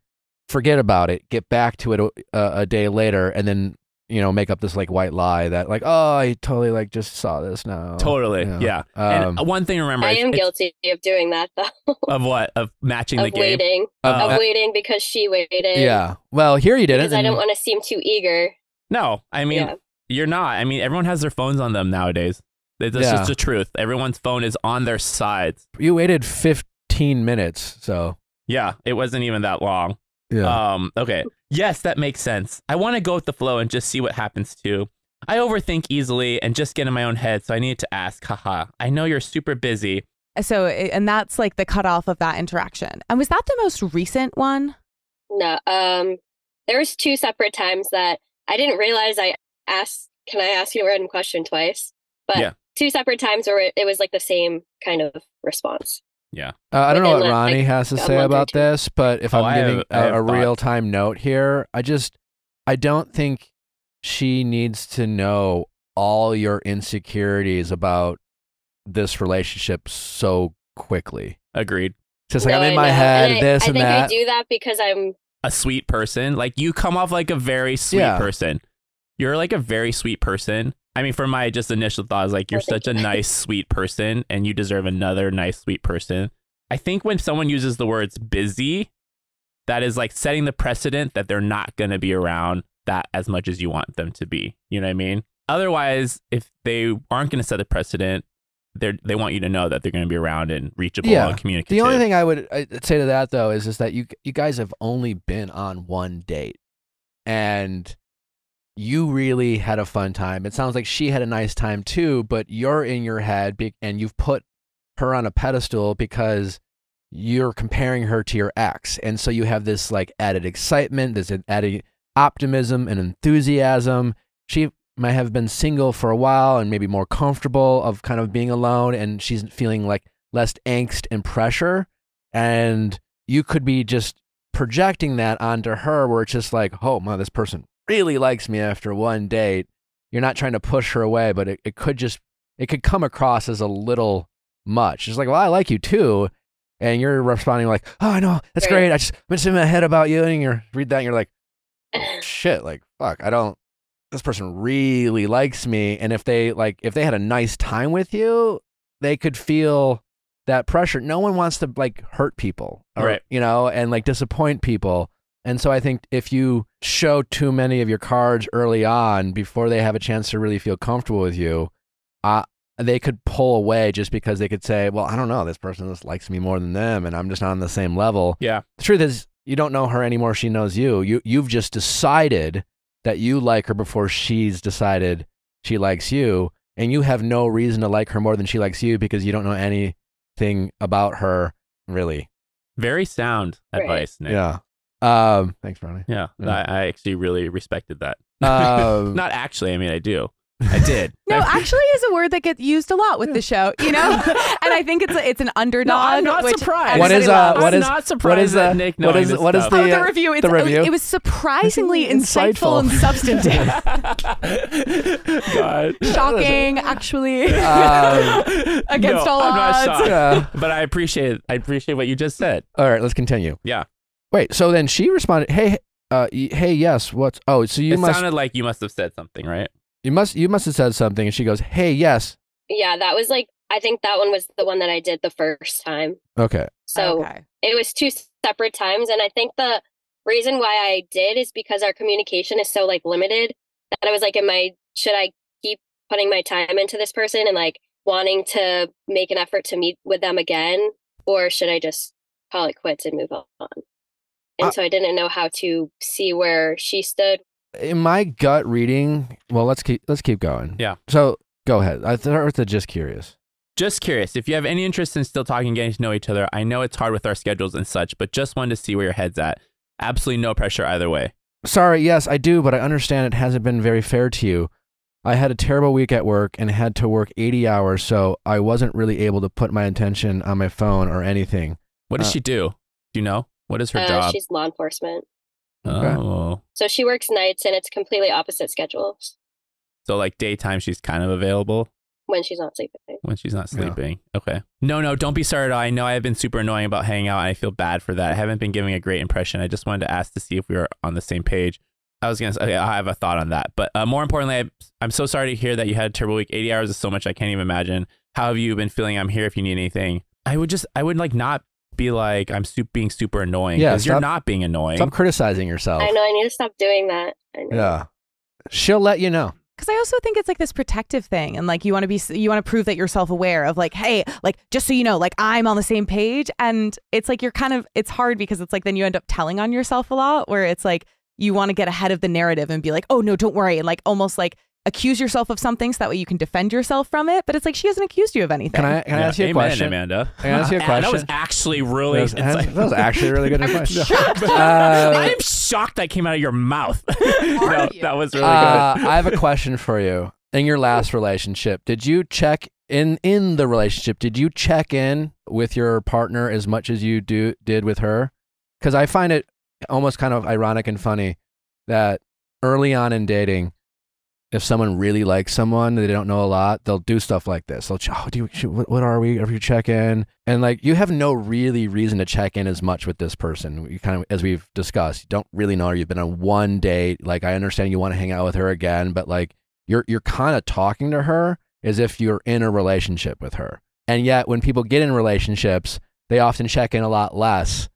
forget about it, get back to it a day later, and then, make up this like white lie that like, oh, I totally like just saw this now. Totally. Yeah. And one thing to remember. I am guilty of doing that though. Of what? Of matching the Of game? waiting. Of waiting because she waited. Yeah. Well, here you didn't. Because I don't want to seem too eager. No, I mean, you're not. I mean, everyone has their phones on them nowadays. That's just the truth. Everyone's phone is on their sides. You waited 15 minutes, so. Yeah, it wasn't even that long. Yeah. Okay. Yes, that makes sense. I want to go with the flow and just see what happens too. I overthink easily and just get in my own head, so I need to ask. Haha. I know you're super busy. So, and that's like the cutoff of that interaction. And was that the most recent one? No. There was 2 separate times that I didn't realize I asked, can I ask you a random question twice? But 2 separate times where it was like the same kind of response. Yeah. I don't know what Within, Ronnie has to say about this, but if I'm giving a thoughts. real-time note here, I don't think she needs to know all your insecurities about this relationship so quickly. Agreed. Just like, I'm in my head, and I think that. I do that because I'm a sweet person. Like, you come off like a very sweet person. You're like a very sweet person. I mean, for my just initial thought, I was like, you're such a nice, sweet person, and you deserve another nice, sweet person. I think when someone uses the words busy, that is like setting the precedent that they're not going to be around that as much as you want them to be. You know what I mean? Otherwise, if they aren't going to set the precedent, they want you to know that they're going to be around and reachable and communicative. The only thing I'd say to that, though, is that you guys have only been on one date, and you really had a fun time. It sounds like she had a nice time too, but you're in your head and you've put her on a pedestal because you're comparing her to your ex. And so you have this like added excitement, this added optimism and enthusiasm. She might have been single for a while and maybe more comfortable of kind of being alone, and she's feeling like less angst and pressure. And you could be just projecting that onto her where it's just like, oh, man, this person really likes me after one date. You're not trying to push her away, but it could come across as a little much. It's like, well, I like you too. And you're responding like, oh, I know, that's great. I've been sitting in my head about you. And you read that and you're like, oh, shit, like, fuck, this person really likes me. And if they had a nice time with you, they could feel that pressure. No one wants to like hurt people, or, and like disappoint people. And so I think if you show too many of your cards early on before they have a chance to really feel comfortable with you, they could pull away just because they could say, well, I don't know, this person just likes me more than them and I'm just not on the same level. Yeah. The truth is, you don't know her anymore. She knows you. You've just decided that you like her before she's decided she likes you. And you have no reason to like her more than she likes you because you don't know anything about her, really. Very sound Right. advice, Nick. Yeah. Thanks, Ronnie. Yeah. Yeah. I actually really respected that. Um, Not actually. I mean, I do. I did. No, actually is a word that gets used a lot with the show, you know? And I think it's an underdog. No, I'm not which surprised. What is everybody loves. what I'm is not surprised that Nick what knowing is this what is stuff. the the review. the review? It was surprisingly Insightful. insightful and substantive. God. Shocking, actually. Against all I'm not odds. shocked. Yeah. But I appreciate what you just said. All right, let's continue. Yeah. Wait, so then she responded, "Hey, hey, yes, what's? Oh, so you It must sounded like you must have said something, right? you must have said something." And she goes, "Hey, yes, Yeah, that was like, I think that one was the one that I did the first time. okay, So Okay. it was two separate times. And I think the reason why I did is because our communication is so like limited that I was like, should I keep putting my time into this person and like wanting to make an effort to meet with them again? Or should I just call it quits and move on? And so I didn't know how to see where she stood. in my gut reading, well, let's keep going. Yeah. So go ahead. I start with just curious. Just curious, if you have any interest in still talking, getting to know each other, I know it's hard with our schedules and such, but just wanted to see where your head's at. Absolutely no pressure either way. Sorry, yes, I do, but I understand it hasn't been very fair to you. I had a terrible week at work and had to work 80 hours, so I wasn't really able to put my attention on my phone or anything. What does she do? Do you know? What is her job? She's law enforcement. Okay. Oh. So she works nights and it's completely opposite schedules So like daytime, she's kind of available when she's not sleeping. when she's not Yeah. sleeping. Okay. No, don't be sorry at all. I know I've been super annoying about hanging out and I feel bad for that. I haven't been giving a great impression. I just wanted to ask to see if we were on the same page. I was going to say, okay, I have a thought on that. But more importantly, I'm so sorry to hear that you had a terrible week. 80 hours is so much I can't even imagine. How have you been feeling? I'm here if you need anything. I would like not be like, I'm being super annoying. Yeah, Because you're stop- not being annoying. Stop criticizing yourself. I know I need to stop doing that. I know. Yeah. She'll let you know. Because I also think it's like this protective thing, and like you want to prove that you're self-aware of like, hey, like just so you know, like I'm on the same page, and it's like it's hard because it's like then you end up telling on yourself a lot, where it's like you want to get ahead of the narrative and be like, oh no, don't worry, and like almost like accuse yourself of something so that way you can defend yourself from it. But it's like she hasn't accused you of anything. Can I ask you a Amen, question? Amanda. Can I ask you a question? That was actually really That was actually a really good question. I'm shocked that came out of your mouth. No, that was really good. I have a question for you. In your last relationship, did you check in the relationship? Did you check in with your partner as much as you did with her? Because I find it almost kind of ironic and funny that early on in dating, if someone really likes someone they don't know a lot, they'll do stuff like this. They'll, what are we? If you check in, and like you have no really reason to check in as much with this person. You kind of, as we've discussed, you don't really know her. You've been on one date. Like I understand you want to hang out with her again, but like you're kind of talking to her as if you're in a relationship with her. And yet when people get in relationships, they often check in a lot less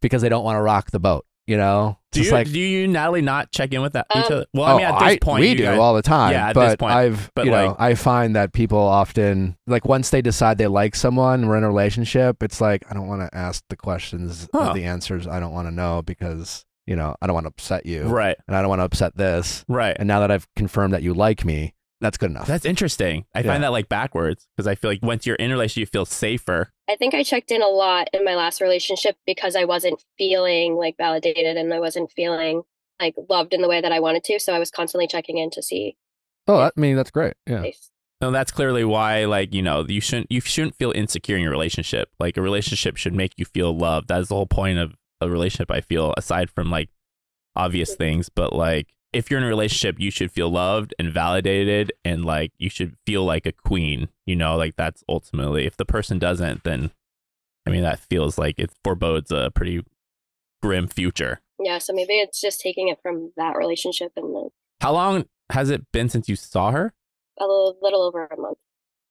because they don't want to rock the boat. You know, Do you, Natalie, not check in with that each other? Well, I mean, at this point, we you do guys- all the time. Yeah, at but this point. But I find that people often, like, once they decide they like someone, we're in a relationship, it's like, I don't want to ask the questions, the answers I don't want to know because, you know, I don't want to upset you. Right. And I don't want to upset this. Right. And now that I've confirmed that you like me, that's good enough. That's interesting. I find that like backwards because I feel like once you're in a relationship, you feel safer. I think I checked in a lot in my last relationship because I wasn't feeling like validated and I wasn't feeling like loved in the way that I wanted to. So I was constantly checking in to see. I mean, that's great. Yeah. No, that's clearly why, like, you know, you shouldn't feel insecure in your relationship. Like a relationship should make you feel loved. That's the whole point of a relationship, I feel, aside from like obvious things. But like, if you're in a relationship, you should feel loved and validated and like you should feel like a queen, you know, like that's ultimately, if the person doesn't, then I mean, that feels like it forebodes a pretty grim future. Yeah. So maybe it's just taking it from that relationship and like How long has it been since you saw her? a little over a month.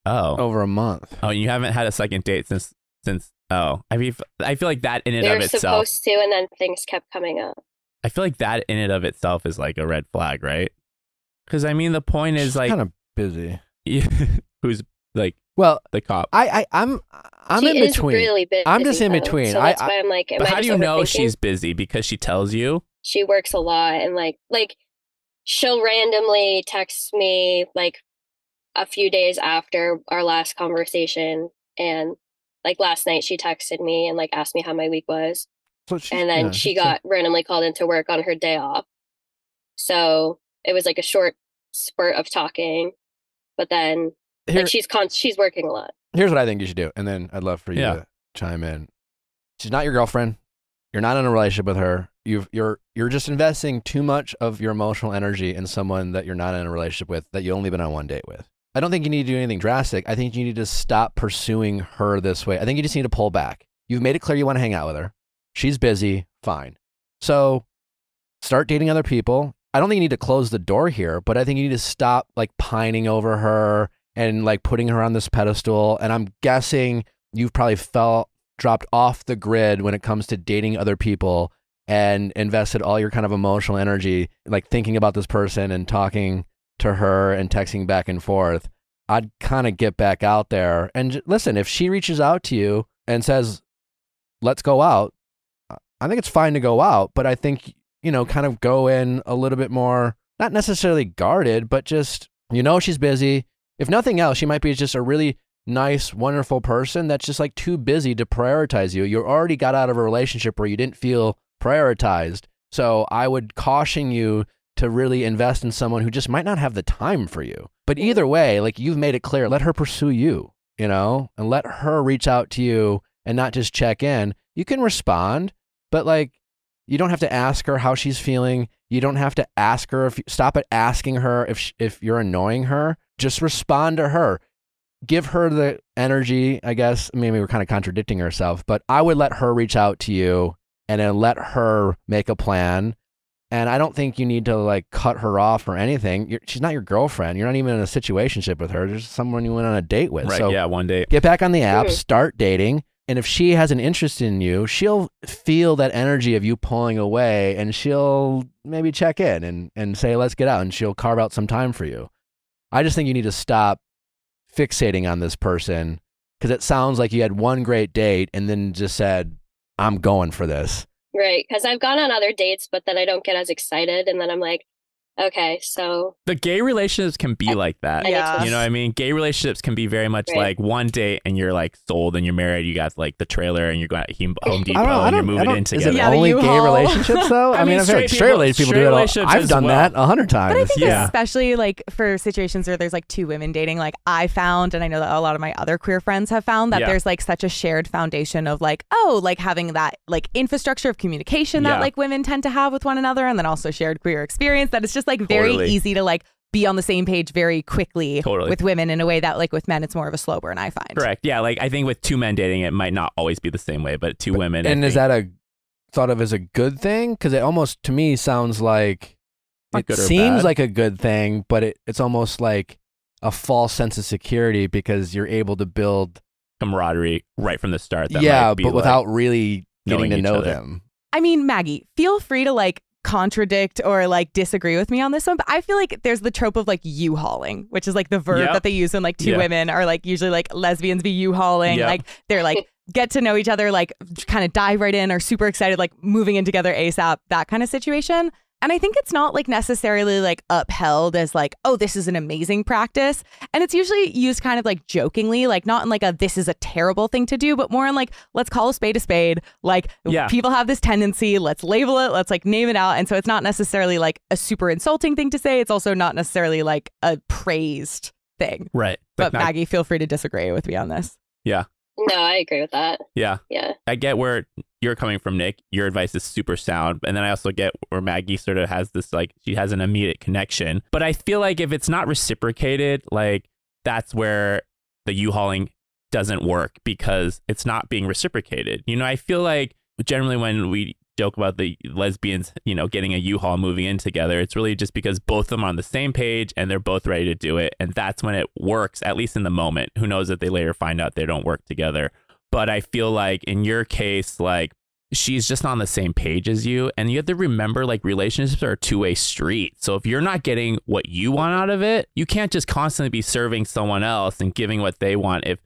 Oh, Over a month. oh, you haven't had a second date since, oh, I mean, I feel like that in and We of were itself. supposed to, and then things kept coming up. I feel like that in and of itself is like a red flag, right? Because I mean, the point is like, kind of busy. who's like Well, the cop? I'm She in is between. really busy. I'm just in though. between. So that's why I'm like, am But I how do just you know overthinking? she's busy? Because she tells you? She works a lot, and like she'll randomly text me like a few days after our last conversation and like last night she texted me and like asked me how my week was. So And then she got randomly called into work on her day off. So it was like a short spurt of talking, but then like she's working a lot. Here's what I think you should do, and then I'd love for you to chime in. She's not your girlfriend. You're not in a relationship with her. You're just investing too much of your emotional energy in someone that you're not in a relationship with, that you only been on one date with. I don't think you need to do anything drastic. I think you need to stop pursuing her this way. I think you just need to pull back. You've made it clear you want to hang out with her. She's busy. Fine. So start dating other people. I don't think you need to close the door here, but I think you need to stop like pining over her and like putting her on this pedestal. And I'm guessing you've probably dropped off the grid when it comes to dating other people and invested all your kind of emotional energy, like thinking about this person and talking to her and texting back and forth. I'd kind of get back out there and listen, if she reaches out to you and says, let's go out, I think it's fine to go out, but I think, kind of go in a little bit more, not necessarily guarded, but just, she's busy. If nothing else, she might be just a really nice, wonderful person that's just like too busy to prioritize you. You already got out of a relationship where you didn't feel prioritized. So I would caution you to really invest in someone who just might not have the time for you. But either way, like you've made it clear, let her pursue you, and let her reach out to you and not just check in. You can respond, but like, you don't have to ask her how she's feeling. You don't have to ask her stop at asking her if you're annoying her. Just respond to her. Give her the energy, I guess. Maybe we're kind of contradicting herself, but I would let her reach out to you and then let her make a plan. And I don't think you need to like cut her off or anything. She's not your girlfriend. You're not even in a situationship with her. There's someone you went on a date with. Right, so yeah, one date. Get back on the app, start dating. And if she has an interest in you, she'll feel that energy of you pulling away and she'll maybe check in and say, let's get out. And she'll carve out some time for you. I just think you need to stop fixating on this person because it sounds like you had one great date and then just said, I'm going for this. Right. Because I've gone on other dates, but then I don't get as excited. And then I'm like, okay, so the gay relationships can be like that. Yeah. You know what I mean? Gay relationships can be very much like one date and you're like sold and you're married. You got like the trailer and you're going to Home Depot and you're moving in together. Is it only gay relationships though? I mean, I've heard straight people do it. I've done that 100 times. But I think especially like for situations where there's like two women dating, like I found, and I know that a lot of my other queer friends have found that there's like such a shared foundation of like, like having that like infrastructure of communication that like women tend to have with one another, and then also shared queer experience that it's just like very easy to like be on the same page very quickly with women in a way that like with men it's more of a slow burn, I find. Correct. Yeah, like I think with two men dating it might not always be the same way, but two women. And is that thought of as a good thing? Because it almost to me sounds like it seems like a good thing, but it's almost like a false sense of security because you're able to build camaraderie right from the start. But without really getting to know them. I mean, Maggie, feel free to like contradict or like disagree with me on this one, but I feel like there's the trope of like U-hauling, which is like the verb that they use when like two women are like usually like lesbians be U-hauling, like they're like get to know each other, like kind of dive right in, are super excited, like moving in together ASAP, that kind of situation. And I think it's not like necessarily like upheld as like, oh, this is an amazing practice. And it's usually used kind of like jokingly, like not in like this is a terrible thing to do, but more in like, let's call a spade a spade. Like people have this tendency, let's label it, let's like name it out. And so it's not necessarily like a super insulting thing to say. It's also not necessarily like a praised thing. Right. But Maggie, feel free to disagree with me on this. Yeah. No, I agree with that. Yeah. Yeah. I get where you're coming from, Nick. Your advice is super sound. And then I also get where Maggie sort of has this, like, she has an immediate connection. But I feel like if it's not reciprocated, like, that's where the U-hauling doesn't work because it's not being reciprocated. I feel like generally when we joke about the lesbians, getting a U-Haul moving in together, it's really just because both of them are on the same page and they're both ready to do it. And that's when it works, at least in the moment. Who knows if they later find out they don't work together. But I feel like in your case, like she's just not on the same page as you. And you have to remember, like, relationships are a two-way street. So if you're not getting what you want out of it, you can't just constantly be serving someone else and giving what they want. If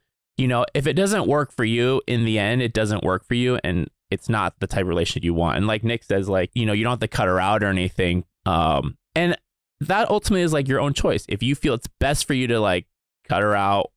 it doesn't work for you in the end, it doesn't work for you. And it's not the type of relationship you want. And like Nick says, like, you don't have to cut her out or anything. And that ultimately is like your own choice. If you feel it's best for you to like cut her out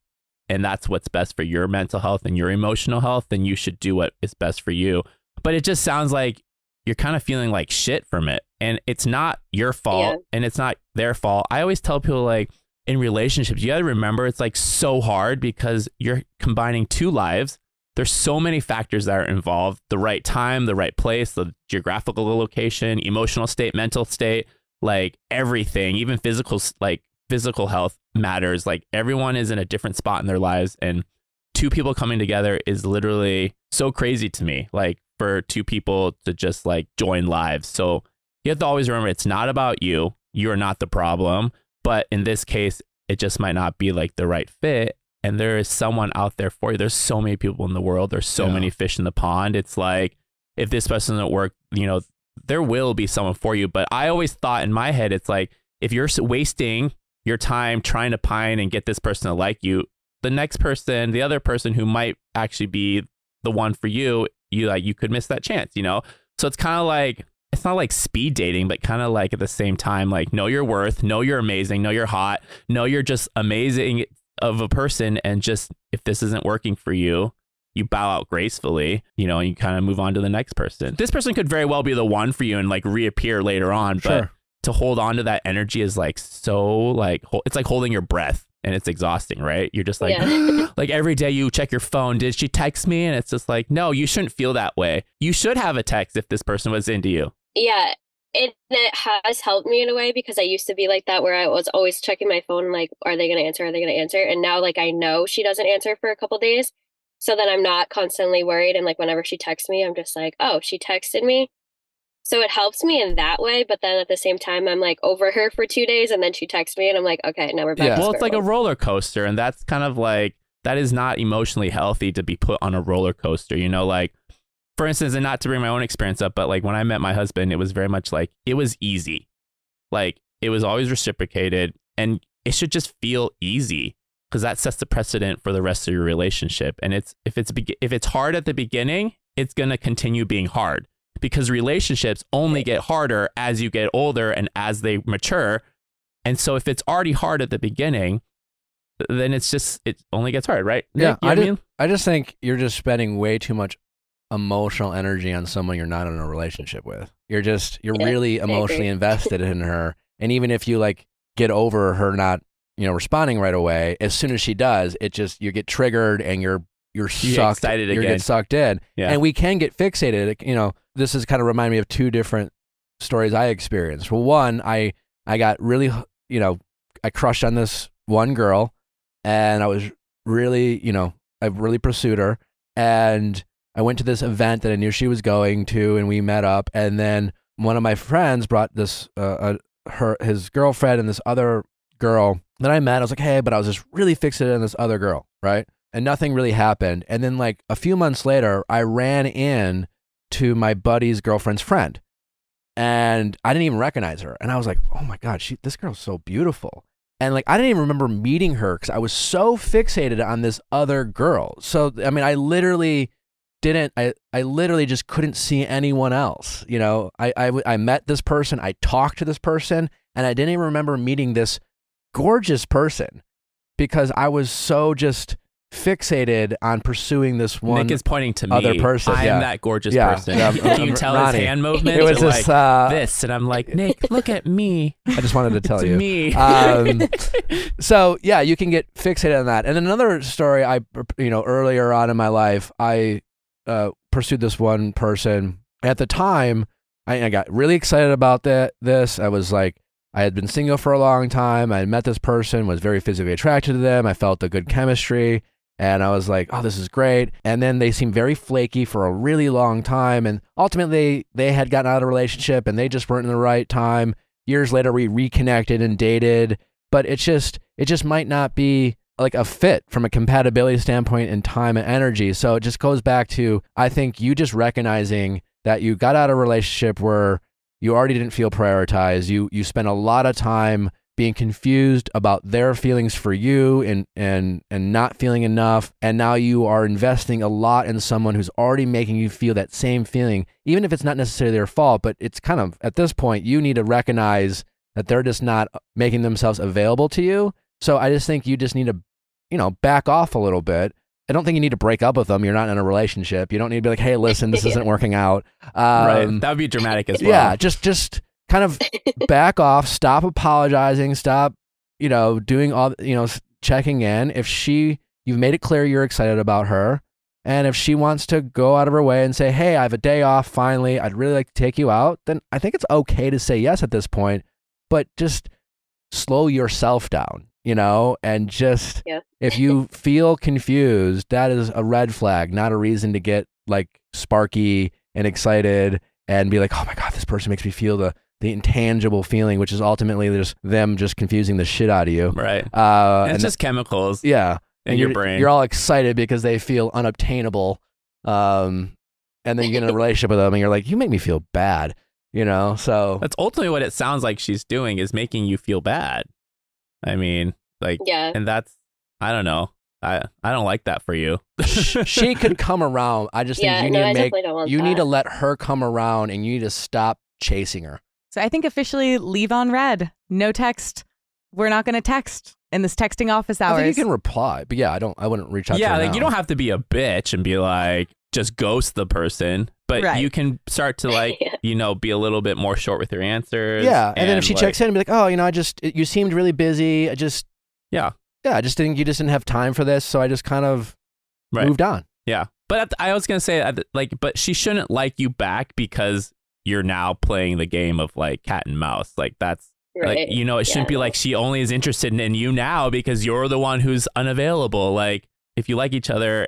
and that's what's best for your mental health and your emotional health, then you should do what is best for you. But it just sounds like you're kind of feeling like shit from it. And it's not your fault and it's not their fault. I always tell people, like, in relationships, you got to remember it's like so hard because you're combining two lives. There's so many factors that are involved: the right time, the right place, the geographical location, emotional state, mental state, like everything, even physical health matters. Like, everyone is in a different spot in their lives, and two people coming together is literally so crazy to me. Like, for two people to just like join lives. So you have to always remember it's not about you. You're not the problem. But in this case, it just might not be like the right fit. And there is someone out there for you. There's so many people in the world. There's so many fish in the pond. It's like, if this person doesn't work, you know, there will be someone for you. But I always thought in my head, it's like, if you're wasting your time trying to pine and get this person to like you, the next person, the other person who might actually be the one for you, you could miss that chance, you know? So it's kind of like, it's not like speed dating, but kind of like at the same time, like, know your worth, know you're amazing, know you're hot, know you're just amazing of a person. And just, if this isn't working for you, you bow out gracefully, you know, and you kind of move on to the next person. This person could very well be the one for you and like reappear later on, but to hold on to that energy is like, so like, it's like holding your breath. And it's exhausting, right? You're just like, like every day you check your phone. Did she text me? And it's just like, no, you shouldn't feel that way. You should have a text if this person was into you. Yeah, it has helped me in a way, because I used to be like that, where I was always checking my phone, like, are they going to answer? Are they going to answer? And now, like, I know she doesn't answer for a couple days. So then I'm not constantly worried. And like, whenever she texts me, I'm just like, oh, she texted me. So it helps me in that way. But then at the same time, I'm like over her for 2 days, and then she texts me and I'm like, okay, now we're back. Well, it's like a roller coaster. And that's kind of like, that is not emotionally healthy to be put on a roller coaster, you know, like, for instance, and not to bring my own experience up, but like when I met my husband, it was very much like, it was easy. Like, it was always reciprocated, and it should just feel easy, because that sets the precedent for the rest of your relationship. And if it's hard at the beginning, it's going to continue being hard, because relationships only get harder as you get older and as they mature. And so if it's already hard at the beginning, then it only gets hard, right? Yeah. Nick, I just think you're just spending way too much emotional energy on someone you're not in a relationship with. You're really emotionally invested in her. And even if you like get over her not, you know, responding right away, as soon as she does, you get triggered and you're sucked, excited again. You get sucked in. Yeah. And we can get fixated. You know, this is kind of remind me of two different stories I experienced. Well, one, I got really, you know, I crushed on this one girl, and I was really, you know, I really pursued her, and I went to this event that I knew she was going to, and we met up, and then one of my friends brought this, his girlfriend and this other girl that I met. I was like, hey, but I was just really fixated on this other girl, right? And nothing really happened. And then like a few months later, I ran in to my buddy's girlfriend's friend, and I didn't even recognize her. And I was like, oh my God, this girl's so beautiful. And like, I didn't even remember meeting her because I was so fixated on this other girl. So, I mean, I literally just couldn't see anyone else. You know, I met this person, I talked to this person, and I didn't even remember meeting this gorgeous person because I was so just fixated on pursuing this one. Nick is pointing to me. Other person. I am that gorgeous person. Can you tell Ronnie. his hand movement? It was just like this, and I'm like, Nick, look at me. I just wanted to tell you. Me. So yeah, you can get fixated on that. And then another story, earlier on in my life, I pursued this one person. At the time, I got really excited about this. I was like, I had been single for a long time. I had met this person, was very physically attracted to them. I felt a good chemistry. And I was like, oh, this is great. And then they seemed very flaky for a really long time. And ultimately, they had gotten out of a relationship and they just weren't in the right time. Years later, we reconnected and dated. But it just might not be like a fit from a compatibility standpoint in time and energy. So it just goes back to, I think, you just recognizing that you got out of a relationship where you already didn't feel prioritized. You spent a lot of time being confused about their feelings for you and not feeling enough. And now you are investing a lot in someone who's already making you feel that same feeling, even if it's not necessarily their fault, but it's kind of, at this point, you need to recognize that they're just not making themselves available to you. So I just think you just need to back off a little bit. I don't think you need to break up with them. You're not in a relationship. You don't need to be like, hey, listen, this isn't working out. Right. That would be dramatic as well. Yeah, just kind of back off, stop apologizing, stop, doing all, checking in. If you've made it clear you're excited about her. And if she wants to go out of her way and say, hey, I have a day off, finally, I'd really like to take you out, then I think it's okay to say yes at this point, but just slow yourself down, and just, if you feel confused, that is a red flag, not a reason to get like sparky and excited and be like, oh my God, this person makes me feel the intangible feeling, which is ultimately just them just confusing the shit out of you. Right. It's just chemicals. Yeah. In your brain. You're all excited because they feel unobtainable. And then you get in a relationship with them and you're like, you make me feel bad, so. That's ultimately what it sounds like she's doing, is making you feel bad. I mean, like, and that's, I don't know. I don't like that for you. She could come around. I just think you need to let her come around and you need to stop chasing her. So I think officially leave on red. No text. We're not going to text in this texting office hours. I think you can reply, but yeah, I wouldn't reach out to her like now. You don't have to be a bitch and be like, just ghost the person, but you can start to like, be a little bit more short with your answers. Yeah. And then if she checks in and be like, oh, you seemed really busy. I just think you just didn't have time for this. So I just kind of moved on. Yeah. But I was going to say but she shouldn't like you back because you're now playing the game of like cat and mouse. Like that's, like, it shouldn't be like she only is interested in you now because you're the one who's unavailable. Like, if you like each other,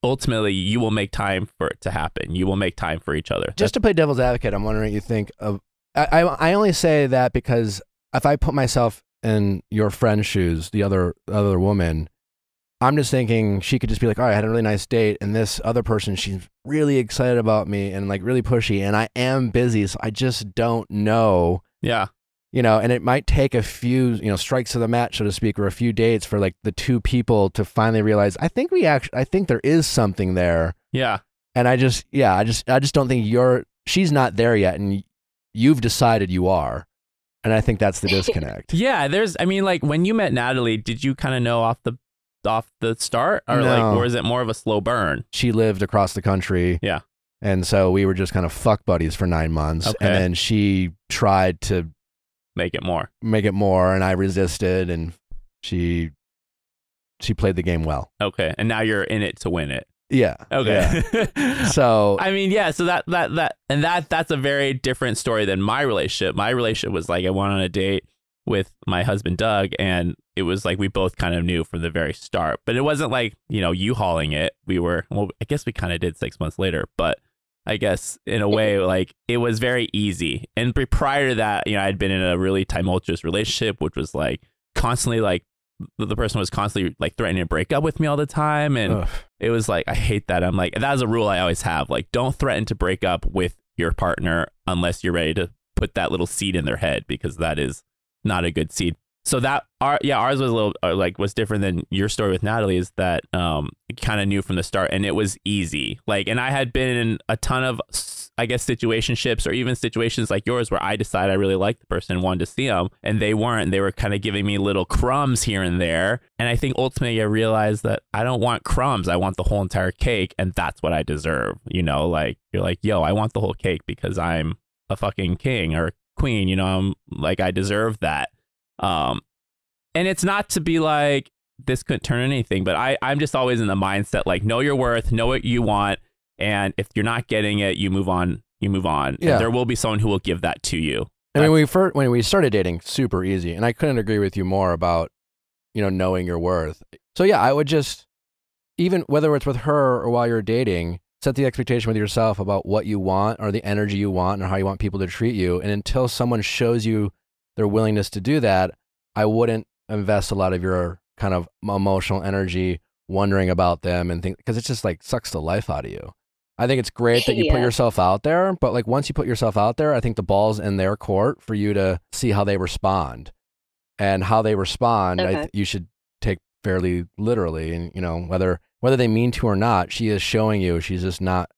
ultimately, you will make time for it to happen. You will make time for each other. Just to play devil's advocate, I'm wondering what you think of. I only say that because if I put myself in your friend's shoes, the other woman, I'm just thinking she could just be like, all right, I had a really nice date, and this other person, she's really excited about me and like really pushy, and I am busy, so I just don't know. Yeah. And it might take a few, strikes of the match, so to speak, or a few dates for like the two people to finally realize, I think there is something there. Yeah. And I just don't think she's not there yet. And you've decided you are. And I think that's the disconnect. Yeah. Like when you met Natalie, did you kind of know off the start or is it more of a slow burn? She lived across the country. Yeah. And so we were just kind of fuck buddies for 9 months. Okay. And then she tried to make it more, and I resisted, and she played the game well. Okay, and now you're in it to win it. Yeah. Okay. Yeah. So so that's a very different story than my relationship. My relationship was like I went on a date with my husband Doug, and it was like we both kind of knew from the very start. But it wasn't like you hauling it. I guess we kind of did 6 months later, but. I guess in a way, like it was very easy. And prior to that, I'd been in a really tumultuous relationship, which was like constantly like the person was constantly like threatening to break up with me all the time. And it was like, I hate that. I'm like, that is a rule I always have. Like, don't threaten to break up with your partner unless you're ready to put that little seed in their head, because that is not a good seed. So ours was a little was different than your story with Natalie, is that kind of knew from the start, and it was easy. Like, and I had been in a ton of, I guess, situationships or even situations like yours where I decided I really liked the person and wanted to see them, and they weren't. They were kind of giving me little crumbs here and there. And I think ultimately I realized that I don't want crumbs. I want the whole entire cake, and that's what I deserve. Like you're like, yo, I want the whole cake because I'm a fucking king or queen. I'm like, I deserve that. And it's not to be like this couldn't turn anything, but I'm just always in the mindset like, know your worth, know what you want, and if you're not getting it, you move on. Yeah. And there will be someone who will give that to you. I mean, when we started dating, super easy, and I couldn't agree with you more about knowing your worth. So yeah, I would just, even whether it's with her or while you're dating, set the expectation with yourself about what you want or the energy you want or how you want people to treat you. And until someone shows you their willingness to do that, I wouldn't invest a lot of your kind of emotional energy wondering about them and think, because it just like sucks the life out of you. I think it's great that you put yourself out there, but like once you put yourself out there, I think the ball's in their court for you to see how they respond. And how they respond, you should take fairly literally. And whether they mean to or not, she is showing you she's just not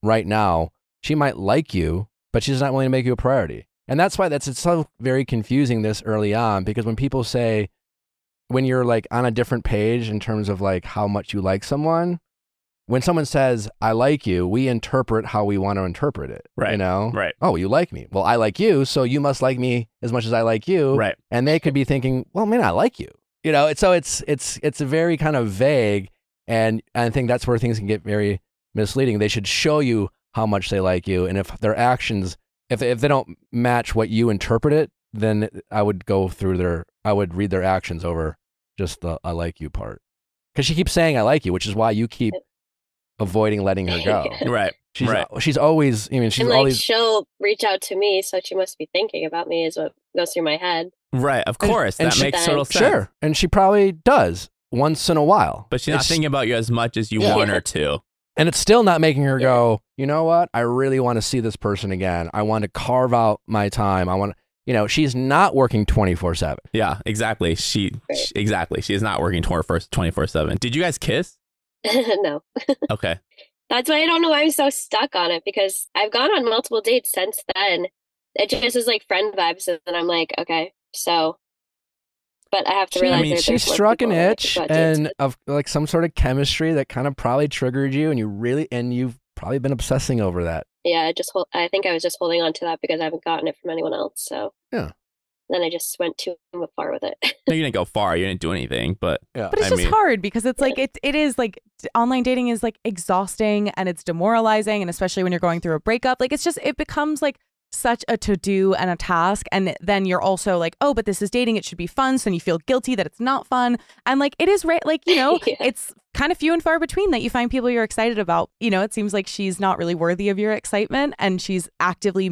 right now. She might like you, but she's not willing to make you a priority. And that's why it's so very confusing this early on, because when people say, when you're like on a different page in terms of like how much you like someone, when someone says, I like you, we interpret how we want to interpret it. Right. You know? Right. Oh, you like me. Well, I like you, so you must like me as much as I like you. Right. And they could be thinking, well, man, I like you. You know, so it's a very kind of vague, and I think that's where things can get very misleading. They should show you how much they like you, and if their actions, if they don't match what you interpret it, then I would read their actions over just the I like you part. Because she keeps saying I like you, which is why you keep avoiding letting her go. Right. She's always, I mean, she's And like always, she'll reach out to me, so she must be thinking about me is what goes through my head. Right. Of course. and that she- makes total sense. sure. And she probably does once in a while. But she's not thinking about you as much as you Yeah. want her to. And it's still not making her go, you know what? I really want to see this person again. I want to carve out my time. I want to, you know, she's not working 24/7. Yeah, exactly. Exactly. She is not working 24/7. Did you guys kiss? No. Okay. That's why I don't know why I'm so stuck on it, because I've gone on multiple dates since then. It just is like friend vibes, and I'm like, okay, so. But I have to realize I mean, she struck an itch and of like some sort of chemistry that kind of probably triggered you, and you've probably been obsessing over that. Yeah, I think I was just holding on to that because I haven't gotten it from anyone else. So yeah. Then I just went too far with it. No, you didn't go far. You didn't do anything, but Yeah. But it's just hard because it's like it is like online dating is like exhausting and it's demoralizing, and especially when you're going through a breakup, like it becomes like such a to-do and a task, and then you're also like, oh, but this is dating, it should be fun, so then you feel guilty that it's not fun, and like it is right, like, you know, Yeah. It's kind of few and far between that you find people you're excited about. You know, it seems like she's not really worthy of your excitement, and she's actively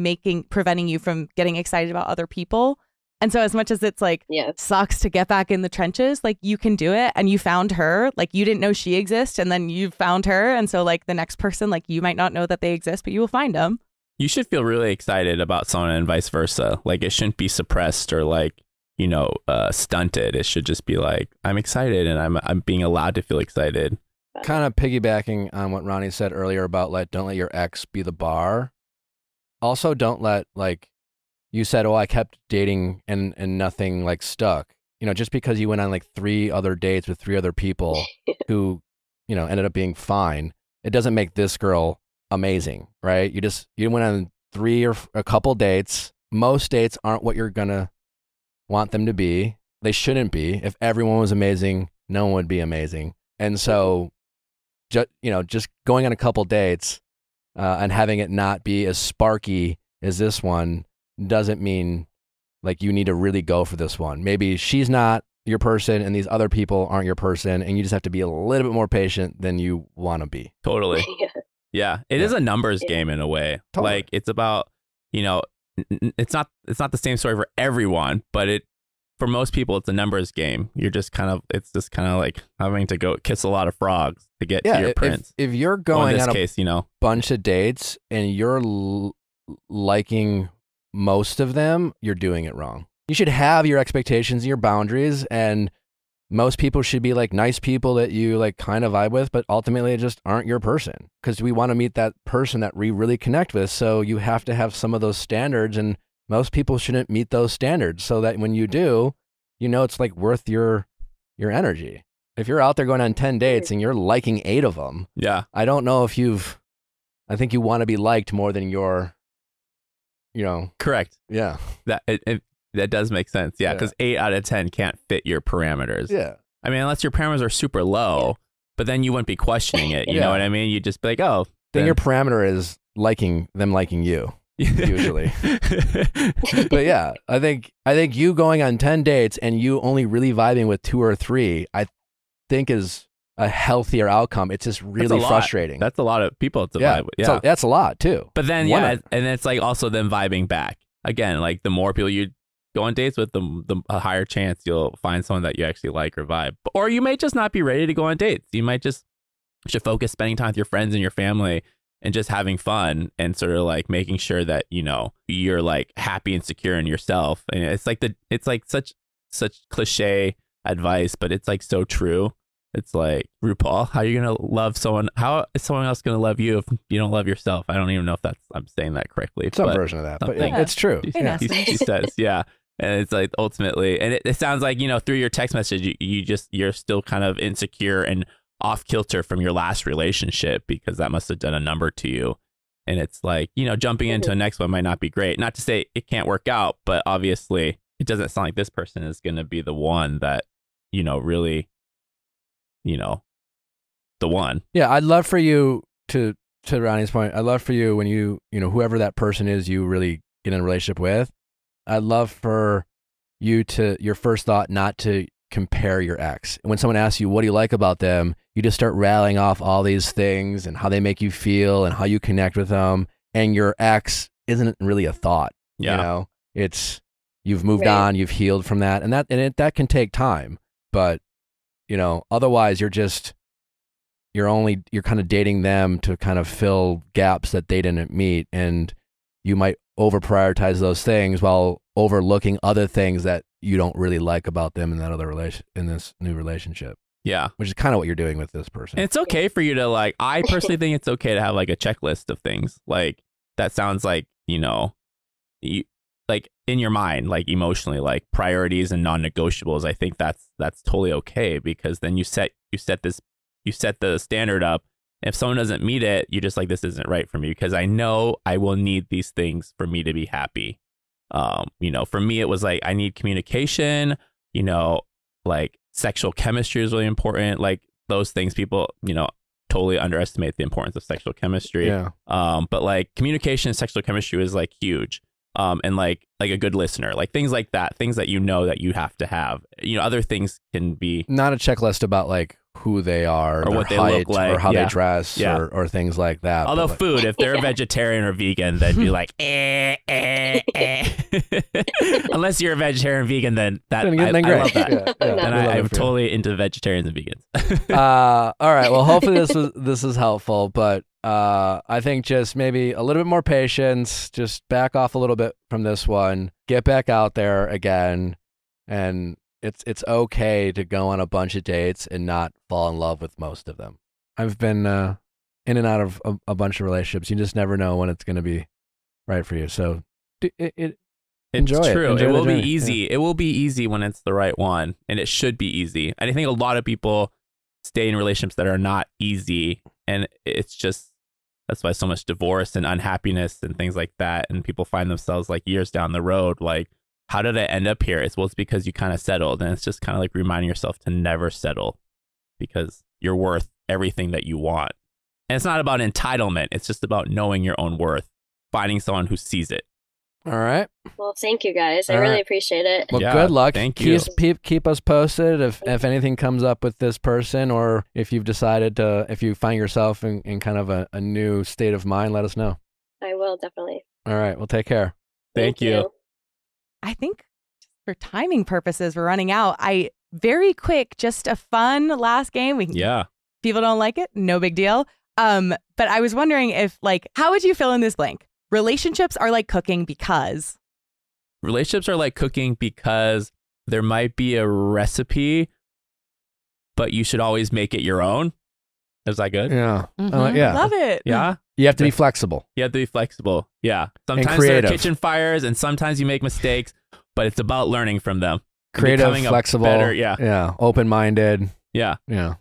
preventing you from getting excited about other people. And so as much as it's like sucks to get back in the trenches, like you can do it, and you found her, like you didn't know she exists, and then you found her, and so like the next person, like you might not know that they exist, but you will find them. You should feel really excited about someone and vice versa. Like it shouldn't be suppressed or like, you know, stunted. It should just be like, I'm excited and I'm being allowed to feel excited. Kind of piggybacking on what Ronnie said earlier about like, don't let your ex be the bar. Also, don't let, like, you said, oh, I kept dating and nothing like stuck. You know, just because you went on like 3 other dates with 3 other people who, you know, ended up being fine, it doesn't make this girl amazing, right? You went on 3 or a couple dates. Most dates aren't what you're gonna want them to be. They shouldn't be. If everyone was amazing, no one would be amazing. And so, just going on a couple dates and having it not be as sparky as this one doesn't mean like you need to really go for this one. Maybe she's not your person and these other people aren't your person, and you just have to be a little bit more patient than you want to be. Totally. Yeah, it is a numbers game in a way. Totally. Like it's about, you know, it's not the same story for everyone, but for most people it's a numbers game. It's just kind of like having to go kiss a lot of frogs to get to your prince. If you're going in this on case, you know, bunch of dates and you're liking most of them, you're doing it wrong. You should have your expectations and your boundaries, and most people should be like nice people that you like kind of vibe with, but ultimately it just aren't your person, because we want to meet that person that we really connect with. So you have to have some of those standards, and most people shouldn't meet those standards, so that when you do, you know, it's like worth your energy. If you're out there going on 10 dates and you're liking 8 of them, yeah, I don't know if I think you want to be liked more than you're, you know. Correct. Yeah. That does make sense. Yeah, because 8 out of 10 can't fit your parameters. Yeah. I mean, unless your parameters are super low, but then you wouldn't be questioning it. You know what I mean? You'd just be like, oh. Then your parameter is liking you, usually. But yeah, I think you going on 10 dates and you only really vibing with 2 or 3, I think is a healthier outcome. It's just really frustrating. That's a lot of people to vibe with. Yeah. So that's a lot too. But then, and it's like also them vibing back. Again, like the more people you go on dates with, the a higher chance you'll find someone that you actually like or vibe. Or you may just not be ready to go on dates. You might should focus spending time with your friends and your family and just having fun and sort of like making sure that, you know, you're like happy and secure in yourself. And it's like such cliche advice, but it's like so true. It's like, RuPaul, how are you going to love someone? How is someone else going to love you if you don't love yourself? I don't even know if I'm saying that correctly. Some version of that, but something. it's true. He says, yeah. And it's like ultimately, and it sounds like, through your text message, you're still kind of insecure and off kilter from your last relationship because that must have done a number to you. And it's like, jumping into the next one might not be great. Not to say it can't work out, but obviously it doesn't sound like this person is going to be the one that, really, the one. Yeah, I'd love for you to Ronnie's point, I'd love for you when whoever that person is you really get in a relationship with, I'd love for you your first thought not to compare your ex. When someone asks you, what do you like about them? You just start rattling off all these things and how they make you feel and how you connect with them. And your ex isn't really a thought. Yeah. It's, you've moved on, you've healed from that. And that can take time. But, otherwise you're kind of dating them to kind of fill gaps that they didn't meet. And you might over prioritize those things while overlooking other things that you don't really like about them in this new relationship. Yeah. Which is kind of what you're doing with this person. And it's okay for you to I personally think it's okay to have like a checklist of things. Like that sounds like, you like in your mind, like emotionally, like priorities and non-negotiables. I think that's totally okay because then you set the standard up. If someone doesn't meet it, you're just like, this isn't right for me because I know I will need these things for me to be happy. For me, it was like, I need communication, like sexual chemistry is really important. Like those things people, totally underestimate the importance of sexual chemistry. Yeah. But like communication and sexual chemistry is like huge. And like a good listener, like things like that, things that that you have to have. Other things can be not a checklist about like who they are or what they look like or how they dress or things like that. Although but food, if they're a vegetarian or vegan, then you're like, Unless you're a vegetarian or vegan, then I love that. And I'm totally into vegetarians and vegans. All right. Well, hopefully this is helpful, but I think just maybe a little bit more patience, just back off a little bit from this one, get back out there again, and it's okay to go on a bunch of dates and not fall in love with most of them. I've been in and out of a bunch of relationships. You just never know when it's going to be right for you. So enjoy it. True. Enjoy it will the be journey. easy. Yeah. It will be easy when it's the right one, and it should be easy. And I think a lot of people stay in relationships that are not easy, and it's just that's why so much divorce and unhappiness and things like that, and people find themselves like years down the road like, how did I end up here? It's because you kind of settled, and it's just kind of like reminding yourself to never settle because you're worth everything that you want. And it's not about entitlement. It's just about knowing your own worth, finding someone who sees it. All right. Well, thank you guys. I really appreciate it. Well, good luck. Thank you. Keep us posted if anything comes up with this person, or if you've decided to, if you find yourself in kind of a new state of mind, let us know. I will, definitely. All right. Well, take care. Thank you. I think for timing purposes, we're running out. Very quick, just a fun last game. People don't like it, no big deal. But I was wondering if, how would you fill in this blank? Relationships are like cooking because there might be a recipe, but you should always make it your own. Is that good? Yeah. Mm-hmm. Yeah. Love it. Yeah. You have to be flexible. Yeah. Sometimes there are kitchen fires and sometimes you make mistakes, but it's about learning from them. Creative, flexible. Better, yeah. Open-minded. Yeah.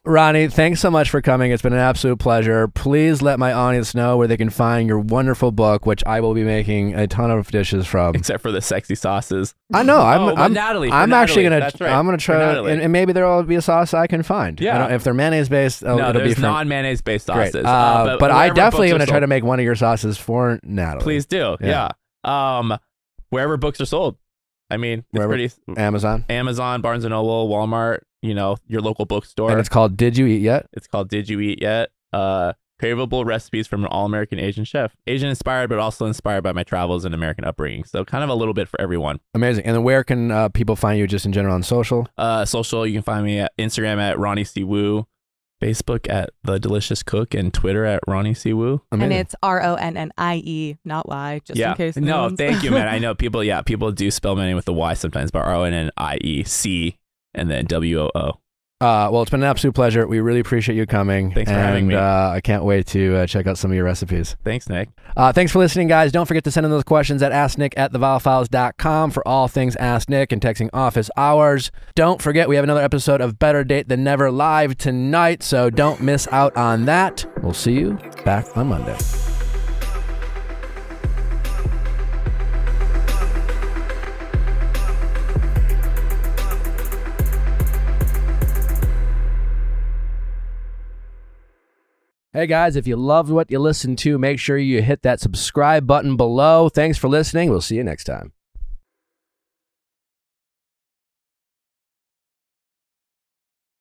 Ronnie, thanks so much for coming. It's been an absolute pleasure. Please let my audience know where they can find your wonderful book, which I will be making a ton of dishes from. Except for the sexy sauces. I know. I'm Natalie. I'm actually gonna. That's right. I'm gonna try, and maybe there will be a sauce I can find. Yeah. If they're mayonnaise based, no, it'll there's be from non-mayonnaise based sauces. Great. But I definitely am gonna try to make one of your sauces for Natalie. Please do. Yeah. Wherever books are sold. I mean, it's pretty Amazon, Barnes and Noble, Walmart. Your local bookstore. And it's called Did You Eat Yet? It's called Did You Eat Yet? Craveable recipes from an all-American Asian chef. Asian inspired, but also inspired by my travels and American upbringing. So kind of a little bit for everyone. Amazing. And then where can people find you just in general on social? Social, you can find me at Instagram at Ronnie C. Woo, Facebook at The Delicious Cook, and Twitter at Ronnie C. Woo. Amazing. And it's RONNIE, not Y, just in case. No, thank you, man. I know people do spell my name with the Y sometimes, but RONNIEC and then WOO. Well, it's been an absolute pleasure. We really appreciate you coming. Thanks for having me. I can't wait to check out some of your recipes. Thanks, Nick. Thanks for listening, guys. Don't forget to send in those questions at asknick@theviallfiles.com for all things Ask Nick and texting office hours. Don't forget, we have another episode of Better Date Than Never live tonight, so don't miss out on that. We'll see you back on Monday. Hey guys, if you loved what you listened to, make sure you hit that subscribe button below. Thanks for listening. We'll see you next time.